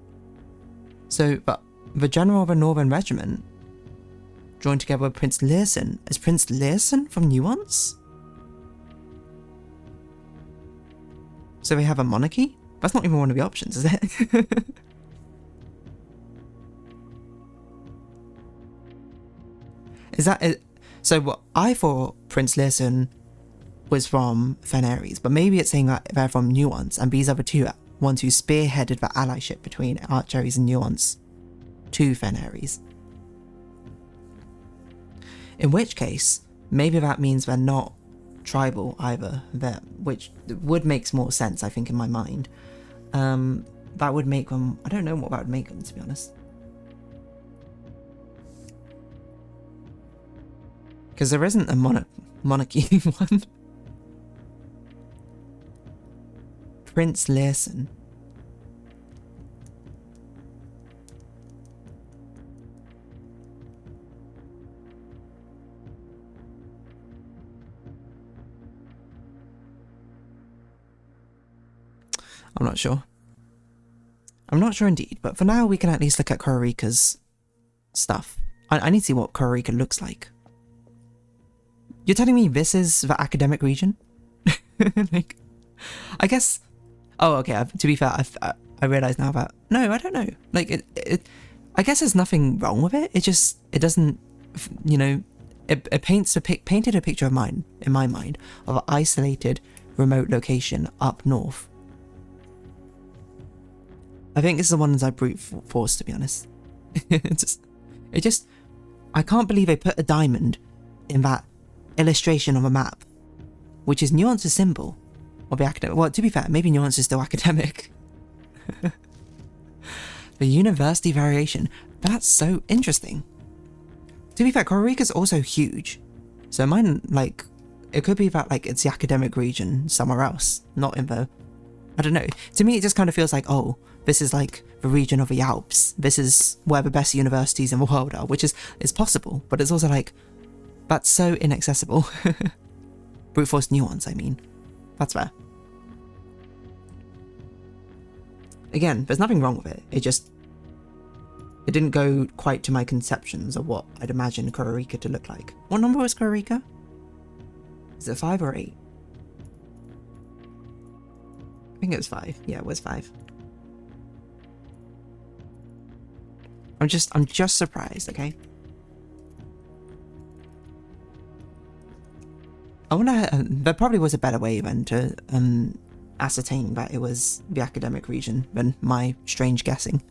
So, but the General of the Northern Regiment joined together with Prince Learson. Is Prince Learson from Nuance? So they have a monarchy? That's not even one of the options, is it? Is that it? So what I thought Prince Learson was from Fen Ares, but maybe it's saying that they're from Nuance, and these are the two ones who spearheaded the allyship between Archeries and Nuance to Fen Ares. In which case, maybe that means they're not tribal either, which would make more sense, I think, in my mind. That would make them... I don't know what that would make them, to be honest. Because there isn't a monarchy one. Prince Learson. I'm not sure. I'm not sure indeed, but for now we can at least look at Kororika's stuff. I need to see what Kororika looks like. You're telling me this is the academic region? Like, I guess... Oh, okay, to be fair, I realise now that... No, I don't know. Like, I guess there's nothing wrong with it. It just... It doesn't... You know... It painted a picture of mine, in my mind, of an isolated, remote location up north. I think this is the ones I brute force, to be honest. it just... I can't believe they put a diamond in that illustration of a map, which is Nuance's symbol of the academic. Well, to be fair, maybe Nuance is still academic. The university variation. That's so interesting. To be fair, Kororika's also huge. So mine, like, it could be that, like, it's the academic region somewhere else, not in the... I don't know. To me, it just kind of feels like, oh, this is like the region of the Alps. This is where the best universities in the world are, which is possible, but it's also like, that's so inaccessible. Brute force Nuance, I mean. That's fair. Again, there's nothing wrong with it. It didn't go quite to my conceptions of what I'd imagine Kororika to look like. What number was Kororika? Is it 5 or 8? I think it was 5. Yeah, it was 5. I'm just surprised, okay? I wonder, there probably was a better way then to ascertain that it was the academic region than my strange guessing.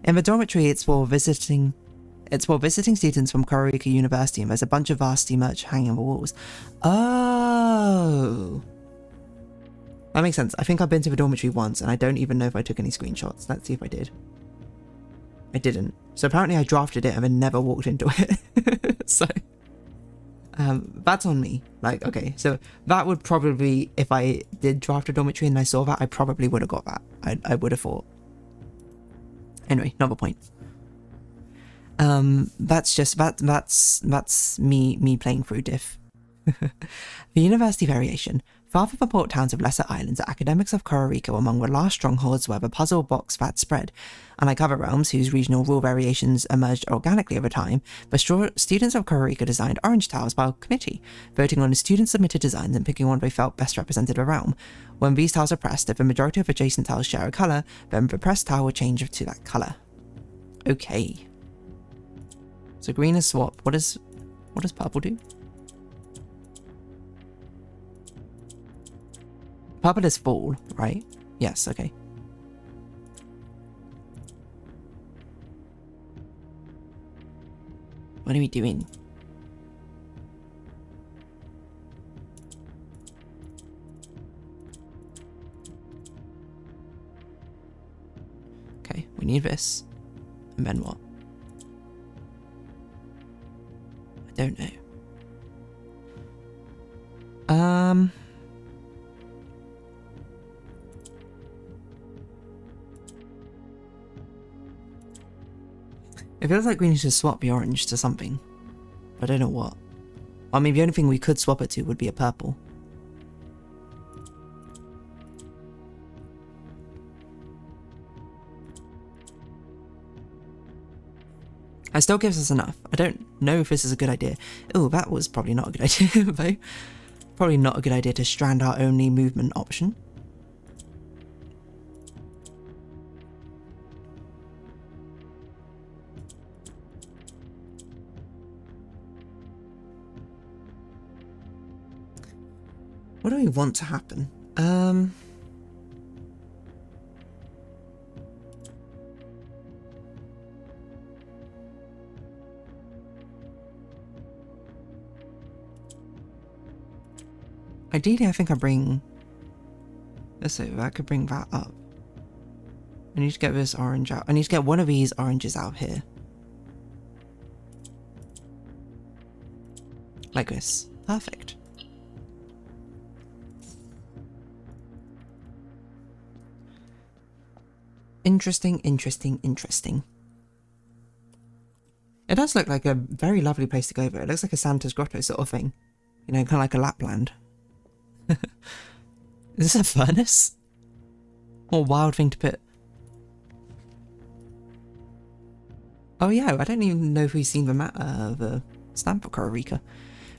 In the dormitory, it's for visiting students from Kororika University, and there's a bunch of varsity merch hanging on the walls. Oh, that makes sense. I think I've been to the dormitory once, and I don't even know if I took any screenshots. Let's see if I did. I didn't. So apparently I drafted it and then never walked into it. So, that's on me. Like, okay, so that would probably, if I did draft a dormitory and I saw that, I probably would have got that. I would have thought. Anyway, another point. That's just, that's me playing through diff. The university variation. Far from the port towns of lesser islands, the academics of Costa Rica were among the last strongholds where the puzzle box that spread. Unlike other realms, whose regional rule variations emerged organically over time, the students of Costa Rica designed orange tiles by committee, voting on the student-submitted designs and picking one they felt best represented the realm. When these tiles are pressed, if the majority of adjacent tiles share a colour, then the pressed tile will change to that colour. Okay. So green is swap. What does purple do? Purple is fall, right? Yes, okay. What are we doing? Okay, we need this. And then what? I don't know. It feels like we need to swap the orange to something. I don't know what. I mean, the only thing we could swap it to would be a purple. It still gives us enough. I don't know if this is a good idea. Oh, that was probably not a good idea, though. Probably not a good idea to strand our only movement option. What do we want to happen? Ideally, I think I bring... Let's see, I could bring that up. I need to get this orange out. I need to get one of these oranges out here. Like this. Perfect. Interesting, interesting, interesting. It does look like a very lovely place to go there. It looks like a Santa's Grotto sort of thing. You know, kind of like a Lapland. Is this a furnace? What a wild thing to put. Oh yeah, I don't even know if we've seen the stamp for Costa Rica.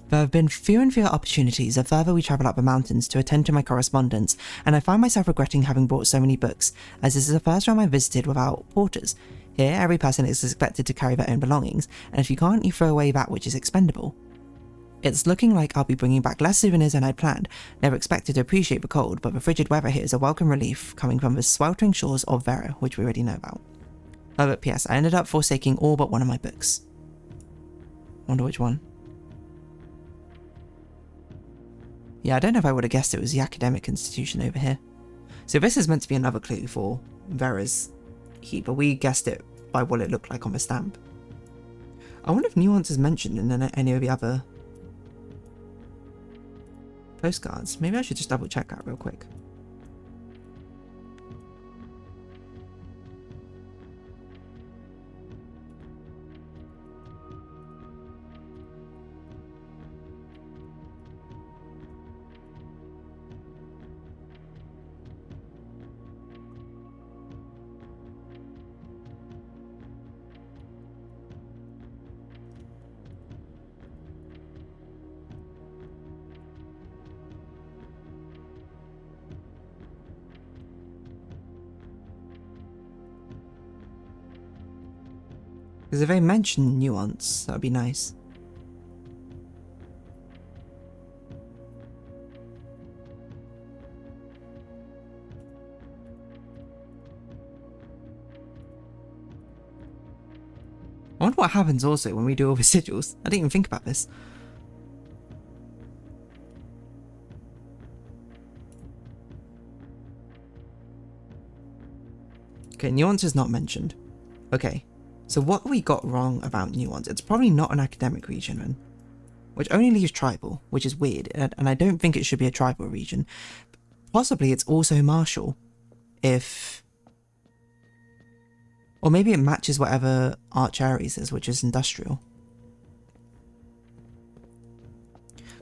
There have been fewer and fewer opportunities the further we travel up the mountains to attend to my correspondence, and I find myself regretting having bought so many books, as this is the first realm I visited without porters. Here, every person is expected to carry their own belongings, and if you can't, you throw away that which is expendable. It's looking like I'll be bringing back less souvenirs than I'd planned. Never expected to appreciate the cold, but the frigid weather here is a welcome relief coming from the sweltering shores of Vera, which we already know about. Oh, but P.S. I ended up forsaking all but one of my books. Wonder which one. Yeah, I don't know if I would have guessed it was the academic institution over here. So this is meant to be another clue for Vera's heat, but we guessed it by what it looked like on the stamp. I wonder if Nuance is mentioned in any of the other postcards. Maybe I should just double check that real quick. Because if they mention Nuance, that would be nice. I wonder what happens also when we do all the sigils. I didn't even think about this. Okay, Nuance is not mentioned. Okay. So what have we got wrong about Nuance? It's probably not an academic region then. Which only leaves tribal, which is weird, and I don't think it should be a tribal region. Possibly it's also martial, if... Or maybe it matches whatever Arch Ares is, which is industrial.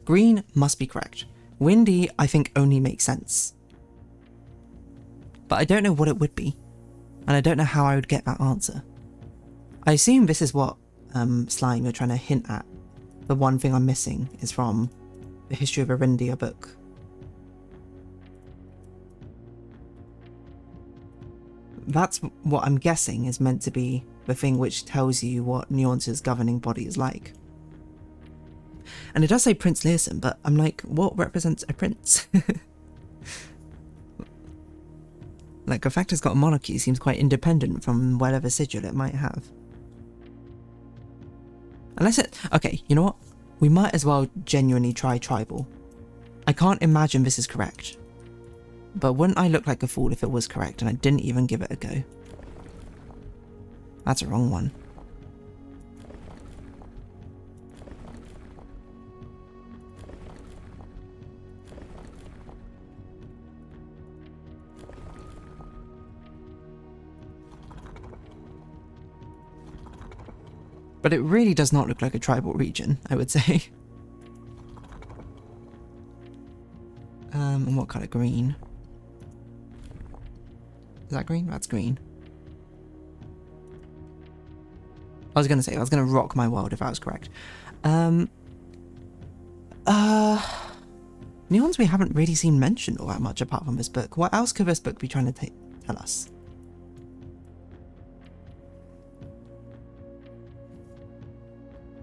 Green must be correct. Windy, I think, only makes sense. But I don't know what it would be. And I don't know how I would get that answer. I assume this is what Slime you're trying to hint at. The one thing I'm missing is from the History of Arindia book. That's what I'm guessing is meant to be the thing which tells you what Nuance's governing body is like. And it does say Prince Learson, but I'm like, what represents a prince? Like, the fact it's got a monarchy seems quite independent from whatever sigil it might have. Unless it... Okay, you know what? We might as well genuinely try tribal. I can't imagine this is correct. But wouldn't I look like a fool if it was correct and I didn't even give it a go? That's a wrong one. But it really does not look like a tribal region, I would say. And what colour? Green. Is that green? That's green. I was going to say, I was going to rock my world if I was correct. Nuance we haven't really seen mentioned all that much apart from this book. What else could this book be trying to tell us?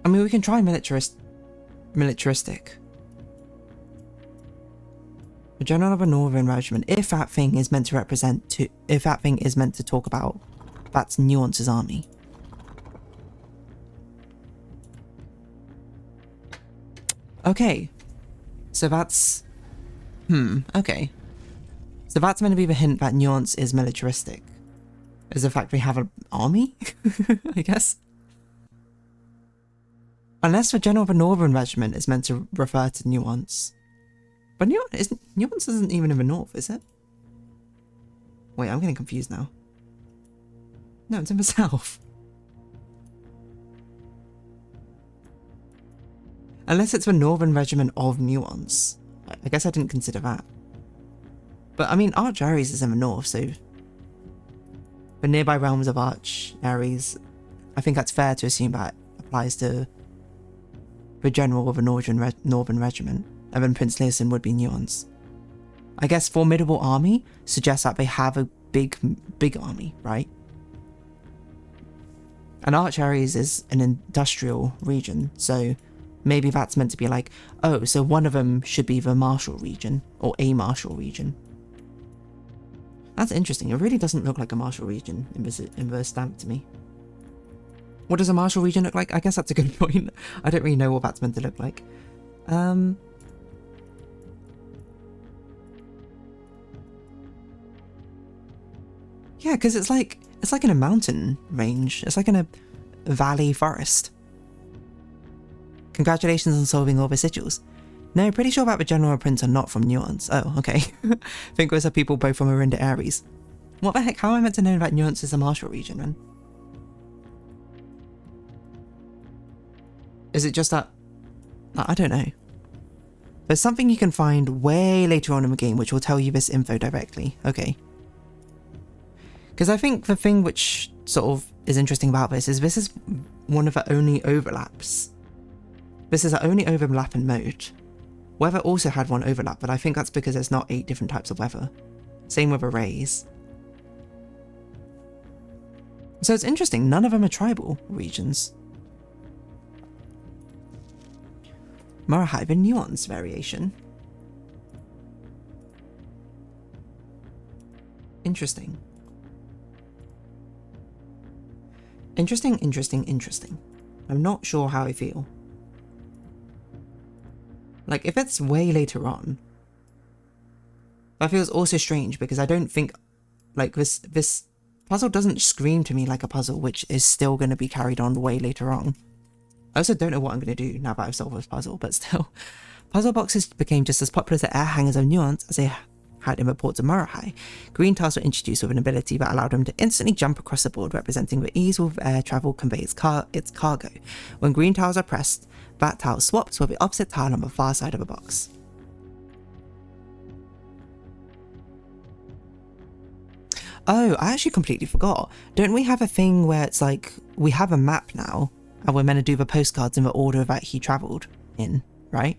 I mean, we can try militaristic. The general of a northern regiment, if that thing is meant to represent, if that thing is meant to talk about, that's Nuance's army. Okay, so that's, okay. So that's meant to be the hint that Nuance is militaristic. Is the fact we have an army, I guess? Unless the general of a northern regiment is meant to refer to Nuance. But Nuance isn't even in the north, is it? Wait, I'm getting confused now. No, it's in the south. Unless it's the northern regiment of Nuance. I guess I didn't consider that. But I mean, Arch Ares is in the north, so... The nearby realms of Arch Ares, I think that's fair to assume that applies to the general of a northern regiment, and then Prince Learson would be Nuance. I guess formidable army suggests that they have a big army, right? And Arch Ares is an industrial region, so maybe that's meant to be like, oh, so one of them should be the martial region, or a martial region. That's interesting. It really doesn't look like a martial region in the stamp to me. What does a martial region look like? I guess that's a good point. I don't really know what that's meant to look like. Yeah, because it's like in a mountain range. It's like in a valley forest. Congratulations on solving all the sigils. No, pretty sure that the general and prince are not from Nuance. Oh, okay. Think those are people both from Arinda Ares. What the heck? How am I meant to know that Nuance is a martial region, then? Is it just that... I don't know. There's something you can find way later on in the game which will tell you this info directly. Okay. Because I think the thing which sort of is interesting about this is one of the only overlaps. This is the only overlapping mode. Weather also had one overlap, but I think that's because there's not 8 different types of weather. Same with arrays. So it's interesting, none of them are tribal regions. Morahai, the Nuance variation. Interesting. Interesting. I'm not sure how I feel. Like, if it's way later on, that feels also strange because I don't think, like, this puzzle doesn't scream to me like a puzzle which is still going to be carried on way later on. I also don't know what I'm going to do now that I've solved this puzzle, but still. Puzzle boxes became just as popular as the air hangers of Nuance as they had in the ports of Morahai. Green tiles were introduced with an ability that allowed them to instantly jump across the board, representing the ease with air travel conveys its cargo. When green tiles are pressed, That tile swaps with the opposite tile on the far side of a box. Oh, I actually completely forgot. Don't we have a thing where it's like, we have a map now, and we're meant to do the postcards in the order that he travelled in, right?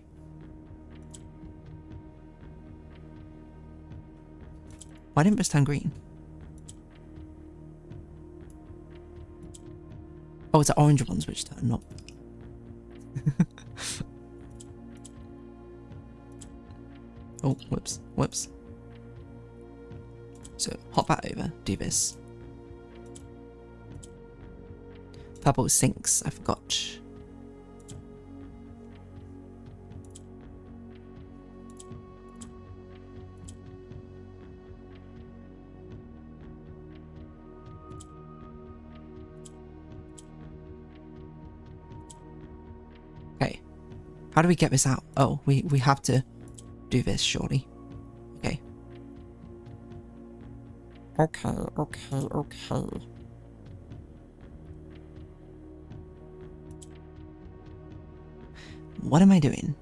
Why didn't this turn green? Oh, it's the orange ones which turn, not... Oh, whoops, whoops. So, hop that over, do this. Purple sinks, I forgot. Okay, how do we get this out? Oh, we have to do this, surely. Okay. Okay. What am I doing?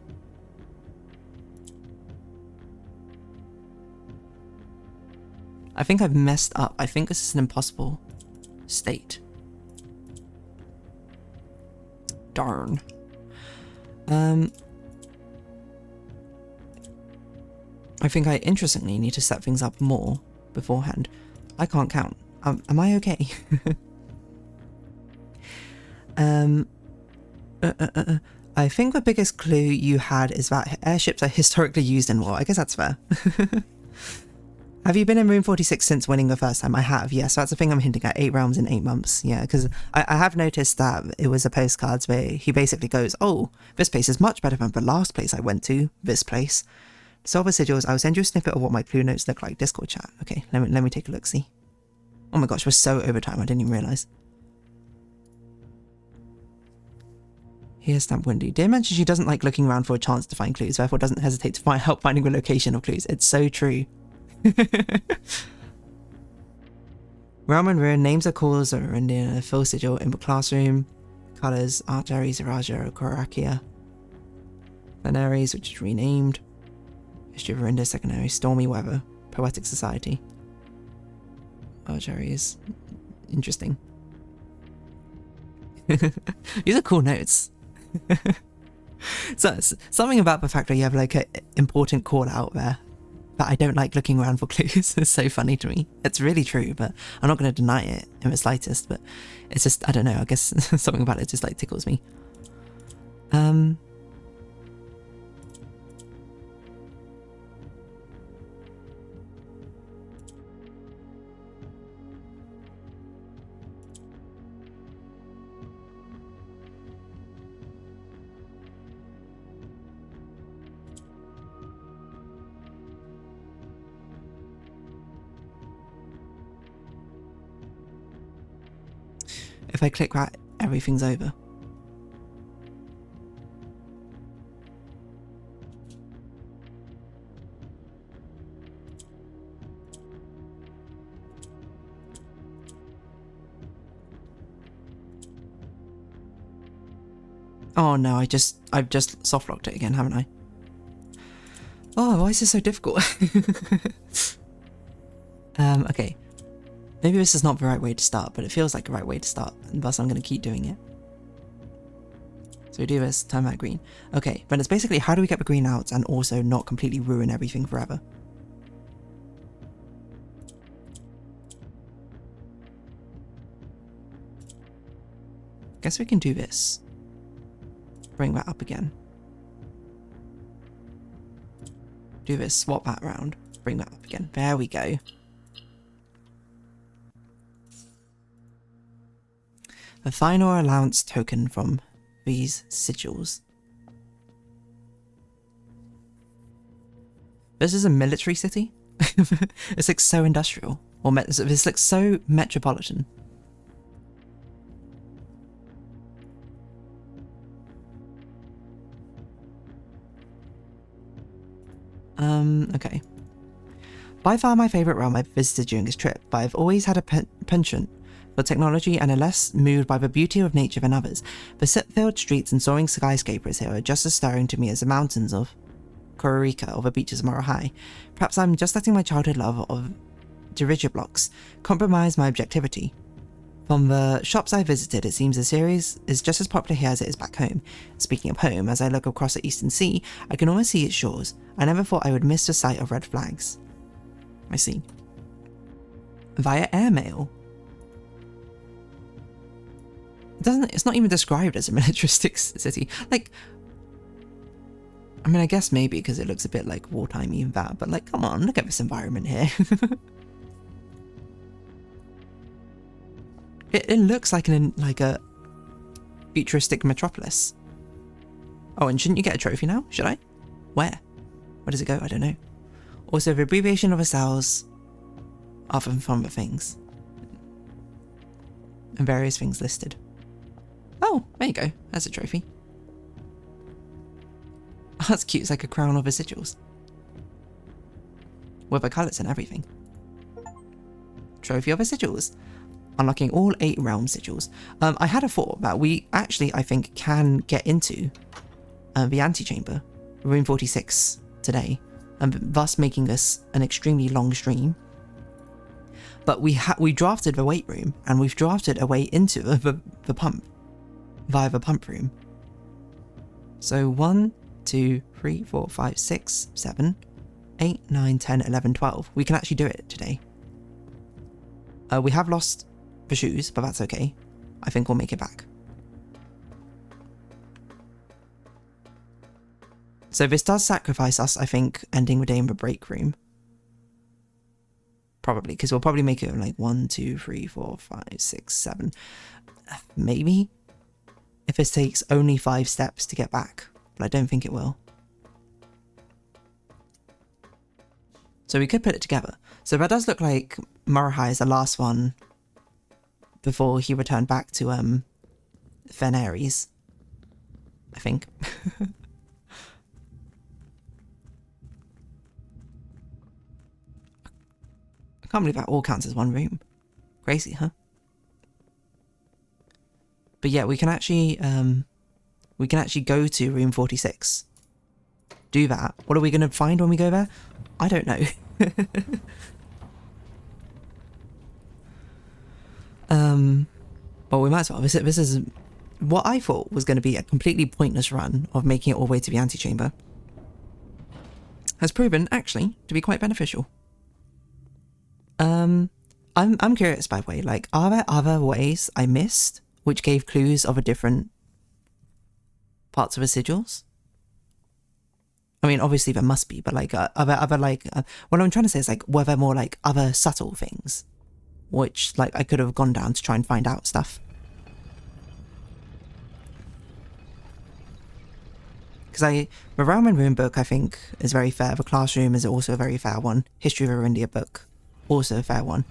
I think I've messed up. I think this is an impossible state. Darn. I think I interestingly need to set things up more beforehand. I can't count. Am I okay? I think the biggest clue you had is that airships are historically used in war. I guess that's fair. Have you been in room 46 since winning the first time? I have, yeah. So that's the thing I'm hinting at. 8 realms in 8 months. Yeah, because I have noticed that it was a postcards where he basically goes, oh, this place is much better than the last place I went to. This place. Solve the sigils. I'll send you a snippet of what my clue notes look like. Discord chat. Okay, let me take a look, see. Oh my gosh, we're so over time. I didn't even realise. Here's Stamp Windy. Dear mentions she doesn't like looking around for a chance to find clues, therefore doesn't hesitate to help finding the location of clues. It's so true. Realm and Ruin, names are calls are in the full sigil in the classroom. Colours, Archery, Zaraja, Korakia. Venaries, which is renamed. History of Verinda, Secondary, Stormy Weather, Poetic Society. Archery is interesting. These are cool notes. So something about the fact that you have like an important call out there. But I don't like looking around for clues. It's so funny to me. It's really true, but I'm not going to deny it in the slightest. But it's just, I don't know, I guess something about it just like tickles me. If I click that, everything's over. Oh no, I've just soft locked it again, haven't I? Oh, why is this so difficult? Okay. Maybe this is not the right way to start, but it feels like the right way to start, and thus I'm going to keep doing it. So we do this, turn that green. Okay, but it's basically how do we get the green out and also not completely ruin everything forever? Guess we can do this. Bring that up again. Do this, swap that round, bring that up again. There we go. The final allowance token from these sigils. This is a military city? It's like so industrial. Or it's like so metropolitan. Okay. By far my favourite realm I've visited during this trip, but I've always had a penchant for technology and are less moved by the beauty of nature than others. The soot-filled streets and soaring skyscrapers here are just as stirring to me as the mountains of Kororika or the beaches of Morahai. Perhaps I'm just letting my childhood love of dirigible blocks compromise my objectivity. From the shops I visited, it seems the series is just as popular here as it is back home. Speaking of home, as I look across the eastern sea, I can almost see its shores. I never thought I would miss the sight of red flags. I see. Via airmail. It's not even described as a militaristic city. Like, I mean, I guess maybe because it looks a bit like wartime even that, but like, come on, look at this environment here. It looks like a futuristic metropolis. Oh, and shouldn't you get a trophy now? Should I? Where? Where does it go? I don't know. Also, the abbreviation of the cells are from the things. And various things listed. Oh, there you go. That's a trophy. Oh, that's cute. It's like a crown of residuals. With the colours and everything. Trophy of residuals. Unlocking all 8 realm sigils. I had a thought that we actually, I think, can get into the antechamber, room 46, today, and thus making this an extremely long stream. But we drafted the weight room, and we've drafted a way into the pump, via the pump room. So 1, 2, 3, 4, 5, 6, 7, 8, 9, 10, 11, 12. We can actually do it today. We have lost the shoes, but that's okay. I think we'll make it back. So this does sacrifice us, I think, ending the day in the break room. Probably, because we'll probably make it like 1, 2, 3, 4, 5, 6, 7. Maybe? If this takes only 5 steps to get back, but I don't think it will. So we could put it together. So that does look like Morahai is the last one before he returned back to Fenaries, I think. I can't believe that all counts as one room. Crazy, huh? But yeah, we can actually go to room 46. Do that. What are we going to find when we go there? I don't know. Well, we might as well. This is what I thought was going to be a completely pointless run of making it all the way to the antechamber. Has proven, actually, to be quite beneficial. I'm curious, by the way, like, are there other ways I missed which gave clues of a different parts of the sigils? I mean, obviously there must be, but like, are there other, like, what I'm trying to say is, like, were there more, like, other subtle things which, like, I could have gone down to try and find out stuff? Because the Realm and Ruin book, I think, is very fair. The Classroom is also a very fair one. History of Arindia book, also a fair one.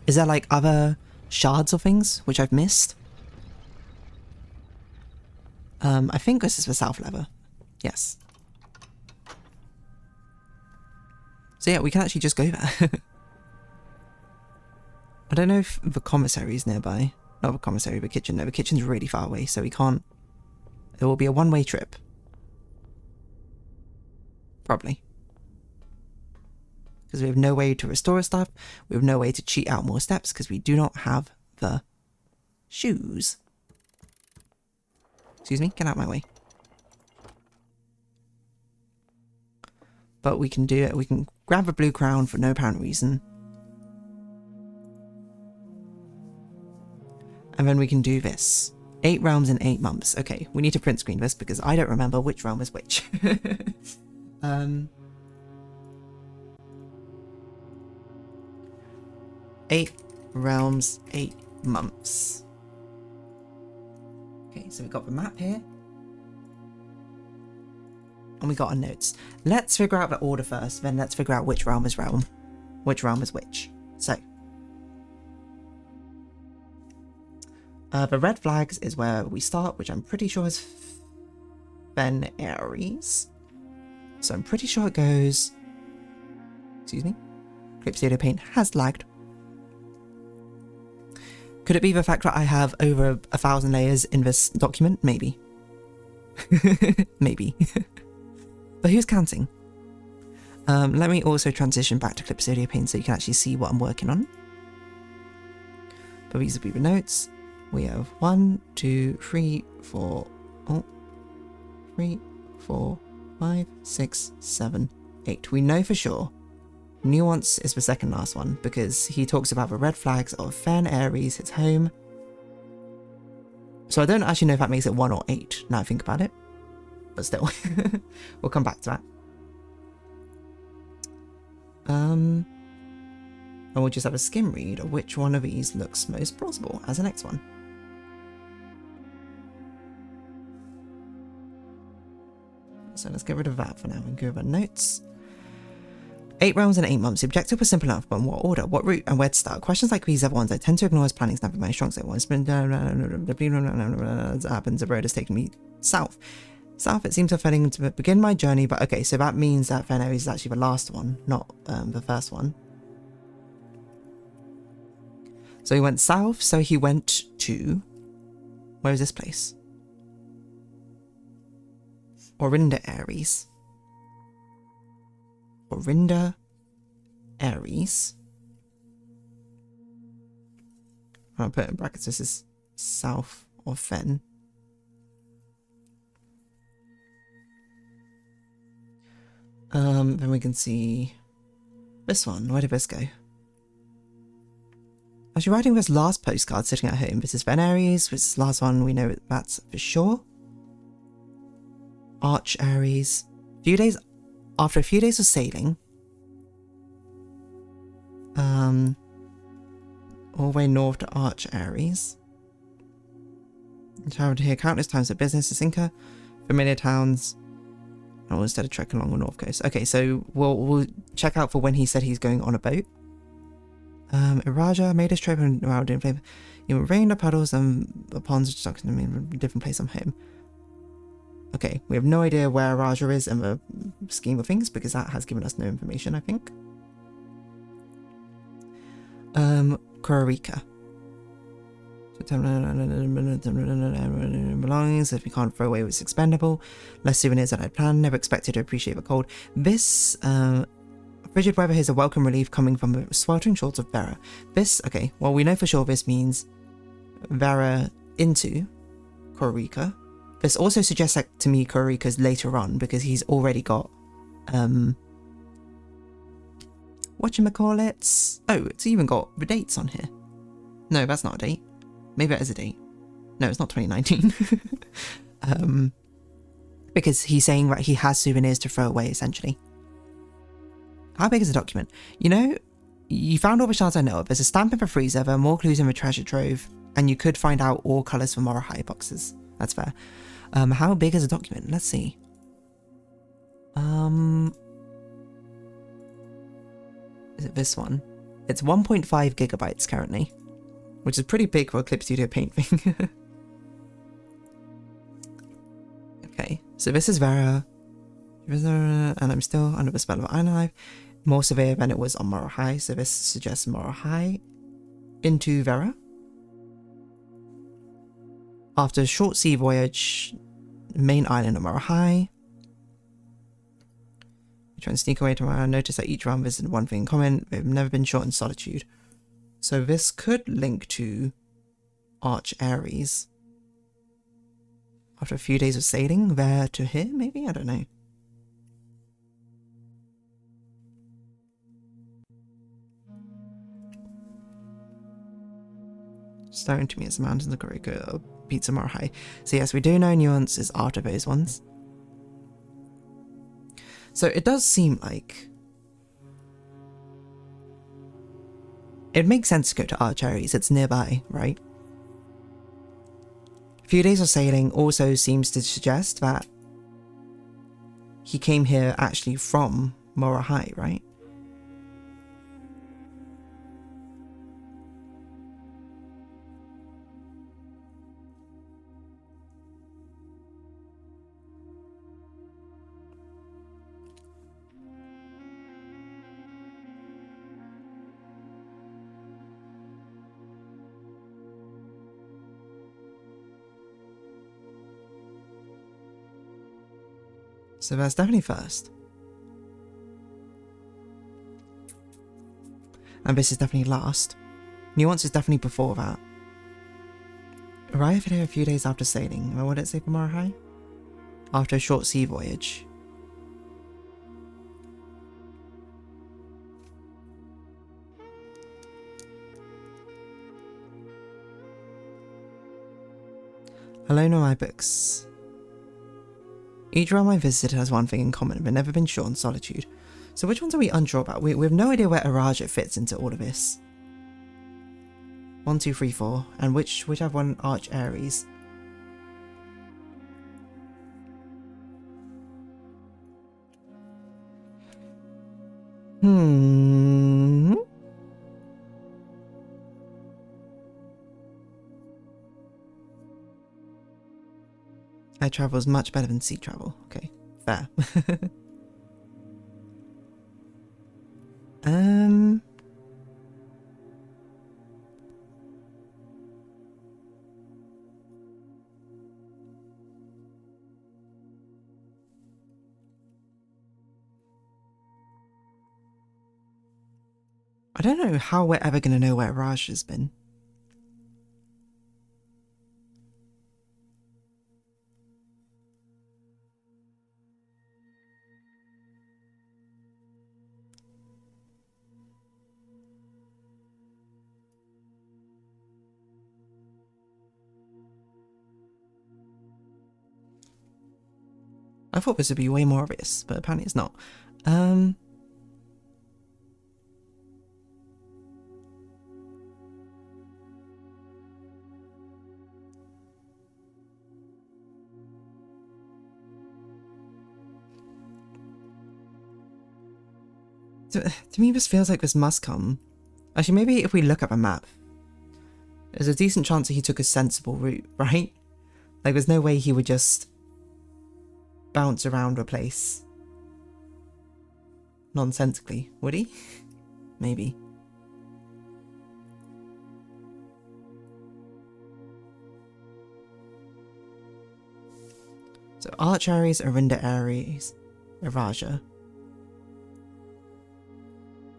Is there, like, other shards of things which I've missed? I think this is the South Lever. Yes. So yeah, we can actually just go there. I don't know if the commissary is nearby. Not the commissary, the kitchen. No, the kitchen's really far away, so we can't... It will be a one-way trip. Probably. Because we have no way to restore stuff. We have no way to cheat out more steps because we do not have the shoes. Excuse me, get out of my way. But we can do it. We can grab a blue crown for no apparent reason. And then we can do this. 8 realms in 8 months. Okay, we need to print screen this because I don't remember which realm is which. 8 realms, 8 months. Okay, so we got the map here. And we got our notes. Let's figure out the order first, then let's figure out which realm is realm. Which realm is which. So. The red flags is where we start, which I'm pretty sure is Fenaries. So I'm pretty sure it goes... Excuse me. Clip Studio Paint has lagged. Could it be the fact that I have over 1,000 layers in this document? Maybe. Maybe. But who's counting? Let me also transition back to Clip Studio Paint so you can actually see what I'm working on. But these will be the notes. We have 1, 2, 3, 4, 3, 4, 5, 6, 7, 8. We know for sure Nuance is the second last one because he talks about the red flags of Fen Aries, his home. So I don't actually know if that makes it 1 or 8 now I think about it. But still, we'll come back to that. And we'll just have a skim read of which one of these looks most plausible as the next one. So let's get rid of that for now and go over notes. 8 realms and 8 months. The objective was simple enough, but in what order, what route, and where to start? Questions like these are ones I tend to ignore as planning is never my strong suit. Once happens, the road has taken me south. South, it seems to have to begin my journey, but okay, so that means that Fen Aries is actually the last one, not the first one. So he went south, so he went to... Where is this place? Orinda Aries. Orinda Aries. I'll put in brackets, this is south of Fen. Then we can see this one. Where did this go? As you're writing this last postcard sitting at home, this is Fen Aries, which is the last one, we know that's for sure. Arch Aries. After a few days of sailing, all the way north to Arch Aries. Traveled here countless times for business, to Sinker, familiar towns. Oh, instead of trekking along the north coast. Okay, so we'll check out for when he said he's going on a boat. Iraja made his trip and around in flavor. You rained the puddles and the ponds stuck in a different place I'm home. Okay, we have no idea where Iraja is in the scheme of things because that has given us no information, I think. Kororika. Belongings, if we can't throw away what's expendable. Less souvenirs than I'd planned, never expected to appreciate the cold. This, frigid weather is a welcome relief coming from the sweltering shores of Vera. This, okay, well we know for sure this means Vera into Kororika. This also suggests that to me Kororika's later on because he's already got, whatchamacallits? Oh, it's even got the dates on here. No, that's not a date. Maybe that is a date. No, it's not 2019. Because he's saying that he has souvenirs to throw away, essentially. How big is the document? You know, you found all the shards I know of. There's a stamp in the freezer, there are more clues in the treasure trove, and you could find out all colours from Morahai boxes. That's fair. How big is the document? Let's see. Is it this one? It's 1.5 gigabytes currently. Which is pretty big for a Clip Studio Paint thing. Okay, so this is Vera. And I'm still under the spell of Iron Life. More severe than it was on Morahai, so this suggests Morahai into Vera. After a short sea voyage, main island of Morahai. We try and sneak away to Morahai. Notice that each round visited one thing in common. They've never been short in solitude. So this could link to Arch Aries. After a few days of sailing, there to here, maybe? I don't know. Staring to me as the mountains of Kororika, Pizza Morahai. So yes, we do know Nuance is after those ones. So it does seem like it makes sense to go to Arch Aries, it's nearby, right? A few days of sailing also seems to suggest that he came here actually from Morahai, right? So that's definitely first. And this is definitely last. Nuance is definitely before that. Arrived here a few days after sailing. What did it say for Morahai? After a short sea voyage. Hello, no my books. Each realm I visited has one thing in common, but never been sure on solitude. So which ones are we unsure about? We have no idea where Araja fits into all of this. 1, 2, 3, 4. And which have one Arch Ares? Air travel is much better than sea travel. Okay, fair. I don't know how we're ever going to know where Raj has been. I thought this would be way more obvious, but apparently it's not. To me, this feels like this must come. Actually, maybe if we look at a map, there's a decent chance that he took a sensible route, right? Like, there's no way he would just bounce around a place nonsensically, would he? Maybe. So Arch Ares, Arinda Ares, Araja.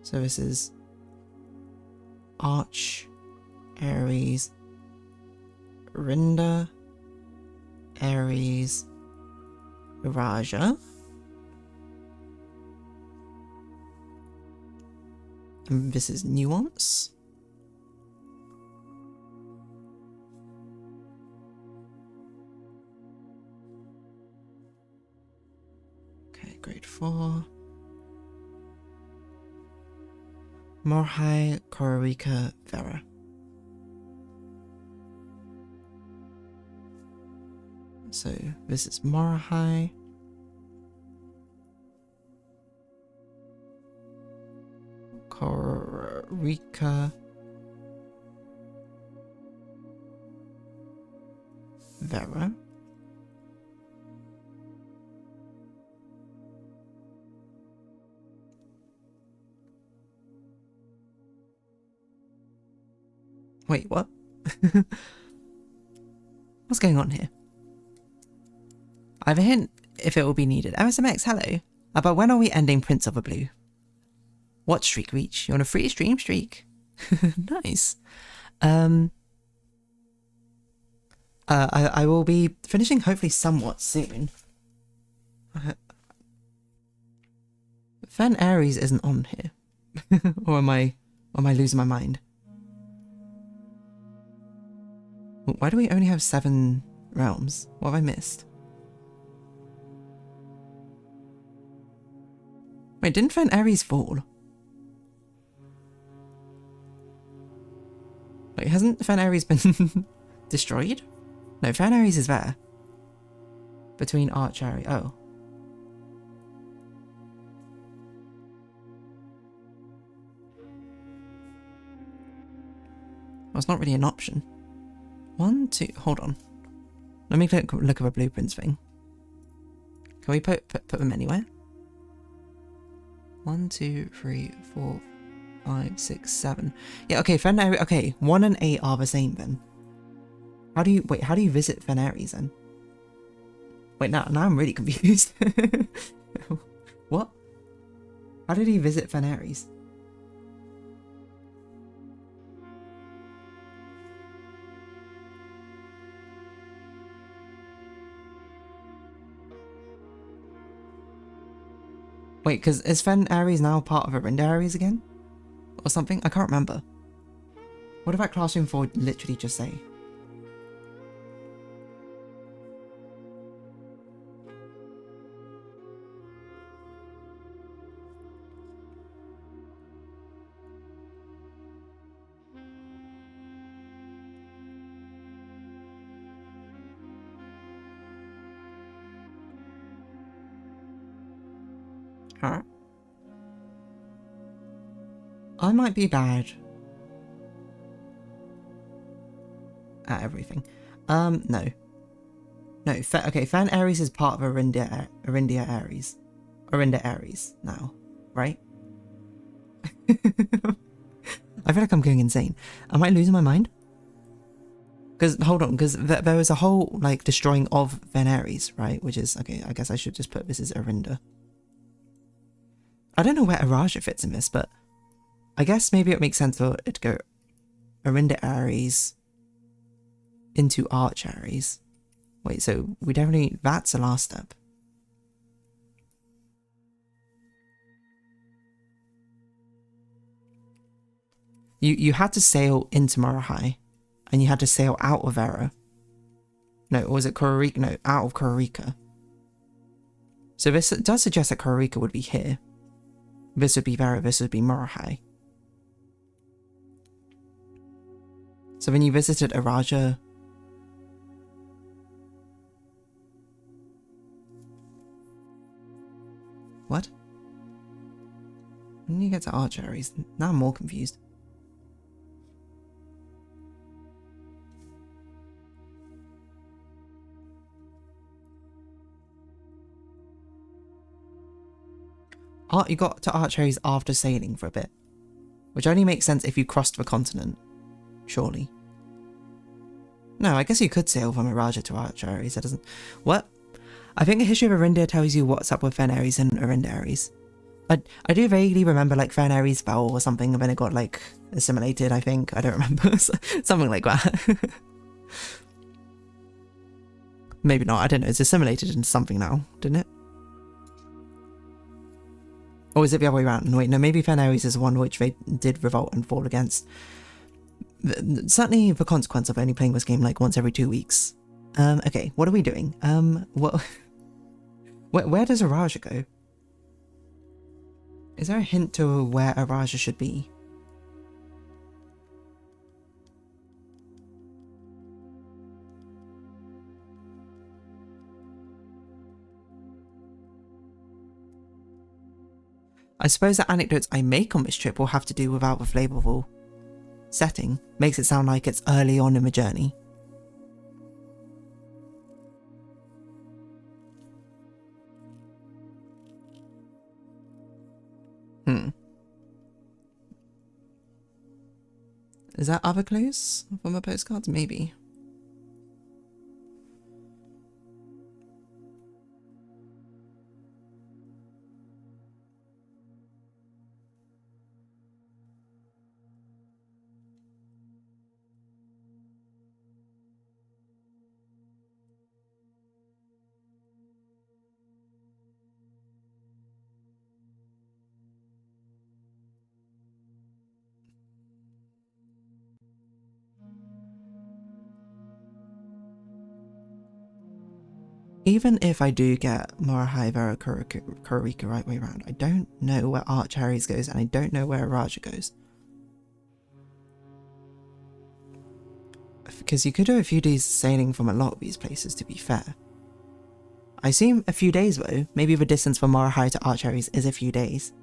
So this is Arch Ares, Arinda Ares, Araja. And this is Nuance. Okay, grade 4. Morhai, Kororika, Vera. So this is Morahai. Kororika, Vera. Wait, what? What's going on here? I have a hint if it will be needed. MSMX, hello. But when are we ending Prince of a Blue? What streak reach? You want a free stream streak? Nice. I will be finishing hopefully somewhat soon. Fen Ares isn't on here. or am I losing my mind? Why do we only have 7 realms? What have I missed? Wait, didn't Fen Ares fall? Wait, hasn't Fen Ares been destroyed? No, Fen Ares is there. Between Arch Ares. Oh. Well, it's not really an option. 1, 2, hold on. Let me look at a blueprints thing. Can we put them anywhere? 1, 2, 3, 4, 5, 6, 7. Yeah, okay, Fen Ares, okay, 1 and 8 are the same then. How do you visit Fen Ares then? Wait, now I'm really confused. What? How did he visit Fen Ares? Wait, because is Fen Ares now part of Arinda Ares again? Or something? I can't remember. What did that Classroom 4 literally just say? Huh? I might be bad at everything. No. No, okay, Fen Ares is part of Arinda Ares. Arinda Ares now, right? I feel like I'm going insane. Am I losing my mind? Because, hold on, because there was a whole, like, destroying of Fen Ares, right? Which is, okay, I guess I should just put this as Arinda. I don't know where Araja fits in this, but I guess maybe it makes sense for it to go Arinda Ares into Arch Ares. Wait, so we definitely, that's the last step. You had to sail into Morahai, and you had to sail out of Vera. No, or was it Kororika? No, out of Kororika. So this does suggest that Kororika would be here. This would be Vera, this would be Morahai. So when you visited Araja... What? When you get to Arch Ares, now I'm more confused. You got to Arch Ares after sailing for a bit. Which only makes sense if you crossed the continent. Surely. No, I guess you could sail from Araja to Arch Ares. That doesn't... What? I think the history of Arinda tells you what's up with Fen Ares and Arinda Ares. I do vaguely remember like Fen Ares fell or something and then it got like assimilated, I think. I don't remember. Something like that. Maybe not, I don't know. It's assimilated into something now, didn't it? Or is it the other way around? Wait, no, maybe Fen Ares is the one which they did revolt and fall against. Certainly the consequence of only playing this game like once every 2 weeks. Okay, what are we doing? What... Where does Araja go? Is there a hint to where Araja should be? I suppose the anecdotes I make on this trip will have to do without the flavorful setting. Makes it sound like it's early on in the journey. Is that other clues from the postcards? Maybe. Even if I do get Morahai, Vera, Kororika right way around, I don't know where Arch Ares goes and I don't know where Araja goes. Because you could do a few days sailing from a lot of these places, to be fair. I assume a few days though. Maybe the distance from Morahai to Arch Ares is a few days.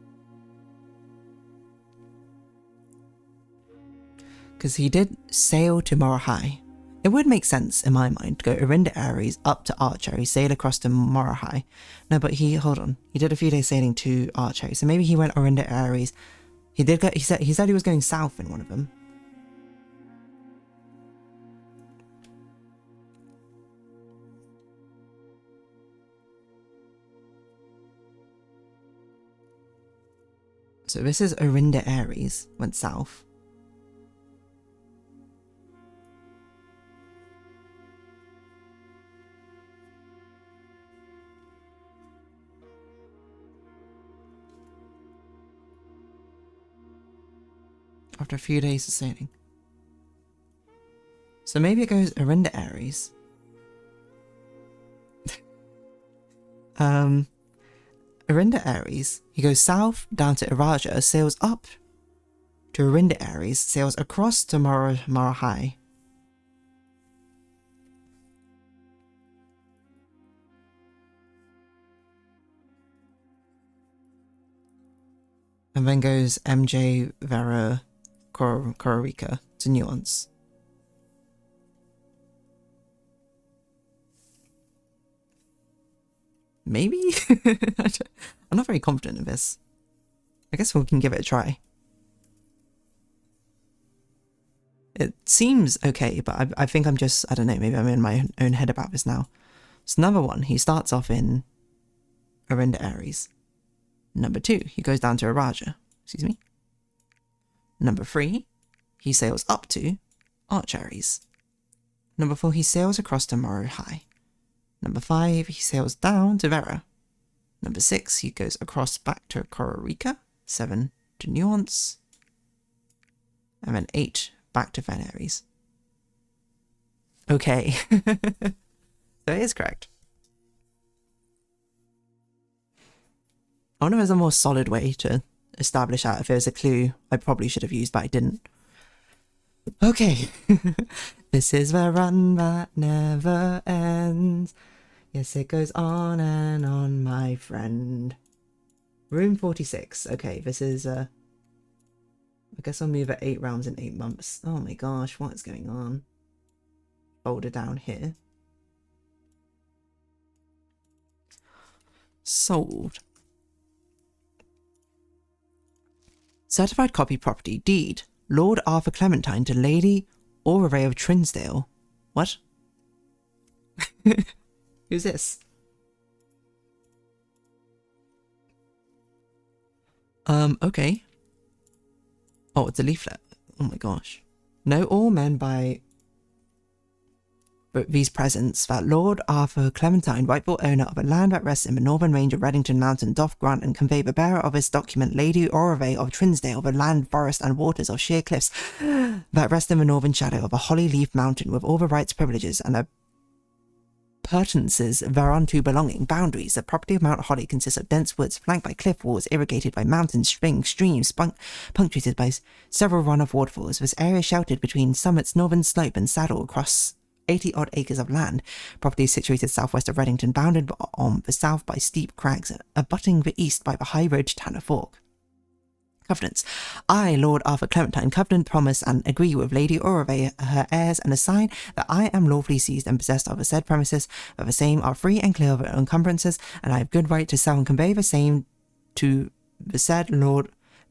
Because he did sail to Morahai. It would make sense in my mind to go Arinda Ares up to Arch Ares, sail across to Morahai. No, but hold on. He did a few days sailing to Arch Ares, so maybe he went Arinda Ares. He said he was going south in one of them. So this is Orinda Aries, went south. After a few days of sailing. So maybe it goes Orinda Aries. Orinda Aries, he goes south down to Iraja, sails up to Orinda Aries, sails across to Marahai. And then goes MJ Vera Kororika to Nuance. Maybe? I'm not very confident in this. I guess we can give it a try. It seems okay, but I think I'm just, I don't know, maybe I'm in my own head about this now. So number 1, he starts off in Orinda Aries. Number 2, he goes down to Iraja. Excuse me. Number 3, he sails up to Arch Aries. Number 4, he sails across to Marahai. Number 5, he sails down to Vera. Number 6, he goes across back to Kororika. 7 to Nuance. And then 8, back to Fen Aries. Okay. So it is correct. I wonder if there's a more solid way to establish that. If there's a clue I probably should have used, but I didn't. Okay. This is the run that never ends. Yes, it goes on and on, my friend. Room 46. Okay, this is, I guess I'll move at 8 rounds in 8 months. Oh my gosh, what is going on? Folder down here. Sold. Certified copy property deed. Lord Arthur Clementine to Lady Auray of Trinsdale. What? Who's this? Okay. Oh, it's a leaflet. Oh my gosh. Know all men by these presents that Lord Arthur Clementine, rightful owner of a land that rests in the northern range of Reddington Mountain, doth grant and convey the bearer of this document, Lady Auray of Trinsdale, the land, forest, and waters of sheer cliffs that rest in the northern shadow of a holly leaf mountain, with all the rights, privileges, and appurtenances thereunto belonging. Boundaries. The property of Mount Holly consists of dense woods flanked by cliff walls, irrigated by mountains, streams, punctuated by several run-off waterfalls. This area is sheltered between summit's northern slope and saddle across 80-odd acres of land. Property is situated southwest of Reddington, bounded on the south by steep crags, abutting the east by the high road to Tanner Fork. Covenants. I, Lord Arthur Clementine, covenant, promise, and agree with Lady Auray, her heirs, and assign that I am lawfully seized and possessed of the said premises, that the same are free and clear of encumbrances, and I have good right to sell and convey the same to the said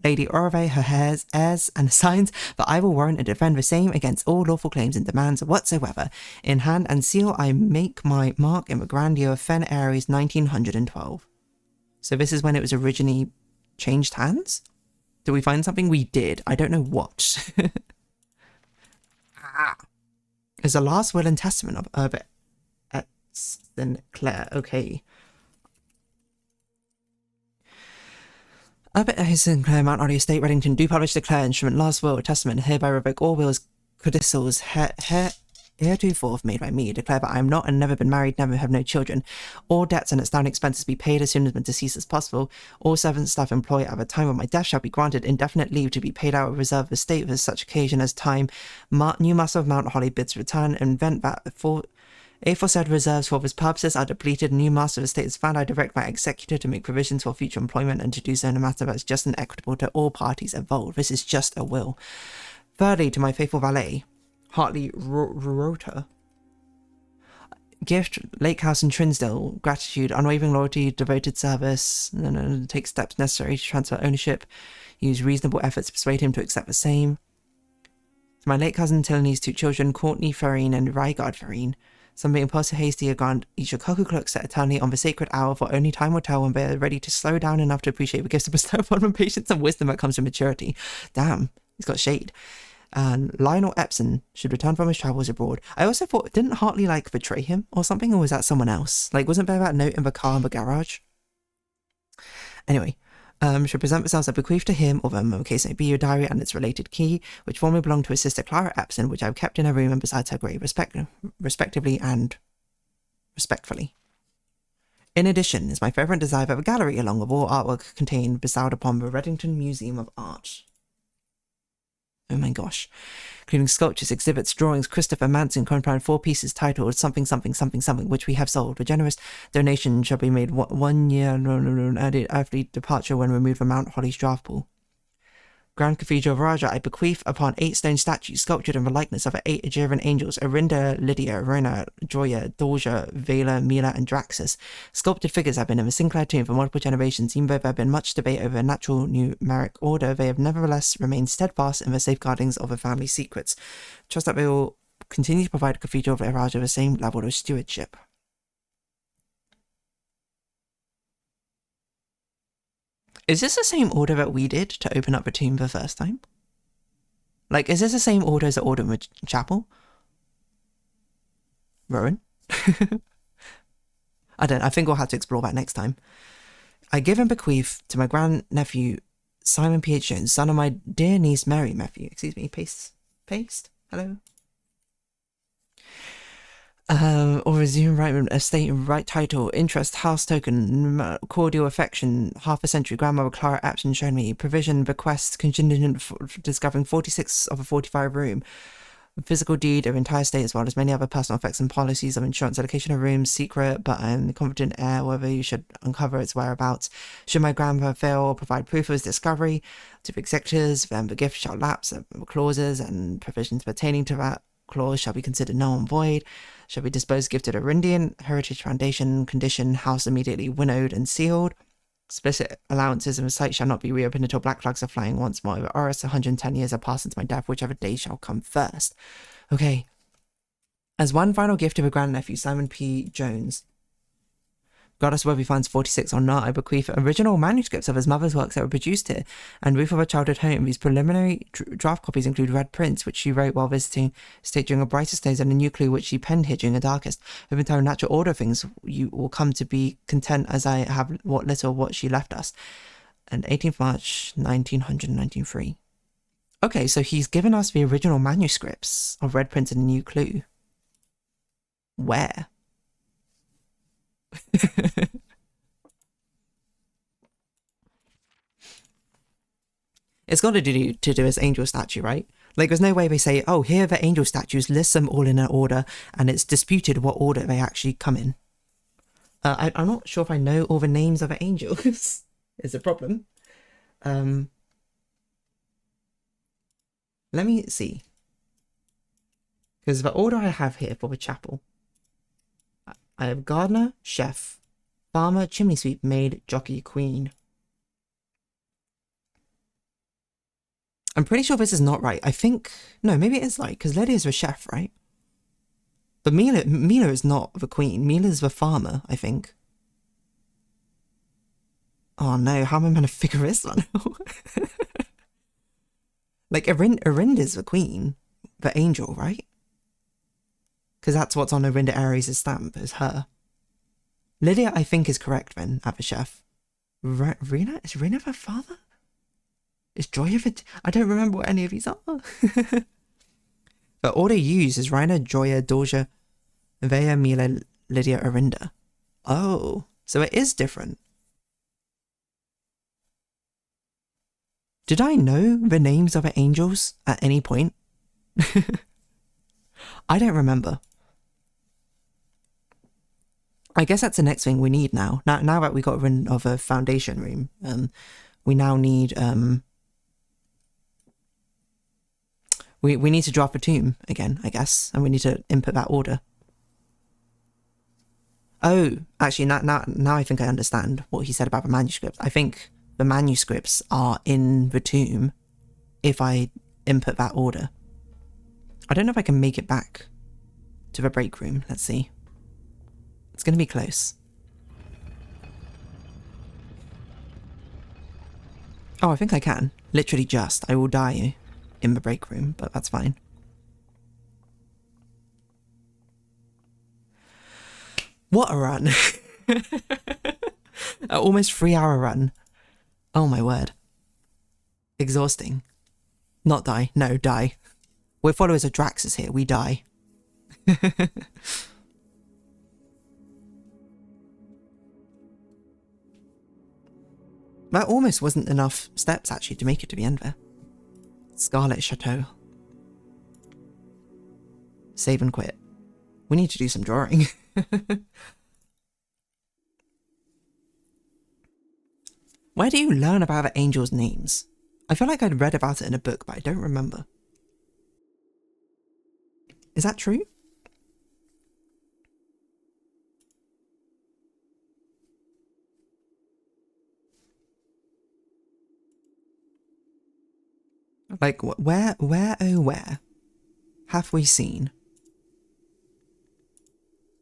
Lady Auray, her heirs, and assigns that I will warrant and defend the same against all lawful claims and demands whatsoever. In hand and seal I make my mark in the grand year of Fen Aries 1912. So this is when it was originally changed hands? Did we find something? We did. I don't know what. It's the last will and testament of Herbert Sinclair. Okay. Herbert Sinclair, Mount Holly Estate, Reddington, do publish declare instrument, last will, testament, hereby revoke all wills, codicils, heretofore made by me, declare that I am not and never been married, never have no children. All debts and outstanding expenses be paid as soon as my decease is possible. All servants, staff employed at the time of my death shall be granted indefinite leave to be paid out of reserve of the state for such occasion as time new master of Mount Holly bids return, and event that aforesaid reserves for this purposes are depleted, new master of the state is found, I direct my executor to make provisions for future employment and to do so in a manner that is just and equitable to all parties involved. This is just a will. Thirdly, to my faithful valet, Hartley Rota. Gift, Lake House in Trinsdale, gratitude, unwavering loyalty, devoted service, and take steps necessary to transfer ownership, use reasonable efforts to persuade him to accept the same. To my late cousin Tilney's 2 children, Courtney Ferrine and Rygard Ferrine, Some being impulsive, hasty, grant each a cuckoo clock set eternally on the sacred hour, for only time will tell when they are ready to slow down enough to appreciate the gifts to bestow upon them patience and wisdom that comes from maturity. Damn, he's got shade. And Lionel Epson should return from his travels abroad. I also thought, didn't Hartley, like, betray him or something, or was that someone else? Like, wasn't there that note in the car in the garage? Anyway, should present themselves a bequeath to him, or in case may be your diary and its related key, which formerly belonged to his sister Clara Epson, which I have kept in her room and besides her grave, respectively and respectfully. In addition, is my favourite desire that a gallery along with all artwork contained bestowed upon the Reddington Museum of Art. Oh my gosh. Including sculptures, exhibits, drawings, Christopher Manson compound 4 pieces titled something, something, something, something, which we have sold. A generous donation shall be made 1 year after departure when removed from Mount Holly's draft pool. Grand Cathedral of Raja, I bequeath upon 8 stone statues sculptured in the likeness of 8 Aegean angels, Arinda, Lydia, Rona, Joya, Dorja, Vela, Mila, and Draxus. Sculpted figures have been in the Sinclair tomb for multiple generations. Even though there have been much debate over a natural numeric order, they have nevertheless remained steadfast in the safeguardings of the family secrets. Trust that they will continue to provide Cathedral of Raja the same level of stewardship. Is this the same order that we did to open up the tomb the first time? Like, is this the same order as the order in the chapel? Rowan? I think we'll have to explore that next time. I give and bequeath to my grandnephew, Simon P.H. Jones, son of my dear niece, Mary Matthew. Excuse me, paste? Hello? Or resume right estate, right title, interest, house token, cordial affection, half a century, grandmother Clara Epson shown me, provision, bequest, contingent for discovering 46 of a 45 room, physical deed of entire estate as well as many other personal effects and policies of insurance, allocation of rooms, secret, but I'm the confident heir whether you should uncover its whereabouts. Should my grandmother fail or provide proof of its discovery to the executors, then the gift shall lapse, clauses and provisions pertaining to that clause shall be considered null and void, shall be disposed gifted of Indian Heritage Foundation, condition, house immediately winnowed and sealed. Explicit allowances of the site shall not be reopened until black flags are flying once more over Oris. 110 years have passed since my death, whichever day shall come first. Okay. As one final gift to a grandnephew, Simon P. Jones, regardless of whether he finds 46 or not, I bequeath original manuscripts of his mother's works that were produced here, and Roof of a Childhood Home. These preliminary draft copies include red prints, which she wrote while visiting state during her brightest days, and a new clue which she penned here during her darkest. Of the entire natural order of things, you will come to be content as I have what little what she left us. And 18th March, 1993. Okay, so he's given us the original manuscripts of red prints and a new clue. Where? It's got to do his angel statue, right? Like, there's no way they say, oh, here are the angel statues, list them all in an order, and it's disputed what order they actually come in. I'm not sure if I know all the names of the angels. Is a problem. Let me see. Because the order I have here for the chapel, I have gardener, chef, farmer, chimney sweep, maid, jockey, queen. I'm pretty sure this is not right. I think... No, maybe it is right, because Lydia's the chef, right? But Mila is not the queen. Mila's the farmer, I think. Oh no, how am I going to figure this one out? Like, Arinda's the queen. The angel, right? Because that's what's on Arinda Aries' stamp, is her. Lydia, I think, is correct then, at the chef. Rena? Is Rena her father? Is Joy of it? I don't remember what any of these are. The order used is Rena, Joya, Dorja, Vea, Mila, Lydia, Arinda. Oh, so it is different. Did I know the names of the angels at any point? I don't remember. I guess that's the next thing we need now. Now that we got rid of a foundation room, we now need we need to draft a tomb again, I guess, and we need to input that order. Oh, actually, now I think I understand what he said about the manuscripts. I think the manuscripts are in the tomb if I input that order. I don't know if I can make it back. to the break room. Let's see. It's going to be close. Oh, I think I can. Literally just. I will die in the break room, but that's fine. What a run. An almost 3-hour run. Oh my word. Exhausting. Not die. No, die. We're followers of Draxus here. We die. That almost wasn't enough steps, actually, to make it to the end there. Scarlet Chateau. Save and quit. We need to do some drawing. Where do you learn about the angels' names? I feel like I'd read about it in a book, but I don't remember. Is that true? Like, where, oh where have we seen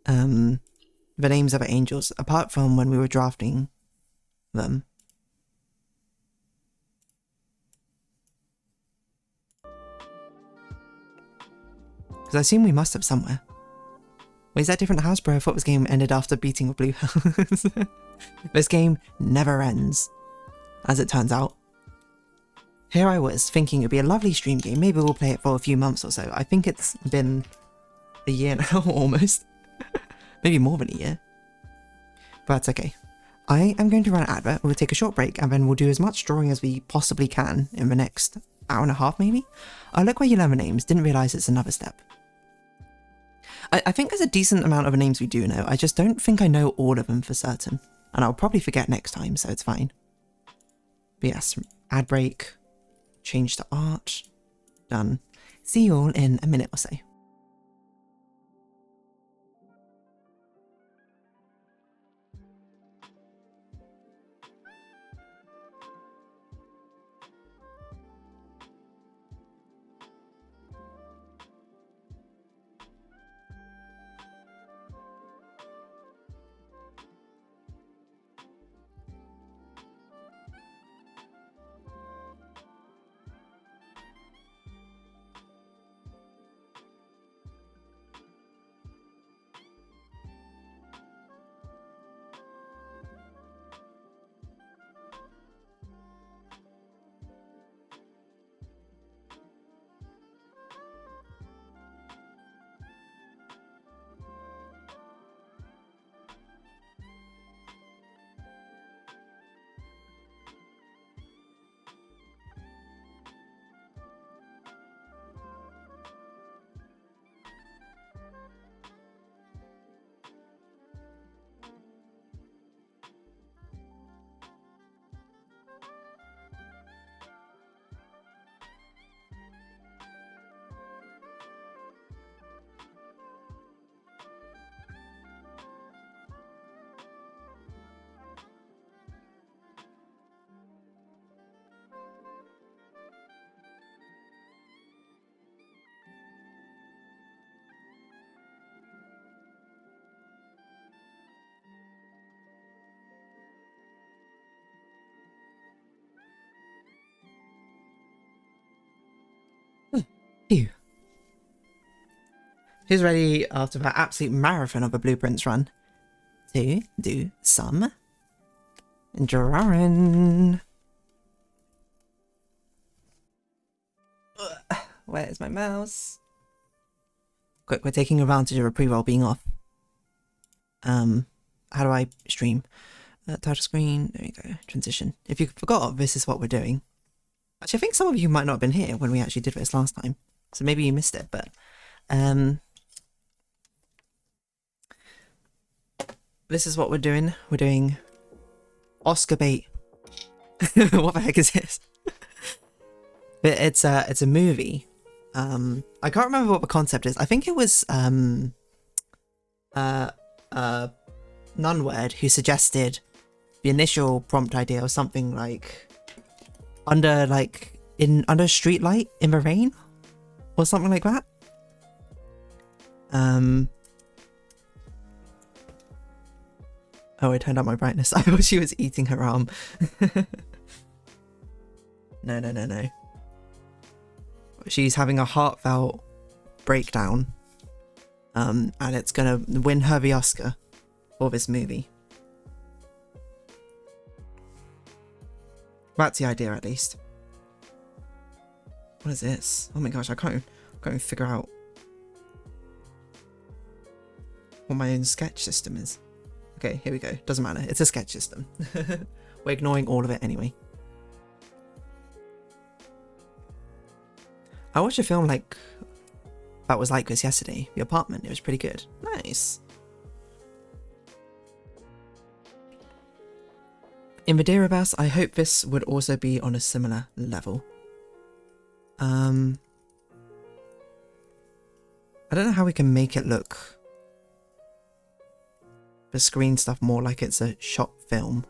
the names of the angels, apart from when we were drafting them? Because I assume we must have somewhere. Wait, is that a different house, bro? I thought this game ended after beating the blue house. This game never ends, as it turns out. Here I was, thinking it'd be a lovely stream game. Maybe we'll play it for a few months or so. I think it's been a year now, almost. Maybe more than a year. But that's okay. I am going to run an advert. We'll take a short break, and then we'll do as much drawing as we possibly can in the next hour and a half, maybe? Oh, look where you learn the names. Didn't realise it's another step. I think there's a decent amount of the names we do know. I just don't think I know all of them for certain. And I'll probably forget next time, so it's fine. But yes, ad break. Change to art. Done. See you all in a minute or so. Phew. Who's ready after that absolute marathon of a blueprints run to do some drawing? Where's my mouse? Quick, we're taking advantage of a pre-roll being off. How do I stream? Title screen, there you go, transition. If you forgot, this is what we're doing. Actually, I think some of you might not have been here when we actually did this last time. So maybe you missed it, but this is what we're doing. We're doing Oscar bait. What the heck is this? It's a movie. I can't remember what the concept is. I think it was Nunword who suggested the initial prompt idea or something like under a street light in the rain or something like that. Oh, I turned up my brightness. I thought she was eating her arm. No. She's having a heartfelt breakdown. And it's gonna win her the Oscar for this movie. That's the idea, at least. What is this? Oh my gosh, I can't even figure out what my own sketch system is. Okay, here we go. Doesn't matter. It's a sketch system. We're ignoring all of it anyway. I watched a film that was like this yesterday. The Apartment. It was pretty good. Nice. In the DeerDarling, I hope this would also be on a similar level. I don't know how we can make it look, the screen stuff, more like it's a shot film.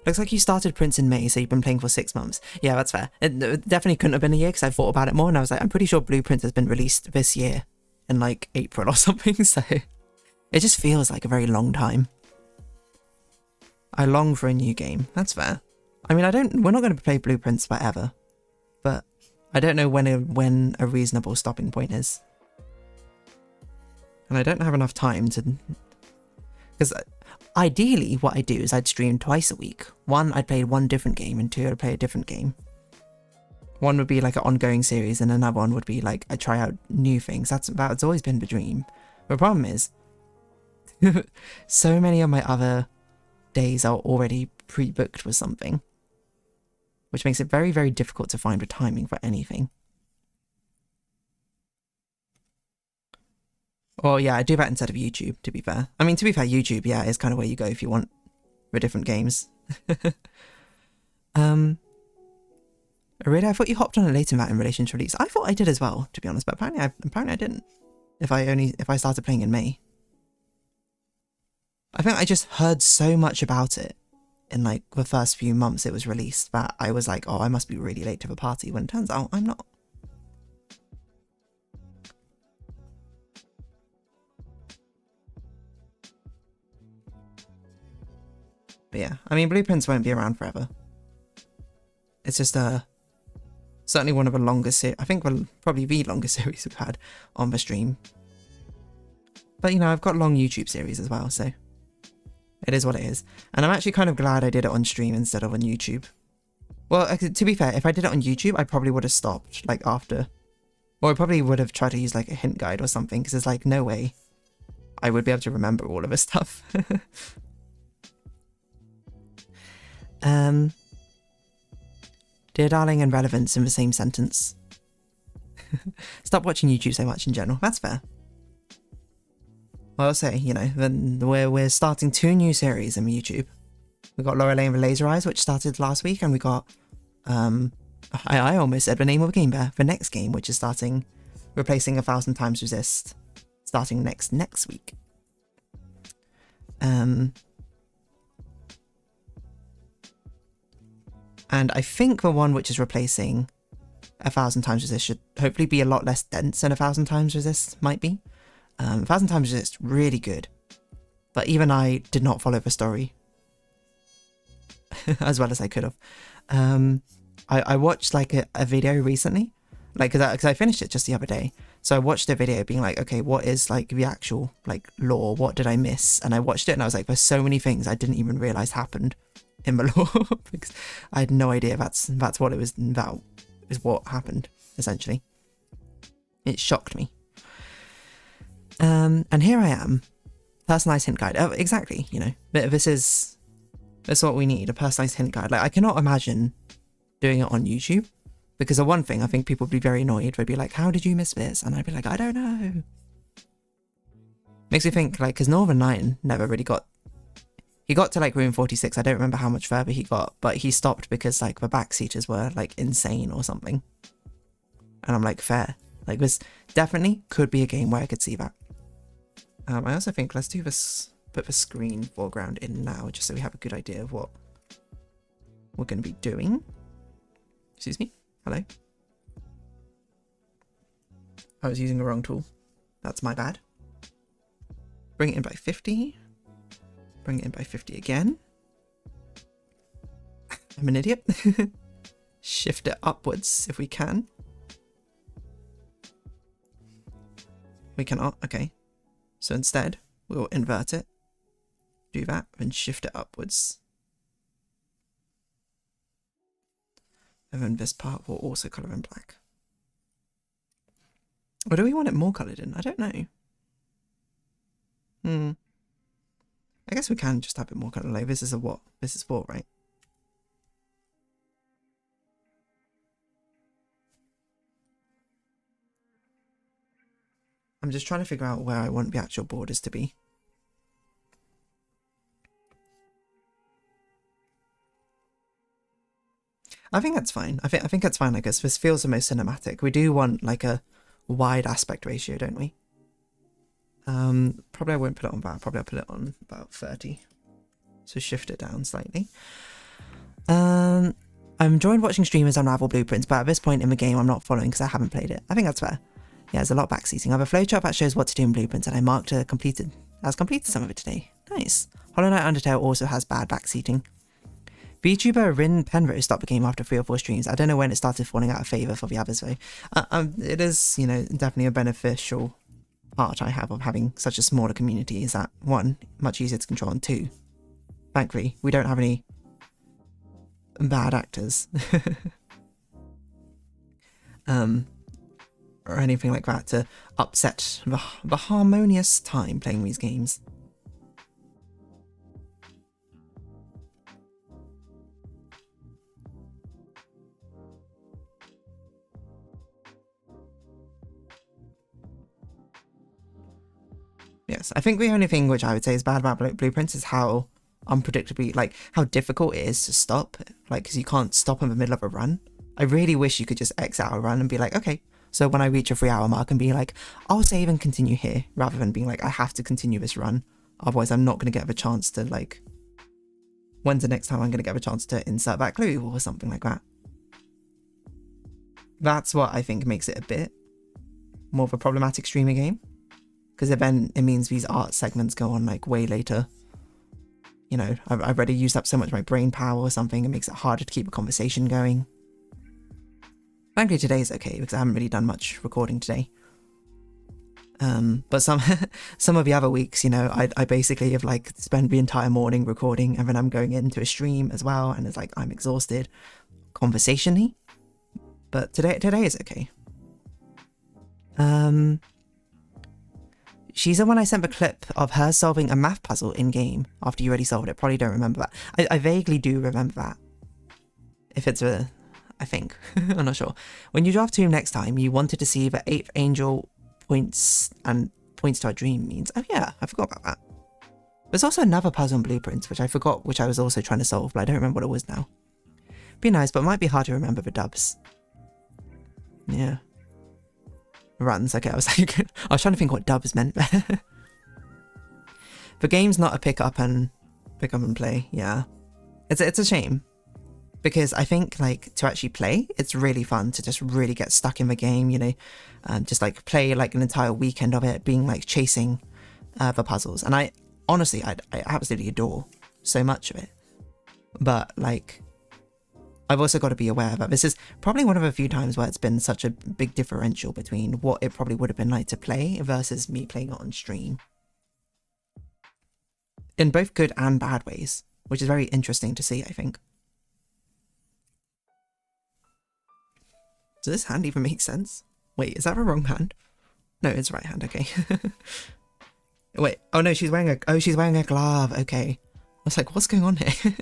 Looks like you started Prince in May, so you've been playing for 6 months. Yeah, that's fair. It definitely couldn't have been a year, because I thought about it more and I was like, I'm pretty sure Blueprint has been released this year in like April or something, so it just feels like a very long time. I long for a new game. That's fair. I mean, we're not going to play Blueprints forever, but I don't know when a reasonable stopping point is. And I don't have enough time to... Because ideally, what I do is I'd stream twice a week. 1, I'd play one different game, and 2, I'd play a different game. 1 would be like an ongoing series, and another one would be like I try out new things. That's always been the dream. The problem is, so many of my other days are already pre-booked with something, which makes it very, very difficult to find the timing for anything. Well, yeah, I do that instead of YouTube, to be fair. I mean, to be fair, YouTube, yeah, is kind of where you go if you want the different games. Really, I thought you hopped on it later, Matt, in relation to release. I thought I did as well, to be honest, but apparently I didn't. If I started playing in May. I think I just heard so much about it in like the first few months it was released that I was like, oh, I must be really late to the party, when it turns out I'm not. But yeah, I mean, Blueprints won't be around forever. It's just certainly one of the longest I think probably the longest series we've had on the stream. But you know, I've got long YouTube series as well, so it is what it is. And I'm actually kind of glad I did it on stream instead of on YouTube. Well, to be fair, if I did it on YouTube, I probably would have stopped like after, or I probably would have tried to use like a hint guide or something, because there's like no way I would be able to remember all of this stuff. DeerDarling and relevance in the same sentence. Stop watching YouTube so much in general. That's fair. Well, I'll say, you know, then we're starting 2 new series on YouTube. We got Lorelei and the Laser Eyes, which started last week, and we got I almost said the name of the game there. The next game, which is starting, replacing 1000 Times Resist, starting next week. And I think the one which is replacing 1000 Times Resist should hopefully be a lot less dense than 1000 Times Resist might be. 1000 Times Resist, really good. But even I did not follow the story as well as I could have. I watched like a video recently, like because I finished it just the other day. So I watched a video being like, okay, what is like the actual like lore? What did I miss? And I watched it and I was like, there's so many things I didn't even realize happened in the lore because I had no idea that's what it was about, is what happened essentially. It shocked me. And here I am, personalized hint guide. Exactly, you know, that's what we need, a personalized hint guide. Like, I cannot imagine doing it on YouTube, because the one thing, I think people would be very annoyed. They'd be like, how did you miss this? And I'd be like, I don't know. Makes me think, like, because Northern 9 never really got, he got to like room 46. I don't remember how much further he got, but he stopped because like the backseaters were like insane or something. And I'm like, fair. Like, this definitely could be a game where I could see that. I also think let's do this, put the screen foreground in now, just so we have a good idea of what we're going to be doing. Excuse me. Hello. I was using the wrong tool. That's my bad. Bring it in by 50. Bring it in by 50 again. I'm an idiot. Shift it upwards if we can. We cannot, okay. So instead, we'll invert it. Do that, and shift it upwards. And then this part will also colour in black. Or do we want it more coloured in? I don't know. I guess we can just have it more coloured. Like, this is a what? This is 4, right? I'm just trying to figure out where I want the actual borders to be. I think that's fine. I think that's fine, I guess. This feels the most cinematic. We do want like a wide aspect ratio, don't we? Probably I won't put it on that. Probably I'll put it on about 30. So shift it down slightly. I'm enjoying watching streamers unravel blueprints, but at this point in the game I'm not following because I haven't played it. I think that's fair. Yeah, there's a lot of backseating. I have a flowchart that shows what to do in blueprints, and I marked completed. I've completed some of it today. Nice. Hollow Knight Undertale also has bad backseating. VTuber Rin Penrose stopped the game after 3 or 4 streams. I don't know when it started falling out of favour for the others though. It is, you know, definitely a beneficial part I have of having such a smaller community is that 1, much easier to control, and 2, thankfully, we don't have any bad actors. Or anything like that to upset the harmonious time playing these games. Yes, I think the only thing which I would say is bad about blueprints is how unpredictably, like, how difficult it is to stop. Like, because you can't stop in the middle of a run. I really wish you could just X out a run and be like, okay, so when I reach a 3-hour mark and be like, I'll save and continue here, rather than being like, I have to continue this run. Otherwise, I'm not going to get the chance to, like, when's the next time I'm going to get the chance to insert that clue or something like that. That's what I think makes it a bit more of a problematic streaming game. Because then it means these art segments go on like way later. You know, I've already used up so much of my brain power or something. It makes it harder to keep a conversation going. Frankly, today's okay because I haven't really done much recording today. But some of the other weeks, you know, I basically have like spent the entire morning recording, and then I'm going into a stream as well, and it's like I'm exhausted conversationally. But today is okay. She's the one I sent the clip of her solving a math puzzle in-game after you already solved it. Probably don't remember that. I vaguely do remember that. If it's a... I think. I'm not sure. When you draft Tomb next time, you wanted to see the 8th angel points to a dream means. Oh yeah, I forgot about that. There's also another puzzle in Blueprints, which I forgot, which I was also trying to solve, but I don't remember what it was now. Be nice, but it might be hard to remember the dubs. Yeah. Runs, okay, I was like, I was trying to think what dubs meant. The game's not a pick up and play, yeah. It's a shame. Because I think, like, to actually play, it's really fun to just really get stuck in the game, you know, just like play like an entire weekend of it, being like chasing the puzzles. And I honestly, I absolutely adore so much of it. But like, I've also got to be aware that this is probably one of a few times where it's been such a big differential between what it probably would have been like to play versus me playing it on stream. In both good and bad ways, which is very interesting to see, I think. Does this hand even make sense? Wait, is that the wrong hand? No, it's right hand, okay. Wait, oh no, she's wearing a glove, okay. I was like, what's going on here?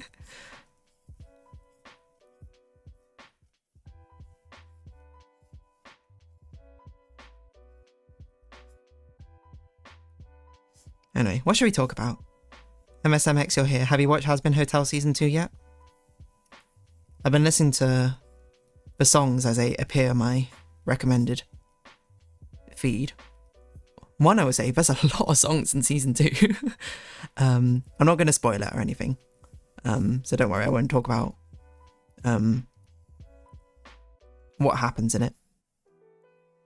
Anyway, what should we talk about? MSMX, you're here. Have you watched Has-Been Hotel Season 2 yet? I've been listening to the songs as they appear on my recommended feed. One, I would say, there's a lot of songs in Season 2. I'm not going to spoil it or anything. So don't worry, I won't talk about what happens in it.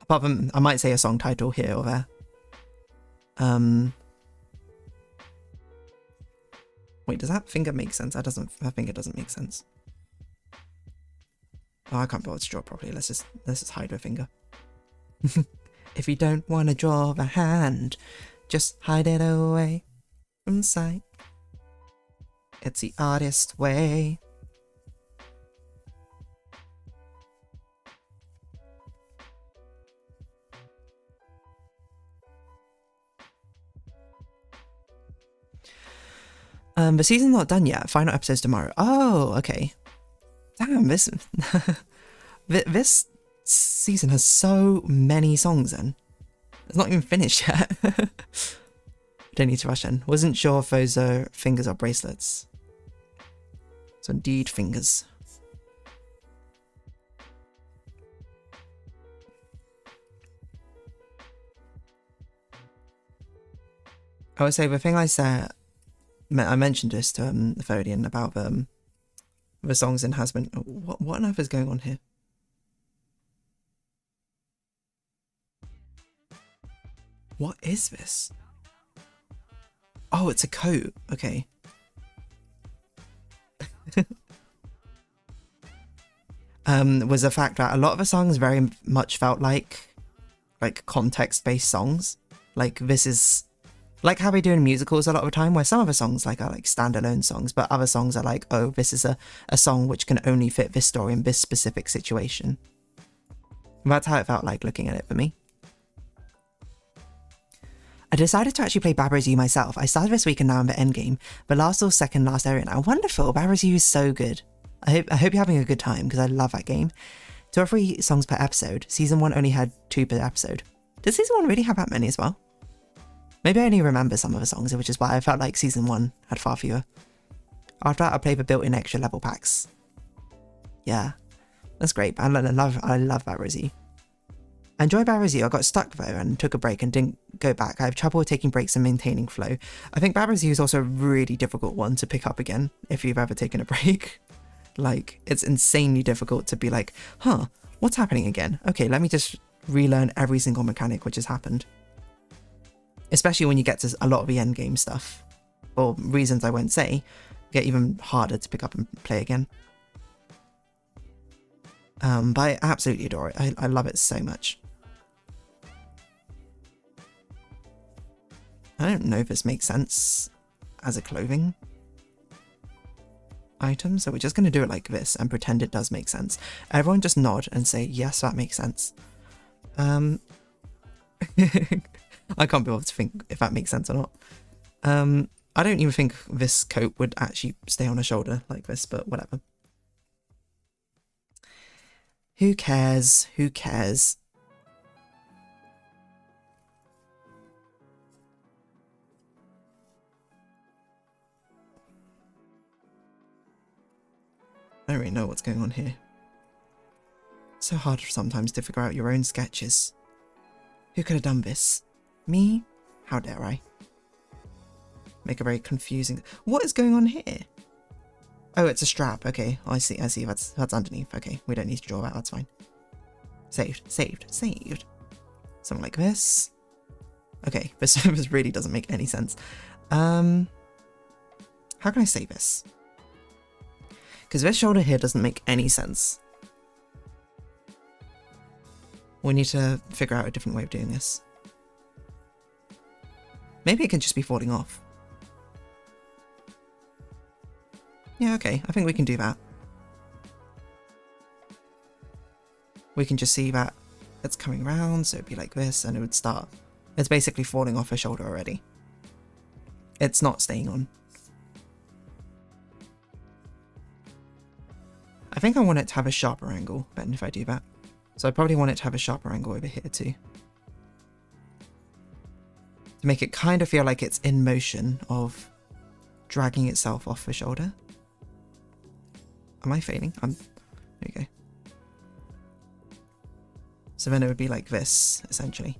Apart from, I might say a song title here or there. Wait, does that finger make sense? That finger doesn't make sense. Oh, I can't be able to draw properly. Let's just hide my finger. If you don't want to draw the hand, just hide it away from sight. It's the artist's way. The season's not done yet. Final episode's tomorrow. Oh, okay. Damn, this this season has so many songs then. It's not even finished yet. Don't need to rush in. Wasn't sure if those are fingers or bracelets. So indeed fingers. I would say the thing I said, I mentioned this to the Thodian about the songs in has been. What on earth is going on here? What is this? Oh, it's a coat. Okay. Was the fact that a lot of the songs very much felt like context-based songs. Like this is like how we do in musicals a lot of the time, where some of the songs are like standalone songs, but other songs are like, oh, this is a song which can only fit this story in this specific situation. That's how it felt like looking at it for me. I decided to actually play Babba's You myself. I started this week and now I'm at endgame, but last or second last area now. Wonderful, Babba's You is so good. I hope you're having a good time, because I love that game. 2 or 3 songs per episode. Season 1 only had 2 per episode. Does Season 1 really have that many as well? Maybe I only remember some of the songs, which is why I felt like Season 1 had far fewer. After that, I played the built-in extra level packs. Yeah, that's great. I love Babba's You. I enjoy Babba's You. I got stuck though and took a break and didn't go back. I have trouble taking breaks and maintaining flow. I think Babba's You is also a really difficult one to pick up again if you've ever taken a break. Like, it's insanely difficult to be like, huh, what's happening again? Okay, let me just relearn every single mechanic which has happened. Especially when you get to a lot of the endgame stuff. For reasons I won't say, get even harder to pick up and play again. But I absolutely adore it. I love it so much. I don't know if this makes sense as a clothing item, so we're just going to do it like this and pretend it does make sense. Everyone just nod and say, yes, that makes sense. I can't be able to think if that makes sense or not. I don't even think this coat would actually stay on a shoulder like this, but whatever. Who cares? Who cares? I don't really know what's going on here. It's so hard sometimes to figure out your own sketches. Who could have done this? Me? How dare I? Make a very confusing... What is going on here? Oh, it's a strap. Okay, I see. That's underneath. Okay, we don't need to draw that. That's fine. Saved. Something like this. Okay, this really doesn't make any sense. How can I say this? Because this shoulder here doesn't make any sense. We need to figure out a different way of doing this. Maybe it can just be falling off. Yeah, okay, I think we can do that. We can just see that it's coming round, so it'd be like this, and it would start. It's basically falling off her shoulder already. It's not staying on. I think I want it to have a sharper angle, then if I do that. So I probably want it to have a sharper angle over here too. To make it kind of feel like it's in motion of dragging itself off the shoulder. Am I failing? There you go. So then it would be like this, essentially.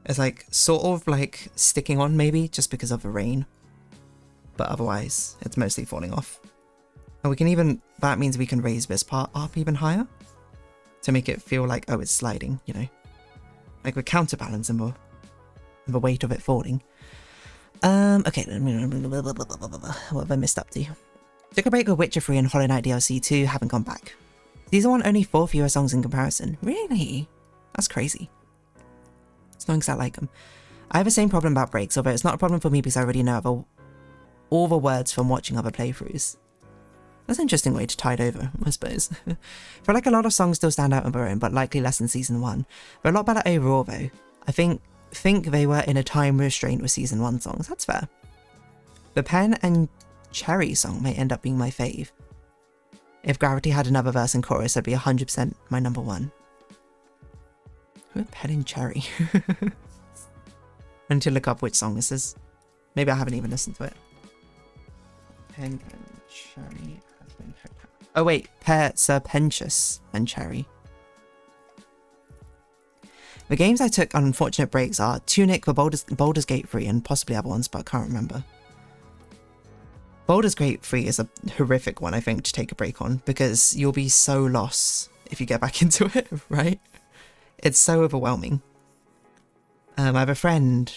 It's like, sort of like sticking on maybe, just because of the rain. But otherwise, it's mostly falling off. And we can even, that means we can raise this part up even higher to make it feel like, oh, it's sliding, you know, like we're counterbalancing the weight of it falling. Okay, what have I missed up to? Took a break with Witcher 3 and Hollow Knight DLC 2, haven't gone back. Season 1 only 4 fewer songs in comparison. Really? That's crazy. As long as I like them. I have the same problem about breaks, although it's not a problem for me because I already know all the words from watching other playthroughs. That's an interesting way to tide over, I suppose. I feel like a lot of songs still stand out on their own, but likely less than Season 1. They're a lot better overall though. I think they were in a time restraint with Season 1 songs, that's fair. The Pen and Cherry song may end up being my fave. If Gravity had another verse and chorus, that'd be 100% my number one. Who are Pen and Cherry? I need to look up which song this is. Maybe I haven't even listened to it. Pen and Cherry. Oh wait, Serpentious and Cherry. The games I took on unfortunate breaks are Tunic for Baldur's Gate 3 and possibly other ones, but I can't remember. Baldur's Gate 3 is a horrific one, I think, to take a break on, because you'll be so lost if you get back into it, right? It's so overwhelming. I have a friend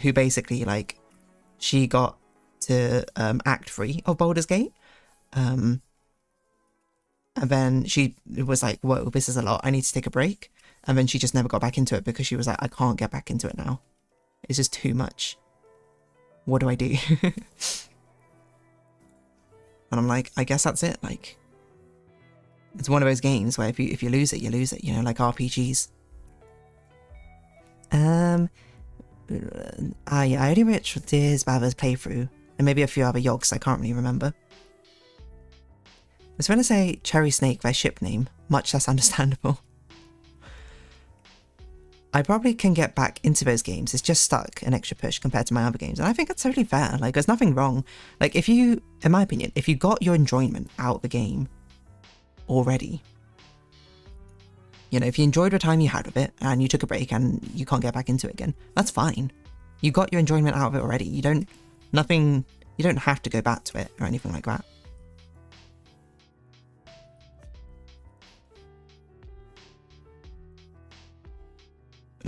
who basically, like, she got to Act 3 of Baldur's Gate, and then she was like, whoa, this is a lot, I need to take a break. And then she just never got back into it because she was like, I can't get back into it now. It's just too much. What do I do? And I'm like, I guess that's it. Like, it's one of those games where if you lose it, you lose it, you know, like RPGs. Yeah, I only reached Deer's Bather's playthrough, and maybe a few other yogs, I can't really remember. I was going to say Cherry Snake, their ship name, much less understandable. I probably can get back into those games, it's just stuck an extra push compared to my other games, and I think that's totally fair, like there's nothing wrong. Like if you, in my opinion, if you got your enjoyment out of the game already, you know, if you enjoyed the time you had with it and you took a break and you can't get back into it again, that's fine. You got your enjoyment out of it already, you don't have to go back to it or anything like that.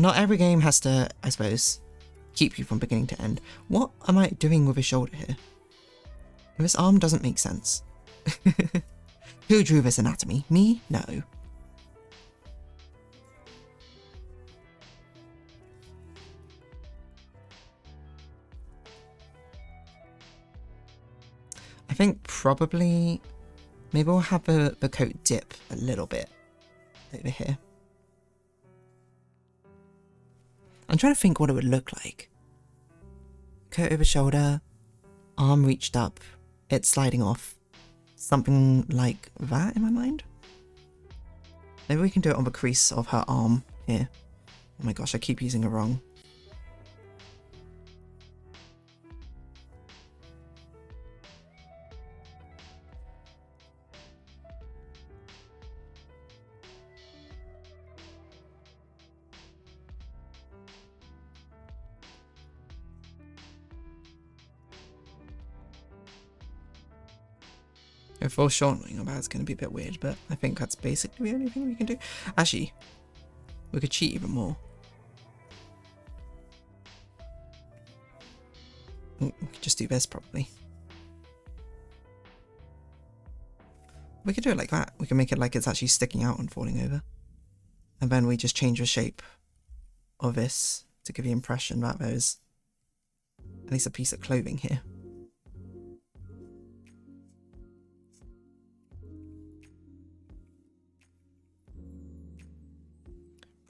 Not every game has to, I suppose, keep you from beginning to end. What am I doing with his shoulder here? This arm doesn't make sense. Who drew this anatomy? Me? No. I think probably, maybe we'll have the coat dip a little bit over here. I'm trying to think what it would look like. Coat over shoulder, arm reached up, it's sliding off. Something like that in my mind. Maybe we can do it on the crease of her arm here. Oh my gosh, I keep using it wrong. If foreshortening about it's going to be a bit weird, but I think that's basically the only thing we can do. Actually, we could cheat even more. We could just do this probably. We could do it like that. We can make it like it's actually sticking out and falling over. And then we just change the shape of this to give the impression that there's at least a piece of clothing here.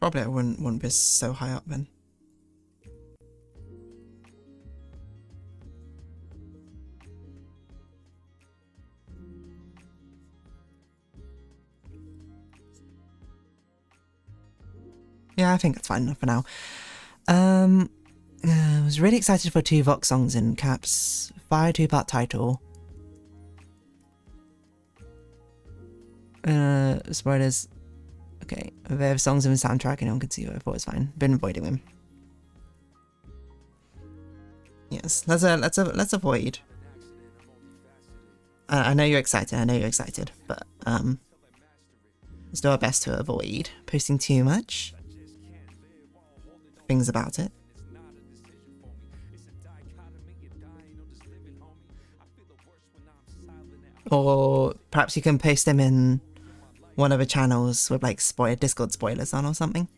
Probably I wouldn't want this so high up then. Yeah, I think that's fine enough for now. I was really excited for 2 Vox songs in caps. Fire 2-part title. Spoilers. Okay, they have songs in the soundtrack and no one could see who I thought was fine. Been avoiding them. Yes, let's avoid. I know you're excited. I know you're excited, but let's do our best to avoid posting too much things about it. Or perhaps you can post them in one of the channels with like Discord spoilers on or something.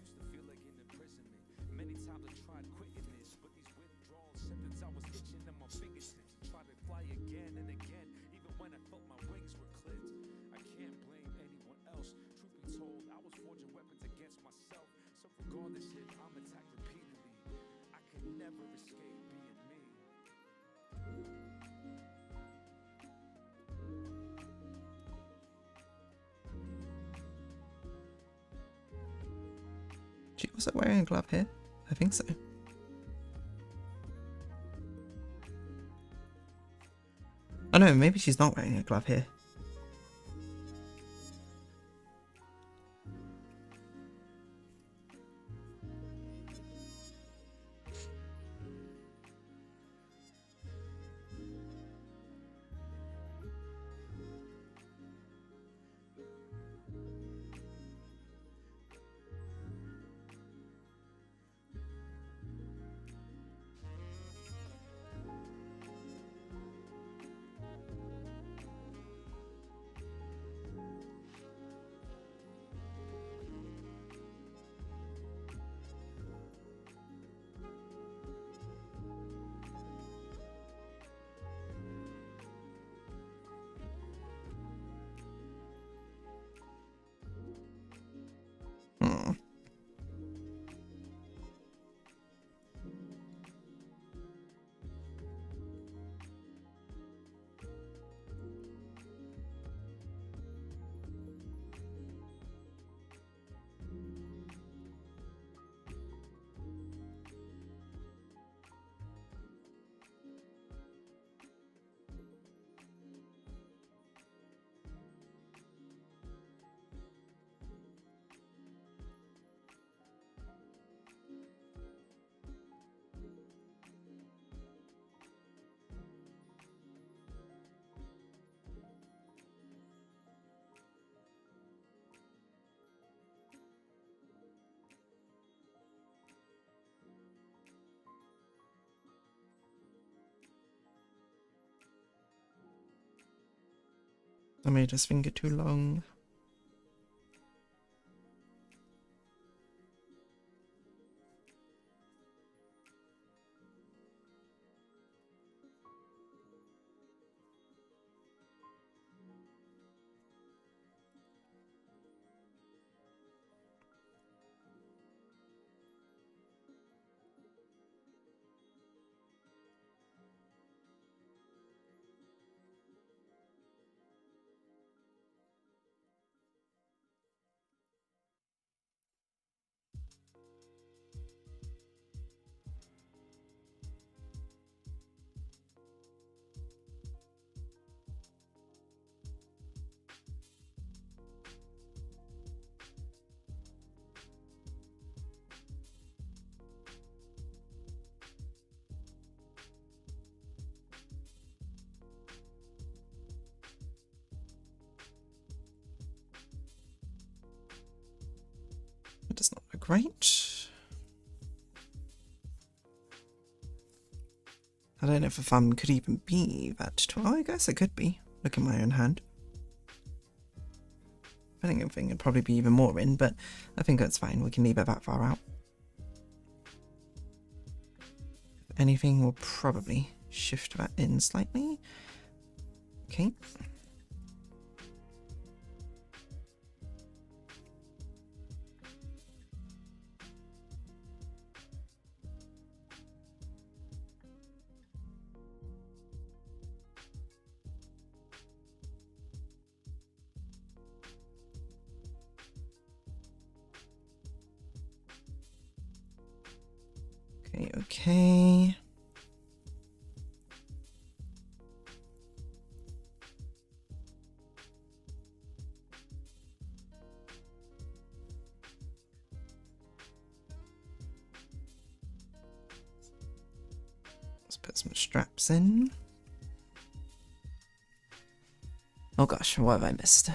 She also wearing a glove here? I think so. Oh no, maybe she's not wearing a glove here. I made his finger too long. It does not look right. I don't know if a thumb could even be that tall. I guess it could be. Look at my own hand. I think it'd probably be even more in, but I think that's fine. We can leave it that far out. If anything, we'll probably shift that in slightly. Okay. Okay. Let's put some straps in. Oh gosh, what have I missed?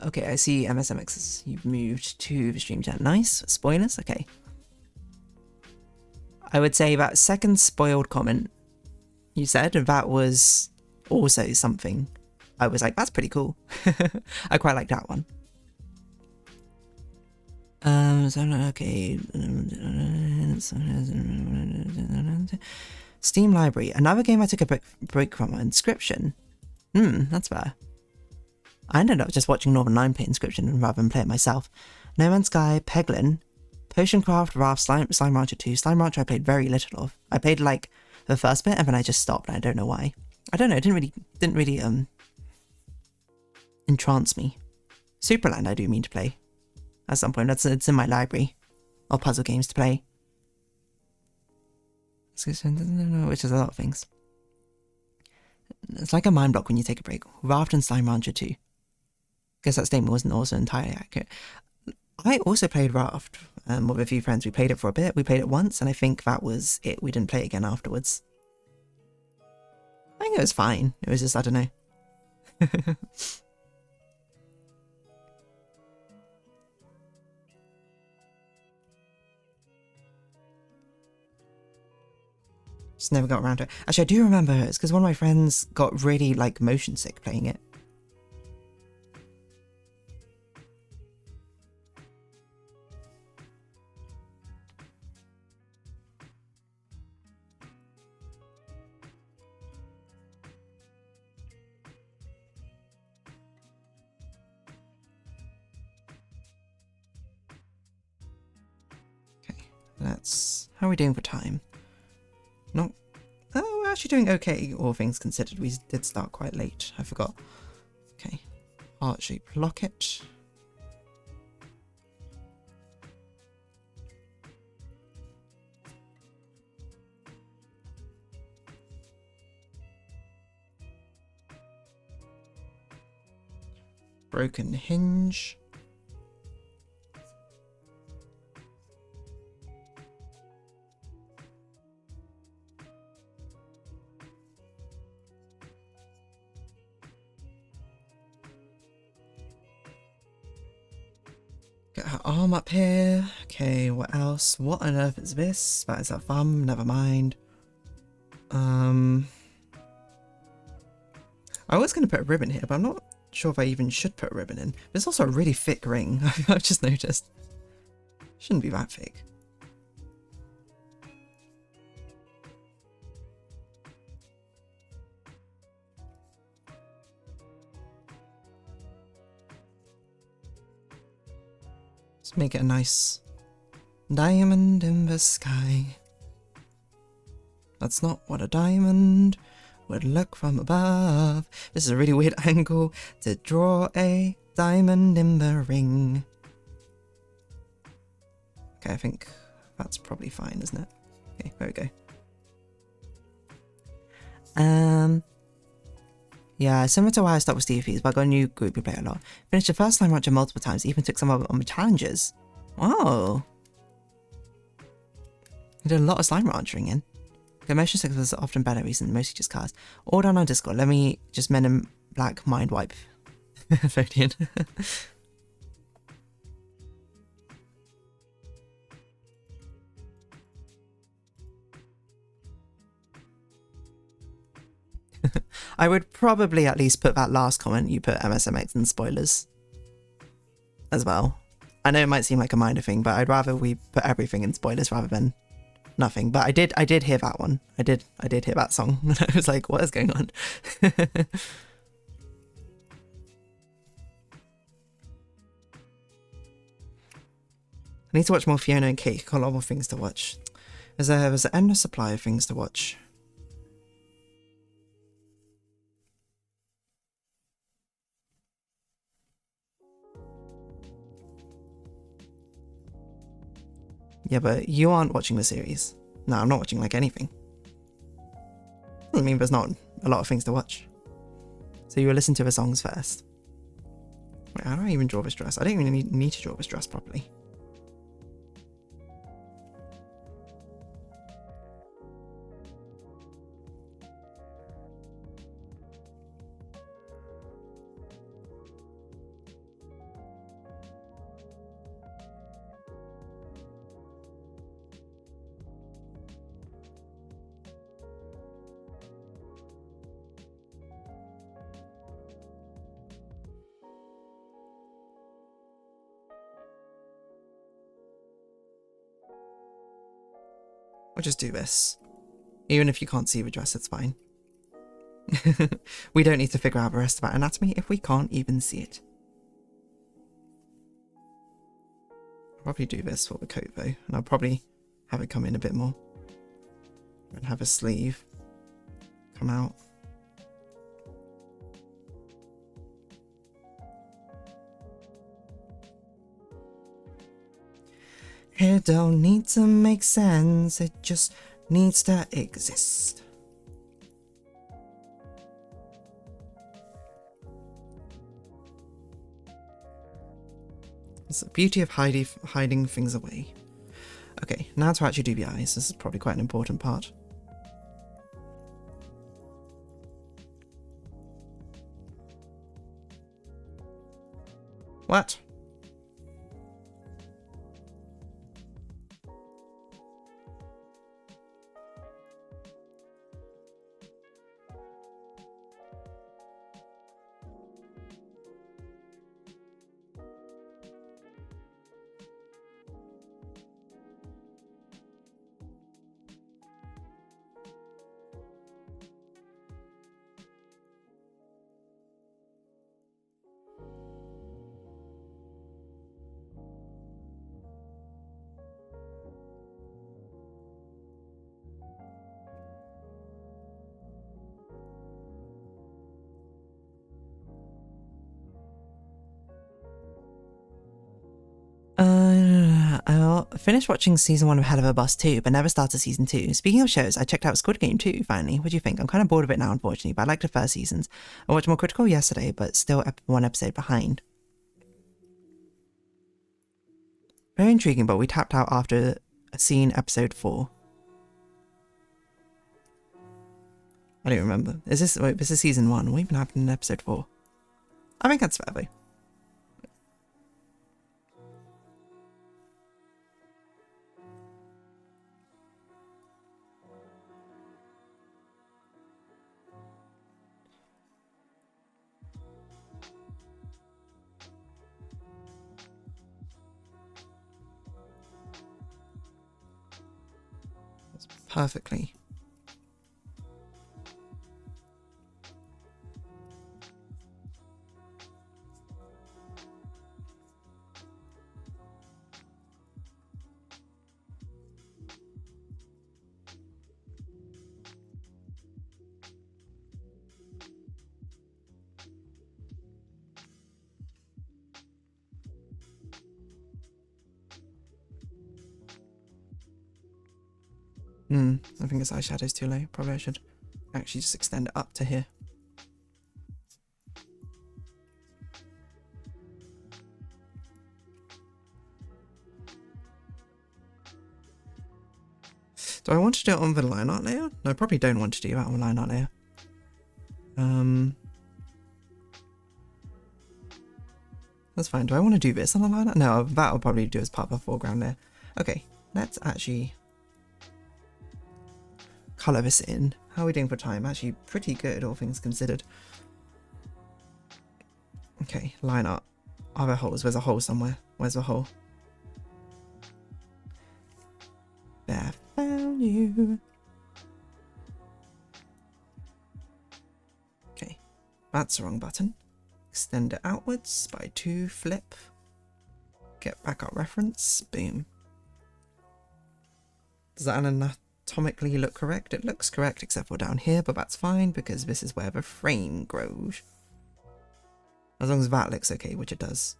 Okay, I see MSMX. You've moved to the stream chat. Nice. Spoilers? Okay. I would say that second spoiled comment you said, that was also something I was like, that's pretty cool. I quite like that one. Okay. Steam Library. Another game I took a break from. Inscription. That's fair. I ended up just watching Northern Lion play Inscription rather than play it myself. No Man's Sky, Peglin, Potioncraft, Raft, Slime Rancher 2. Slime Rancher I played very little of. I played like the first bit and then I just stopped. I don't know why. I don't know. It didn't really entrance me. Superland I do mean to play at some point. It's in my library of puzzle games to play. Which is a lot of things. It's like a mind block when you take a break. Raft and Slime Rancher 2. Guess that statement wasn't also entirely accurate. I also played Raft with a few friends. We played it for a bit. We played it once, and I think that was it. We didn't play it again afterwards. I think it was fine. It was just, I don't know. Just never got around to it. Actually, I do remember it's because one of my friends got really, like, motion sick playing it. How are we doing for time? No. Oh, we're actually doing okay, all things considered. We did start quite late. I forgot. Okay. Heart-shaped locket. Broken hinge. Get her arm up here. Okay, what else? What on earth is this? That is a thumb. Never mind. I was going to put a ribbon here, but I'm not sure if I even should put a ribbon in. There's also a really thick ring. I've just noticed. Shouldn't be that thick. Let's make it a nice diamond in the sky. That's not what a diamond would look from above. This is a really weird angle to draw a diamond in the ring. Okay, I think that's probably fine, isn't it? Okay, there we go. Yeah, similar to why I stopped with Stevie's, but I got a new group we play a lot. Finished the first Slime Rancher multiple times, even took some of it on the challenges. Wow. I did a lot of Slime Ranchering in. The motion sickness was often better recently, mostly just cars. All down on Discord. Let me just Men in Black mind wipe. Fodian. I would probably at least put that last comment you put MSMX in spoilers as well. I know it might seem like a minor thing, but I'd rather we put everything in spoilers rather than nothing. But I did hear that one. I did hear that song. And I was like, what is going on? I need to watch more Fiona and Cake. Got a lot more things to watch. There's an endless supply of things to watch. Yeah, but you aren't watching the series. No, I'm not watching like anything. Doesn't mean there's not a lot of things to watch. So you will listen to the songs first. Wait, how do I even draw this dress? I don't even need to draw this dress properly. We'll just do this. Even if you can't see the dress, it's fine. We don't need to figure out the rest of that anatomy if we can't even see it. I'll probably do this for the coat though, and I'll probably have it come in a bit more. And have a sleeve come out. It don't need to make sense, it just needs to exist. It's the beauty of hiding things away. Okay, now to actually do the eyes. This is probably quite an important part. What? I finished watching season 1 of Hell of a Bus 2, but never started season 2. Speaking of shows, I checked out Squid Game 2, finally. What do you think? I'm kind of bored of it now, unfortunately, but I liked the first seasons. I watched More Critical yesterday, but still one episode behind. Very intriguing, but we tapped out after seeing episode 4. I don't remember. Wait, this is season 1. What even happened in episode 4? I think that's fair, though. Perfectly. I think this eyeshadow's too low. Probably I should actually just extend it up to here. Do I want to do it on the line art layer? No, I probably don't want to do that on the line art layer. That's fine. Do I want to do this on the line art? No, that I'll probably do as part of the foreground layer. Okay, let's actually colour this in. How are we doing for time? Actually pretty good, all things considered. Okay, line art. Are there holes? There's a hole somewhere. Where's the hole? There, found you. Okay, that's the wrong button. Extend it outwards by 2, flip. Get backup reference, boom. Does that anatomically look correct? It looks correct except for down here, but that's fine because this is where the frame grows. As long as that looks okay, which it does.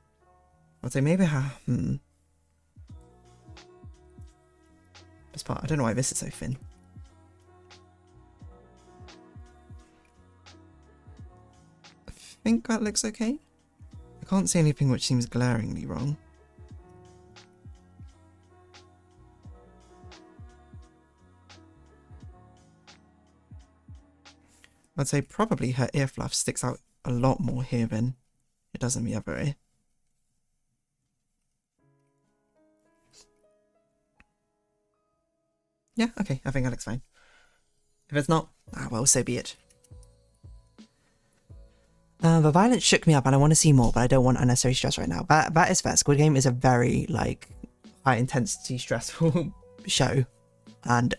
I'd say maybe this part, I don't know why this is so thin. I think that looks okay. I can't see anything which seems glaringly wrong. I'd say probably her ear fluff sticks out a lot more here than it does in the other ear. Yeah, okay, I think that looks fine. If it's not, well, so be it. The violence shook me up and I want to see more, but I don't want unnecessary stress right now. That is fair. Squid Game is a very, like, high intensity, stressful show. And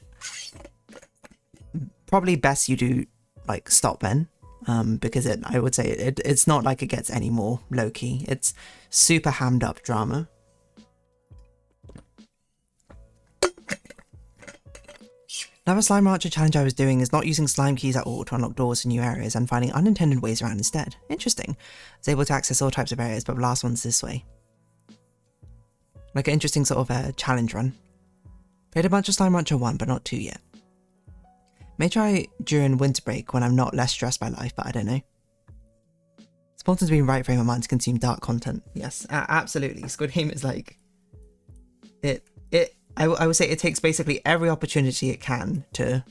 probably best you do, like, stop then. Because I would say it's not like it gets any more low-key. It's super hammed up drama. Another slime archer challenge I was doing is not using slime keys at all to unlock doors to new areas and finding unintended ways around instead. Interesting. I was able to access all types of areas, but the last one's this way. Like an interesting sort of challenge run. Played a bunch of Slime Rancher 1, but not 2 yet. May try during winter break when I'm not less stressed by life, but I don't know. It's important to be in the right frame of mind to consume dark content. Yes, absolutely. Squid Game is like... I would say it takes basically every opportunity it can to,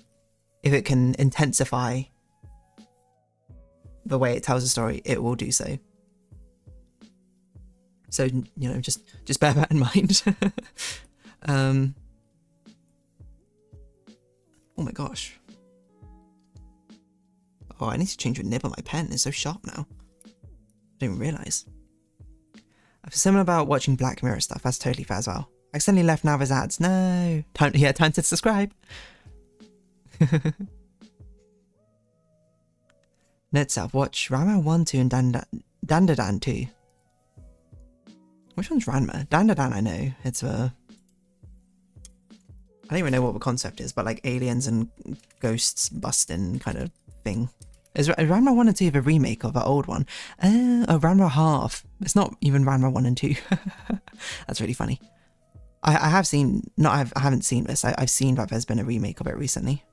if it can intensify the way it tells a story, it will do so. So, you know, just bear that in mind. Oh my gosh. Oh, I need to change the nib on my pen. It's so sharp now. I didn't realise. I feel similar about watching Black Mirror stuff. That's totally fair as well. I accidentally left Nava's ads. No. Time to subscribe. Netself, watch Ranma 1, 2 and Dandadan 2. Which one's Ranma? Dandadan I know. It's I don't even know what the concept is, but like aliens and ghosts busting kind of thing. Is Ranma 1 and 2 the remake of the old one? Oh, Ranma half. It's not even Ranma 1 and 2. That's really funny. I have seen, I haven't seen this. I've seen that there's been a remake of it recently.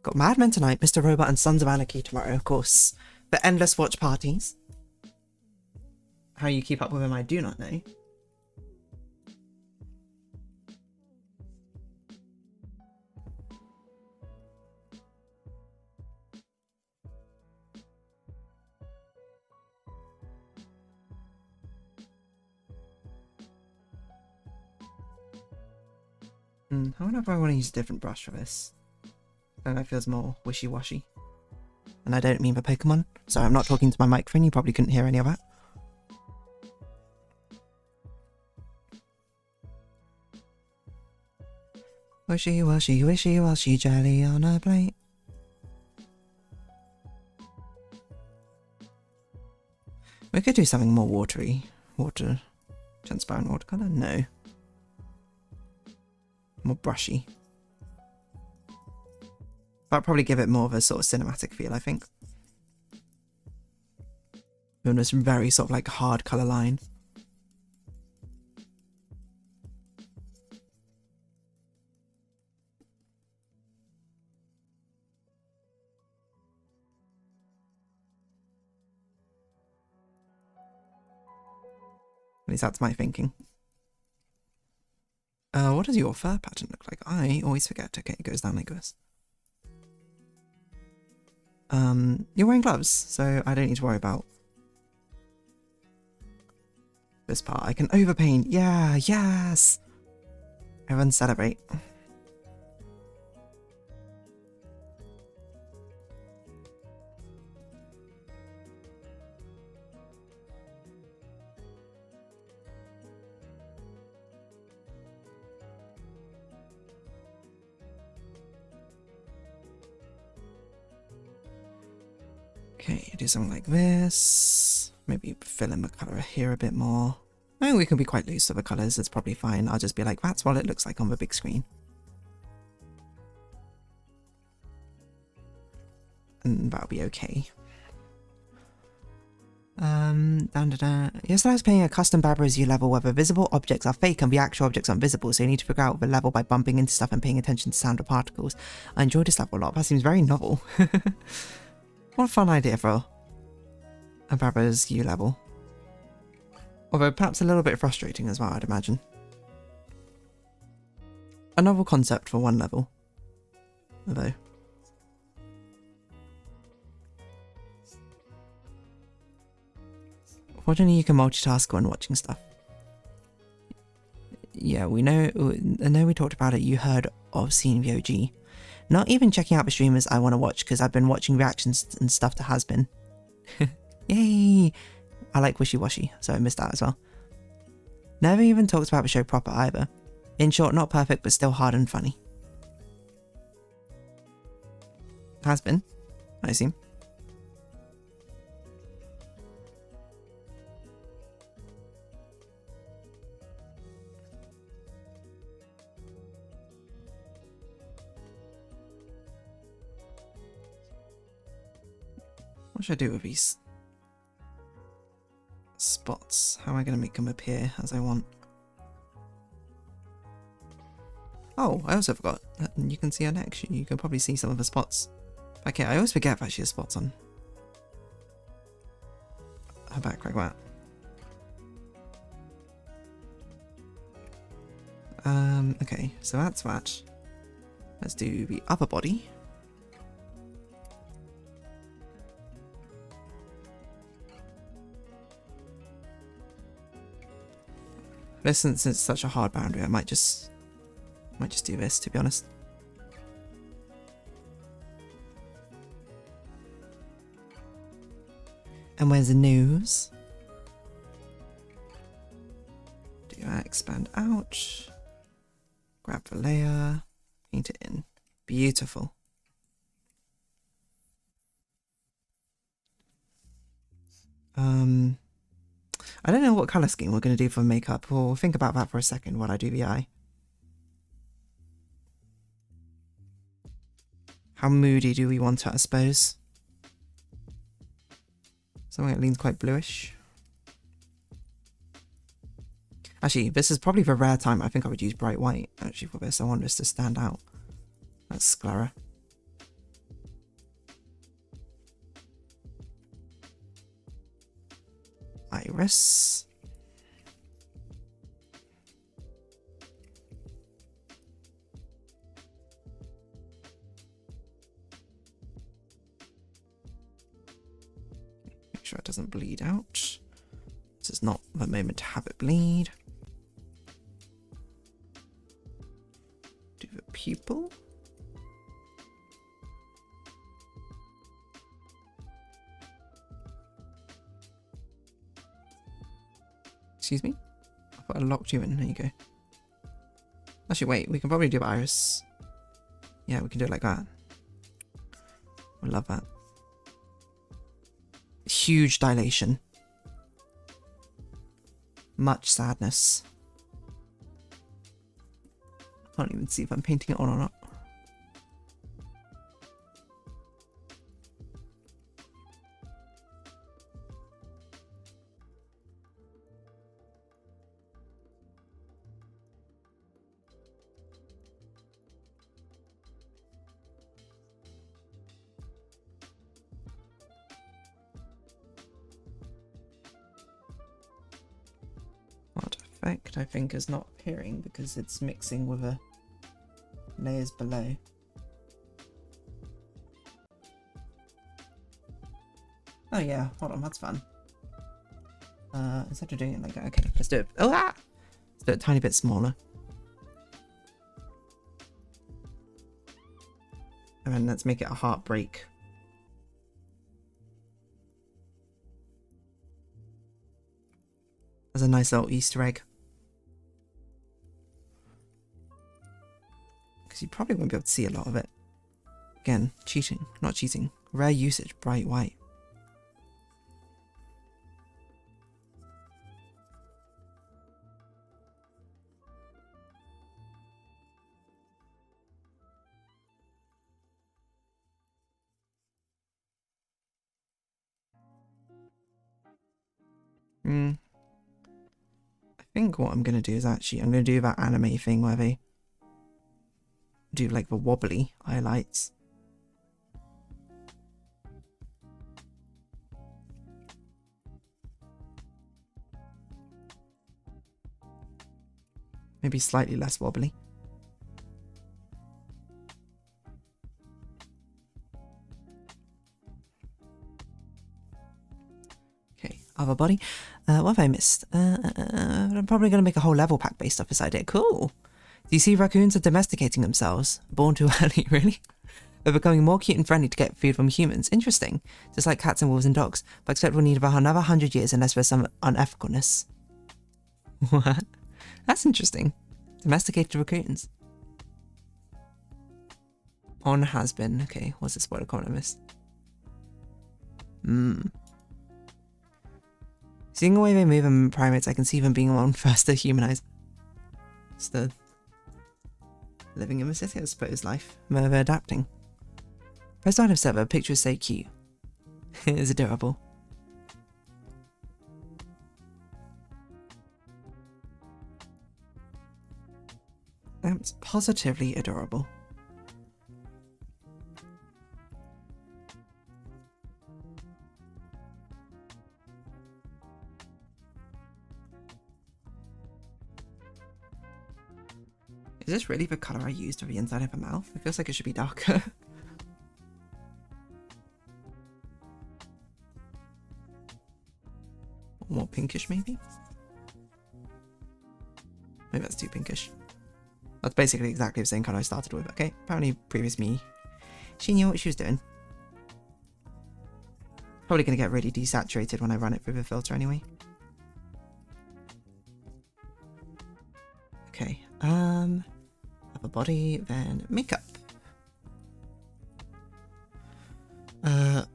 Got Mad Men tonight, Mr. Robot and Sons of Anarchy tomorrow, of course. The endless watch parties. How you keep up with them, I do not know. I wonder if I want to use a different brush for this. I know it feels more wishy-washy. And I don't mean for Pokemon, so I'm not talking to my microphone, you probably couldn't hear any of that. Wishy washy, wishy washy, jelly on a plate. We could do something more watery. Transparent watercolour? No. More brushy. That'd probably give it more of a sort of cinematic feel, I think. Doing this very sort of like hard colour line. At least that's my thinking. What does your fur pattern look like? I always forget. Okay, it goes down like this. You're wearing gloves, so I don't need to worry about this part. I can overpaint. Yeah, yes! Everyone celebrate. Okay, do something like this. Maybe fill in the colour here a bit more. I think we can be quite loose with the colours, it's probably fine. I'll just be like, that's what it looks like on the big screen. And that'll be okay. Yesterday I was playing a custom Barbarazoo level where the visible objects are fake and the actual objects aren't visible, so you need to figure out the level by bumping into stuff and paying attention to sound or particles. I enjoyed this level a lot. That seems very novel. What a fun idea, bro. Abraba's U level. Although perhaps a little bit frustrating as well, I'd imagine. A novel concept for one level, though. Fortunately, you can multitask when watching stuff. Yeah, I know we talked about it. You heard of seeing the OG. Not even checking out the streamers I want to watch because I've been watching reactions and stuff to Has Been. Yay! I like Wishy Washy, so I missed that as well. Never even talked about the show proper either. In short, not perfect, but still hard and funny. Has Been, I assume. What should I do with these spots? How am I going to make them appear as I want? Oh, I also forgot. You can see her neck. You can probably see some of the spots. Okay, I always forget that she has spots on her back like that. Okay, so that's that. Let's do the upper body. Since it's such a hard boundary, I might just do this, to be honest. And where's the nose? Do that, expand out. Grab the layer, paint it in. Beautiful. I don't know what colour scheme we're going to do for makeup. We'll think about that for a second while I do the eye. How moody do we want it, I suppose? Something that leans quite bluish. Actually, this is probably the rare time I think I would use bright white, actually, for this. I want this to stand out. That's sclera. Iris. Make sure it doesn't bleed out. This is not the moment to have it bleed. Do the pupil. Excuse me? I thought I locked you in. There you go. Actually, wait. We can probably do iris. Yeah, we can do it like that. I love that. Huge dilation. Much sadness. I can't even see if I'm painting it on or not. I think is not appearing because it's mixing with the layers below. Oh yeah, hold on, that's fun. Instead of doing it like that, okay, let's do it. Oh, ah! Let's do it a tiny bit smaller. And then let's make it a heartbreak. As a nice little Easter egg. Because you probably won't be able to see a lot of it. Again, cheating. Not cheating. Rare usage, bright white. I think what I'm going to do is actually, I'm going to do that anime thing where they do like the wobbly highlights. Maybe slightly less wobbly. Okay, other body. What have I missed? I'm probably going to make a whole level pack based off this idea. Cool. Do you see raccoons are domesticating themselves? Born too early, really? They're becoming more cute and friendly to get food from humans. Interesting. Just like cats and wolves and dogs. But expect we'll need about another 100 years unless there's some unethicalness. What? That's interesting. Domesticated raccoons. On has been. Okay, what's the spoiler comment I missed? Seeing the way they move in primates, I can see them being one first to humanize. It's the living in the city, I suppose, life. They're adapting. First I've said, the picture is so cute. It is adorable. That's positively adorable. Is this really the colour I used for the inside of her mouth? It feels like it should be darker. More pinkish, maybe? Maybe that's too pinkish. That's basically exactly the same colour I started with. Okay, apparently previous me, she knew what she was doing. Probably going to get really desaturated when I run it through the filter anyway. Okay, upper body, then makeup.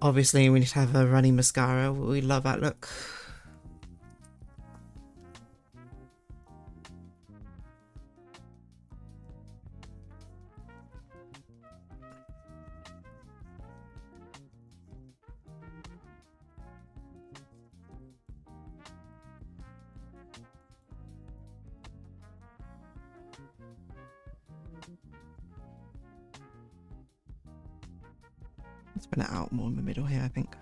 Obviously we need to have a runny mascara. We love that look. Spin it out more in the middle here, I think.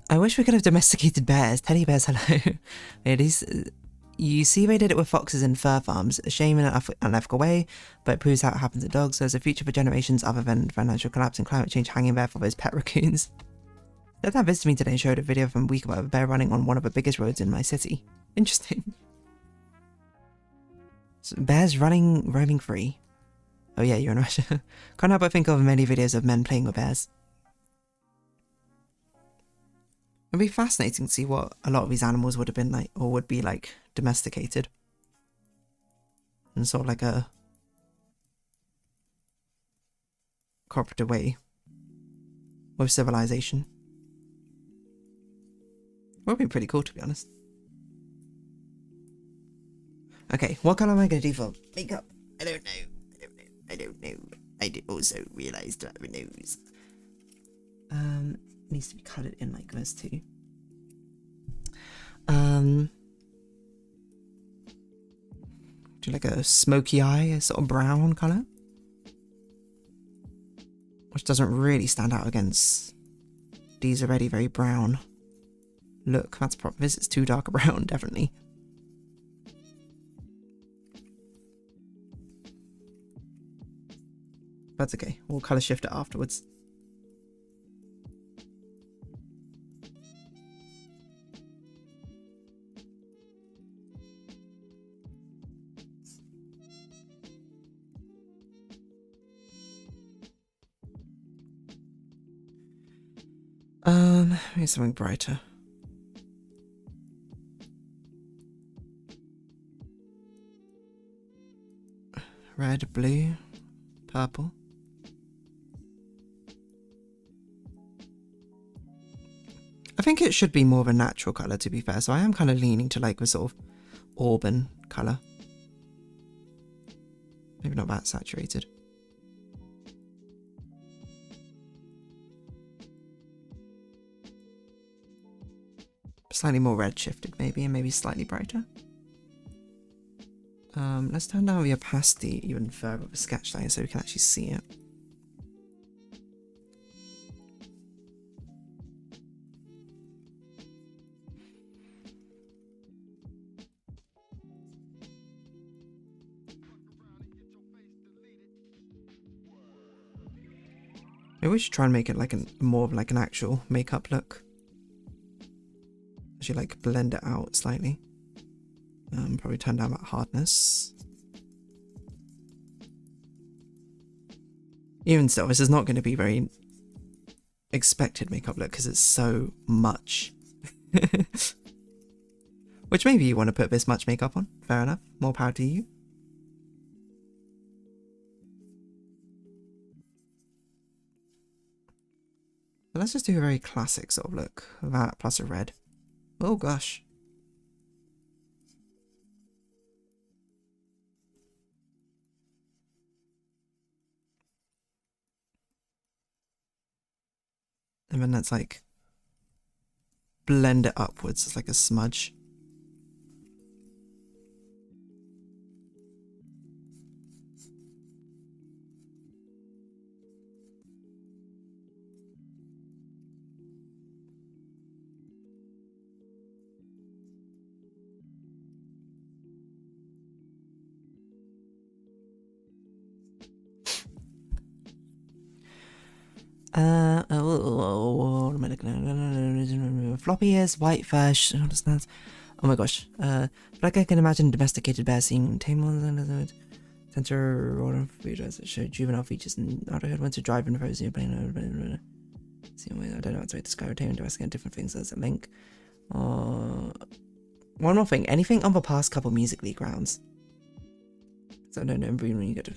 I wish we could have domesticated bears. Teddy bears, hello. It is. You see they did it with foxes and fur farms. A shame in an unethical way, but it proves how it happens to dogs. There's a future for generations other than financial collapse and climate change hanging there for those pet raccoons. Dad that visited me today and showed a video from a week about a bear running on one of the biggest roads in my city. Interesting. So bears roaming free. Oh yeah, you're in Russia. Can't help but think of many videos of men playing with bears. It'd be fascinating to see what a lot of these animals would have been like, or would be like, domesticated. In sort of like a cooperative way. With civilization. Would be pretty cool, to be honest. Okay, what colour am I going to do for makeup? I don't know. I did also realise that my nose. Needs to be coloured in like this too. Do like a smoky eye, a sort of brown colour, which doesn't really stand out against these already very brown. Look, that's probably this is too dark a brown, definitely. That's okay. We'll colour shift it afterwards. Maybe something brighter. Red, blue, purple. think it should be more of a natural colour, to be fair. So I am kind of leaning to like a sort of auburn colour. Maybe not that saturated. Slightly more red shifted maybe, and maybe slightly brighter. Let's turn down the opacity even further of the sketch line so we can actually see it. Maybe we should try and make it like more of like an actual makeup look. Actually like blend it out slightly. Probably turn down that hardness. Even still, this is not going to be very expected makeup look because it's so much. Which maybe you want to put this much makeup on. Fair enough. More power to you. So let's just do a very classic sort of look. That plus a red. Oh gosh. And then let's like blend it upwards. It's like a smudge. Floppy ears, white fur, understands. Oh my gosh. Like I can imagine domesticated bears seeing tame ones. Center rodent features that show juvenile features and adulthood when to drive in frozen plane. See, I don't know what to describe tame and domesticate different things as a link. One more thing. Anything on the past couple Music League rounds? So I don't know when you get to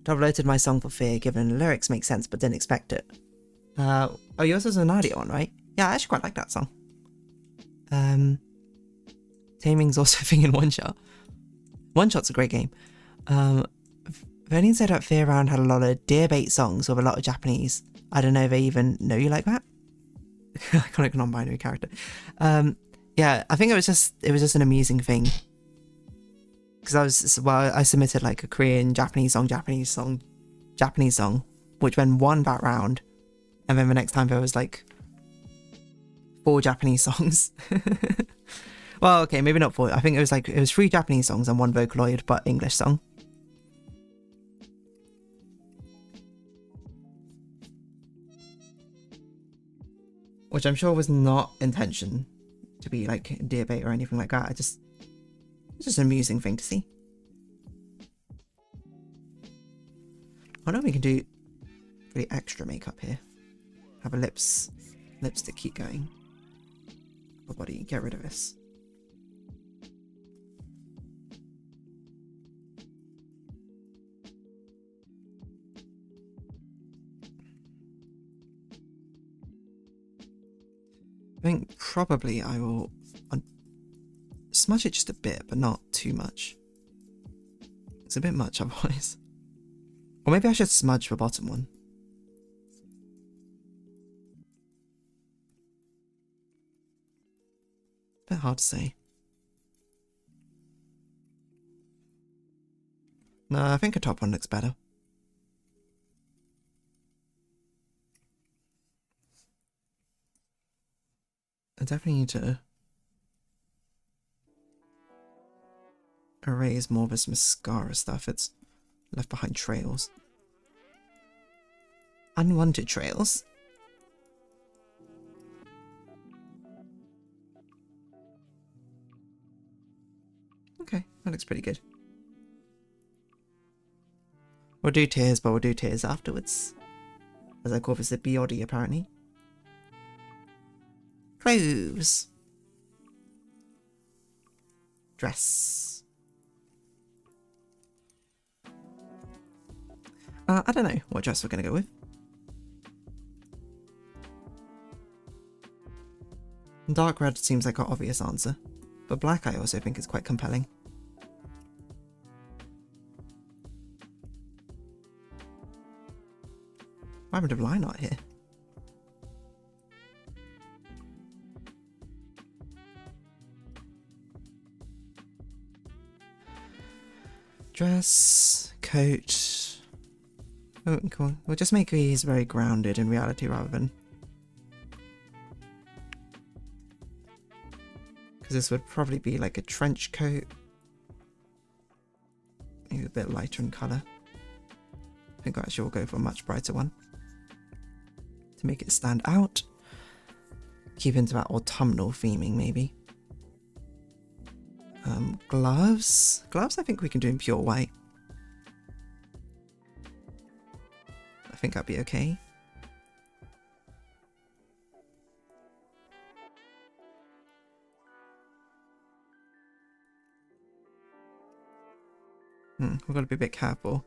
downloaded my song for fear, given the lyrics make sense but didn't expect it. Oh, yours is an audio one, right? Yeah, I actually quite like that song. Taming's also a thing in One Shot. One Shot's a great game. Vernon said that Fear Round had a lot of deer bait songs with a lot of Japanese. I don't know if they even know you like that. Iconic non-binary character. Yeah, I think it was just an amusing thing. Because I submitted like a Korean, Japanese song, which then won that round. And then the next time there was like 4 Japanese songs. Well, okay, maybe not 4. I think it was 3 Japanese songs and 1 Vocaloid but English song. Which I'm sure was not intention to be like deer bait or anything like that. It's just an amusing thing to see. I know we can do really extra makeup here. Have a lipstick keep going. Oh body, get rid of this. I think probably I will smudge it just a bit, but not too much. It's a bit much otherwise. Or maybe I should smudge the bottom one. A bit hard to say. No, I think a top one looks better. I definitely need to erase more of this mascara stuff. It's left behind trails. Unwanted trails. Okay, that looks pretty good. We'll do tears, but we'll do tears afterwards. As I call this the Biodie, apparently. Clothes. Dress. I don't know what dress we're going to go with. Dark red seems like an obvious answer, but black I also think is quite compelling. What happened to line art here? Dress, coat. Oh, cool. We'll just make these very grounded in reality rather than. Because this would probably be like a trench coat. Maybe a bit lighter in colour. I think actually we'll go for a much brighter one. To make it stand out. Keep into that autumnal theming maybe. Gloves. Gloves I think we can do in pure white. I think that'd be okay. We've got to be a bit careful.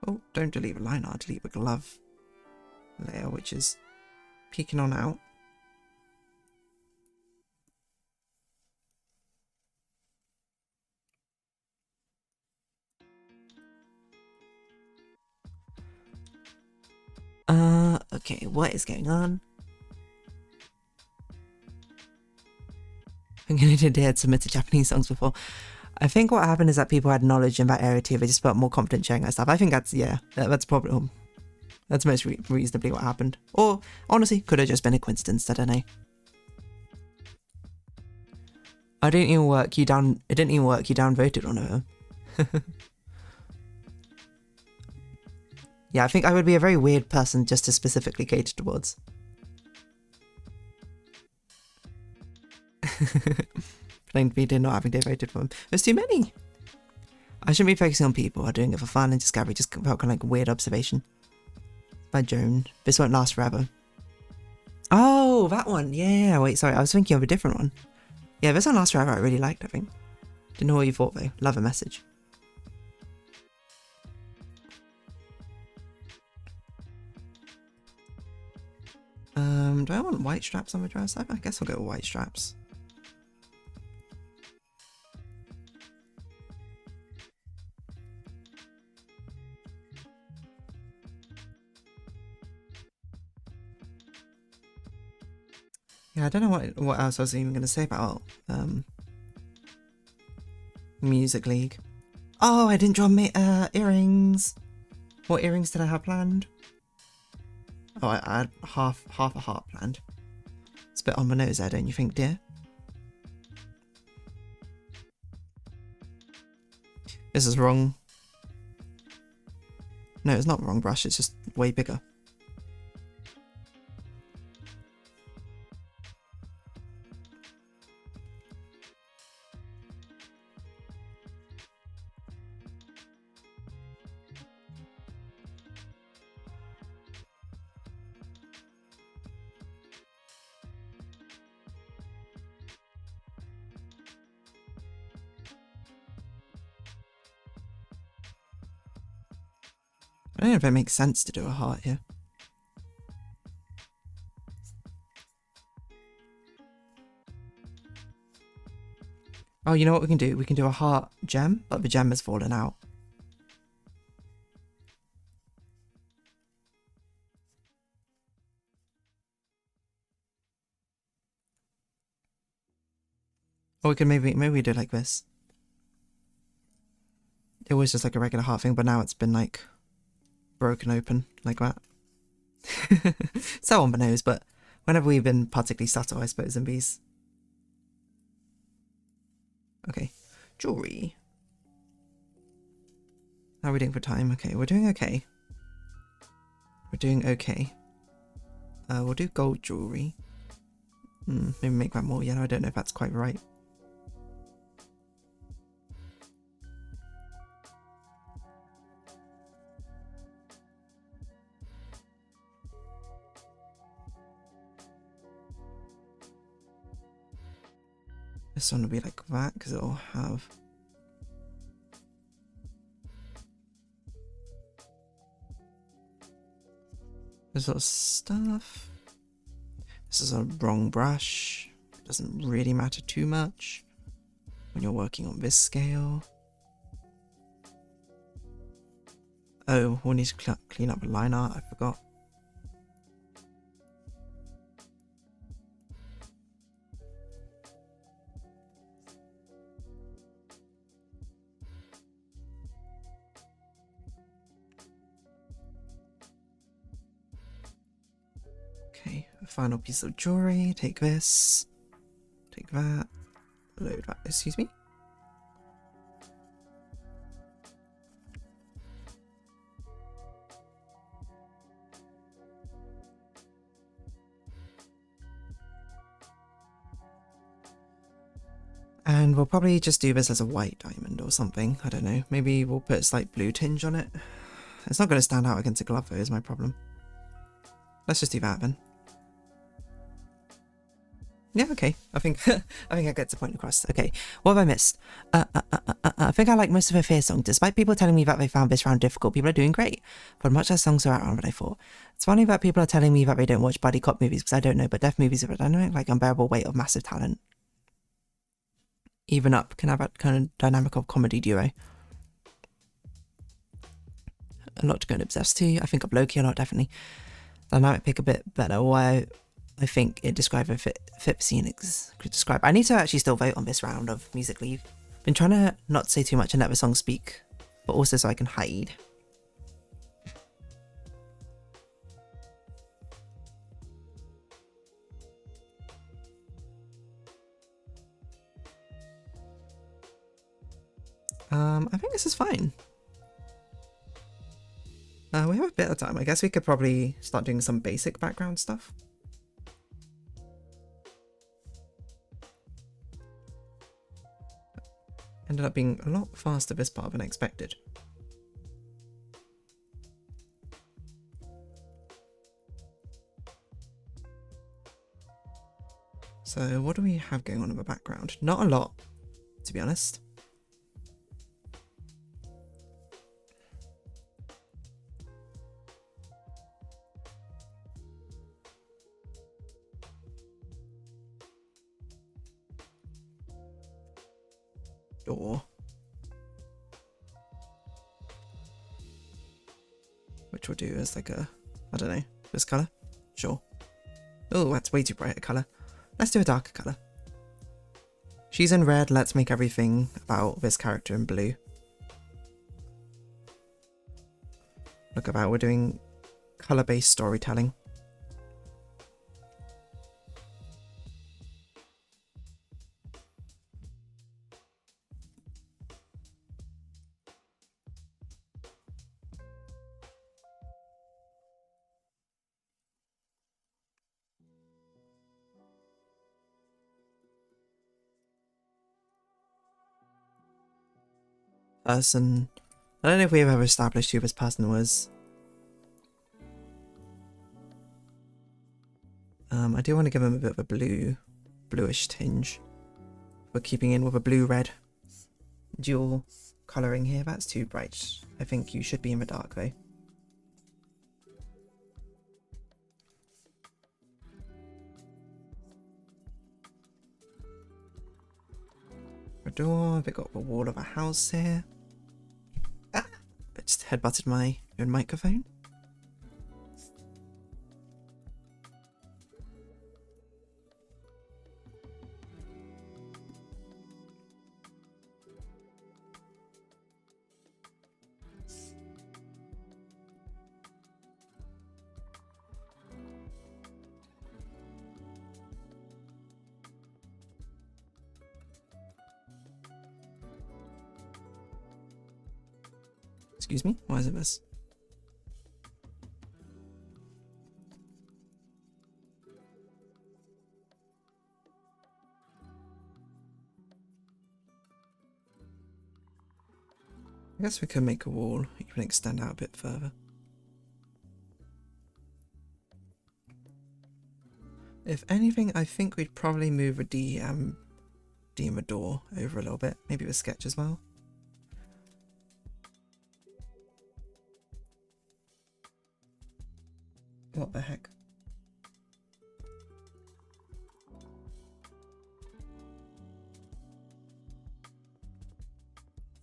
Oh, don't delete a line art, delete a glove layer, which is peeking on out. Okay, what is going on? I'm gonna do Deer submitted Japanese songs before. I think what happened is that people had knowledge in that area too, they just felt more confident sharing that stuff. I think that's, yeah, that's probably, that's most reasonably what happened. Or, honestly, could have just been a coincidence, I don't know. I didn't even work you down, it didn't even work you downvoted on her. Yeah, I think I would be a very weird person just to specifically cater towards. Blamed me did not having devoted for them. There's too many. I shouldn't be focusing on people or doing it for fun and discovery. Just felt kind of like a weird observation. By Joan. This won't last forever. Oh, that one. Yeah, wait, sorry. I was thinking of a different one. Yeah, this won't last forever. I really liked, I think. Didn't know what you thought though. Love a message. Do I want white straps on my dress? I guess I'll go with white straps. Yeah, I don't know what else I was even going to say about Music League. Oh, I didn't draw earrings. What earrings did I have planned? Oh, I had half a heart planned. It's a bit on my nose there, don't you think, dear? This is wrong. No, it's not wrong brush, it's just way bigger. I don't know if it makes sense to do a heart here. Oh, you know what we can do? We can do a heart gem, but the gem has fallen out. Or we can maybe we do it like this. It was just like a regular heart thing, but now it's been like broken open like that. So on the nose, but whenever we've been particularly subtle, I suppose, in these. Okay, jewelry. How are we doing for time? Okay, we're doing okay. We're doing okay. We'll do gold jewelry. Maybe make that more yellow. I don't know if that's quite right. This one will be like that because it'll have. sort of stuff. This is a wrong brush. Doesn't really matter too much when you're working on this scale. Oh, we'll need to clean up the line art, I forgot. Okay, final piece of jewelry. Take this. Take that. Load that. Excuse me. And we'll probably just do this as a white diamond or something. I don't know. Maybe we'll put a slight blue tinge on it. It's not going to stand out against a glove though, is my problem. Let's just do that then. Yeah, okay. I think I get the point across. Okay, what have I missed? I think I like most of her Fear songs. Despite people telling me that they found this round difficult, people are doing great. But much less songs are out than I thought. It's funny that people are telling me that they don't watch buddy cop movies because I don't know, but death movies are a dynamic, like unbearable weight of massive talent. Even Up can have that kind of dynamic of comedy duo. A lot to go and obsess to. I think of Loki a lot, definitely. Dynamic pick a bit better. Why I think it described a fit scene could describe. I need to actually still vote on this round of music leave. Been trying to not say too much and let the song speak, but also so I can hide. I think this is fine. We have a bit of time. I guess we could probably start doing some basic background stuff. Ended up being a lot faster this part than expected. So what do we have going on in the background? Not a lot, to be honest. Door. Which we'll do as like a, I don't know, this colour? Sure. Oh, that's way too bright a colour. Let's do a darker colour. She's in red, let's make everything about this character in blue. Look at that, we're doing colour-based storytelling. Person. I don't know if we've ever established who this person was. I do want to give him a bit of a bluish tinge. We're keeping in with a blue-red dual colouring here. That's too bright. I think you should be in the dark though. A door, we got the wall of a house here. Ah! I just headbutted my own microphone. Excuse me? Why is it this? I guess we could make a wall, even extend out a bit further. If anything, I think we'd probably move a D and the door over a little bit. Maybe with sketch as well. What the heck?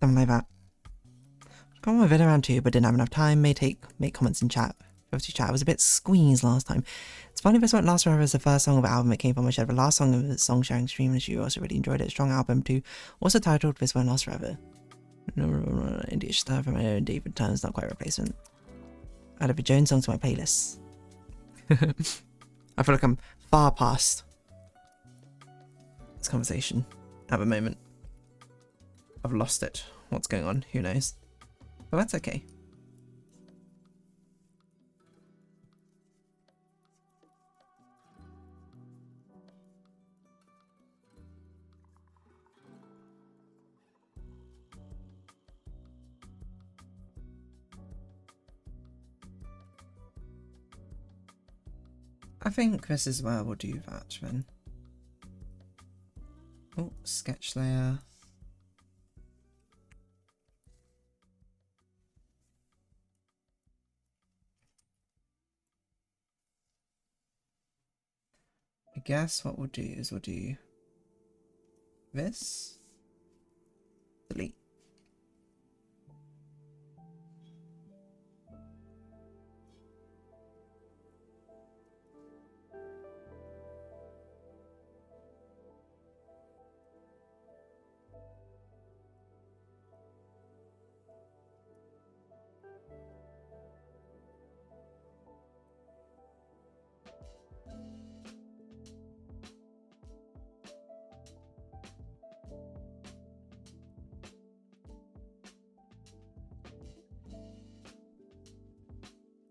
Something like that. Got my video around too, but didn't have enough time. Make comments in chat. Obviously, chat. I was a bit squeezed last time. It's funny this won't last forever as the first song of the album it came from my shed. The last song of the song sharing stream, and you also really enjoyed it. Strong album too. Also titled This Won't Last Forever. India stuff from my own David Turns, not quite a replacement. Added the Jones song to my playlist. I feel like I'm far past this conversation at the moment. I've lost it. What's going on? Who knows? But that's okay. I think this is where we'll do that then. Oh, sketch layer. I guess what we'll do is we'll do this. Delete.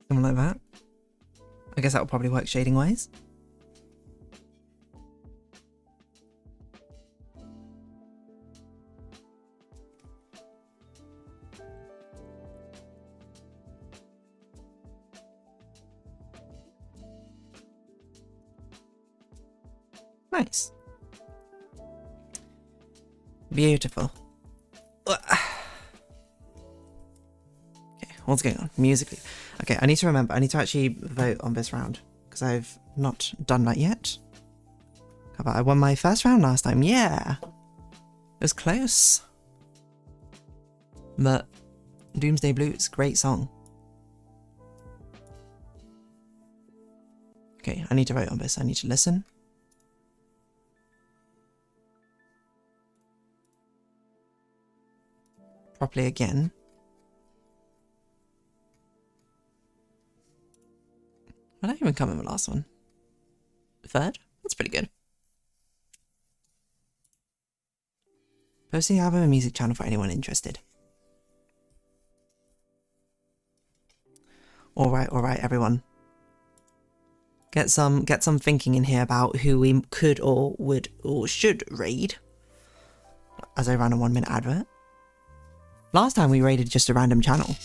Something like that. I guess that will probably work shading wise. Nice. Beautiful. Okay, what's going on musically? Okay, I need to remember, I need to actually vote on this round, because I've not done that yet. How about I won my first round last time? Yeah! It was close. But Doomsday Blues, great song. Okay, I need to vote on this. I need to listen. Properly again. I don't even come in the last one. Third? That's pretty good. Posting album and music channel for anyone interested. Alright, everyone. Get some thinking in here about who we could or would or should raid. As I ran a 1 minute advert. Last time we raided just a random channel.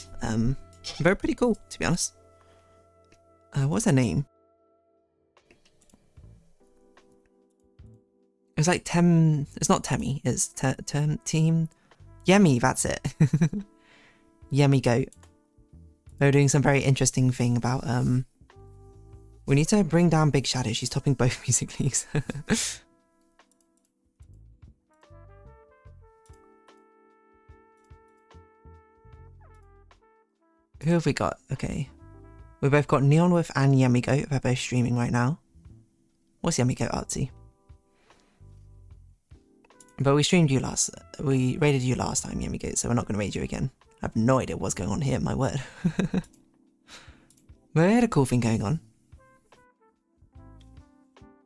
Very pretty cool, to be honest. What's her name? It was like it's not Temmie, it's Team Yemi, that's it. Yemi Goat. They were doing some very interesting thing about we need to bring down Big Shadow. She's topping both music leagues. Who have we got? Okay. We've both got Neon Wolf and Yummy Goat. They're both streaming right now. What's Yummy Goat up to? But we streamed you we raided you last time, Yummy Goat, so we're not going to raid you again. I have no idea what's going on here, my word. But we had a cool thing going on.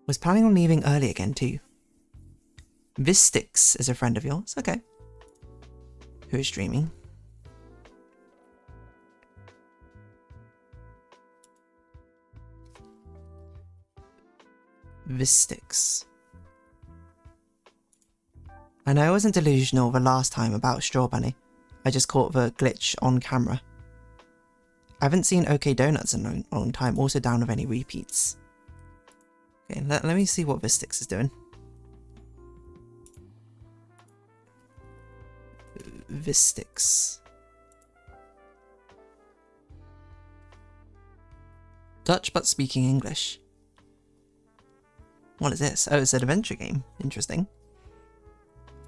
Was planning on leaving early again too. Vistix is a friend of yours, okay. Who is streaming? Vistix. I know I wasn't delusional the last time about Straw Bunny. I just caught the glitch on camera. I haven't seen OK Donuts in a long time, also down with any repeats. Okay, let me see what Vistix is doing. Vistix. Dutch but speaking English. What is this? Oh, it's an adventure game. Interesting.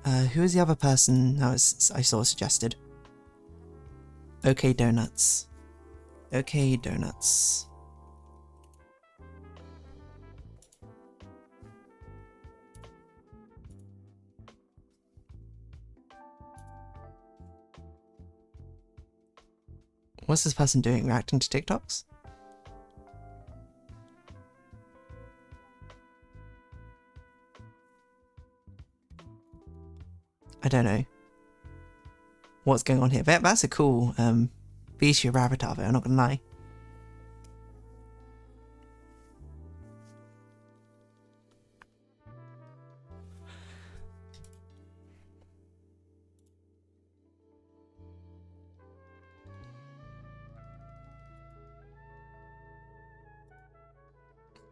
Who is the other person I saw suggested? Okay, Donuts. Okay, Donuts. What's this person doing? Reacting to TikToks? I don't know what's going on here. That's a cool piece of your avatar, though, I'm not gonna lie.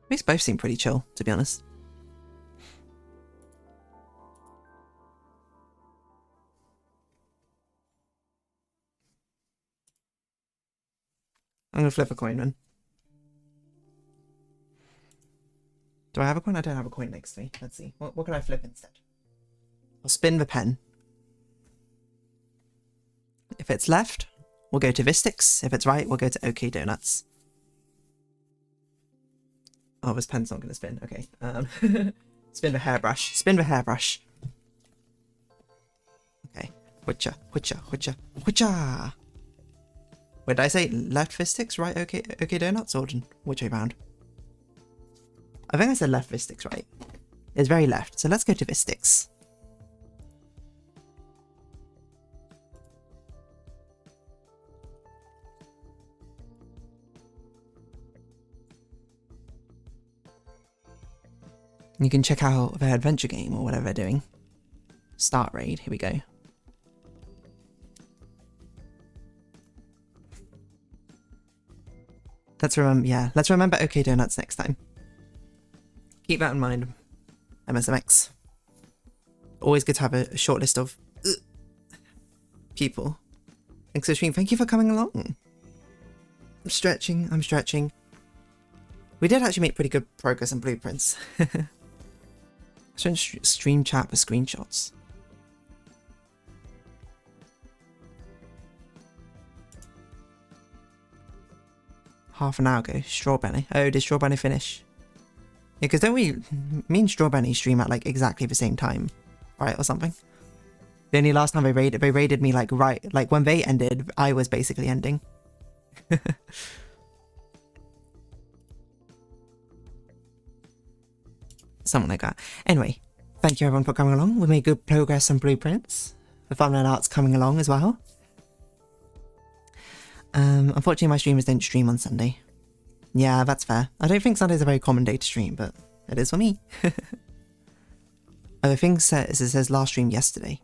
These both seem pretty chill, to be honest. I'm gonna flip a coin, man. Do I have a coin? I don't have a coin next to me. Let's see. What can I flip instead? I'll spin the pen. If it's left, we'll go to Vistix. If it's right, we'll go to OK Donuts. Oh, this pen's not gonna spin. Okay. Spin the hairbrush. Spin the hairbrush. Okay. Witcha, witcha, witcha, witcha. Wait, did I say left Vistix, right? Okay, Donuts, or which way round? I think I said left Vistix, right? It's very left, so let's go to Vistix. You can check out their adventure game or whatever they're doing. Start raid, here we go. Let's remember OK Donuts next time. Keep that in mind, MSMX. Always good to have a short list of people. Thanks for stream. Thank you for coming along. I'm stretching. We did actually make pretty good progress on blueprints. I shouldn't stream chat with screenshots. Half an hour ago. Strawberry. Oh, did Strawberry finish? Yeah, because don't me and Strawberry stream at like exactly the same time, right, or something? The only last time they raided me like when they ended, I was basically ending. Something like that. Anyway, thank you everyone for coming along. We made good progress on blueprints. The thumbnail art's coming along as well. Unfortunately my streamers don't stream on Sunday. Yeah, that's fair. I don't think Sunday's a very common day to stream, but it is for me. Oh, the thing says, it says last stream yesterday.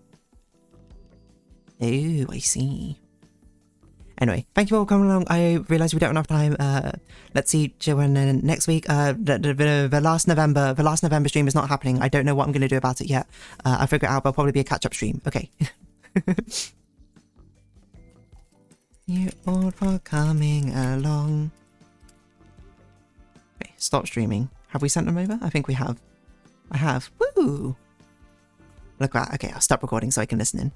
Oh, I see. Anyway, thank you all for coming along. I realise we don't have enough time. Let's see when next week. The last November stream is not happening. I don't know what I'm going to do about it yet. I'll figure it out, but it'll probably be a catch-up stream. Okay. You all for coming along. Okay, stop streaming. Have we sent them over? I think we have. I have. Woo! Look at that. Okay, I'll stop recording so I can listen in.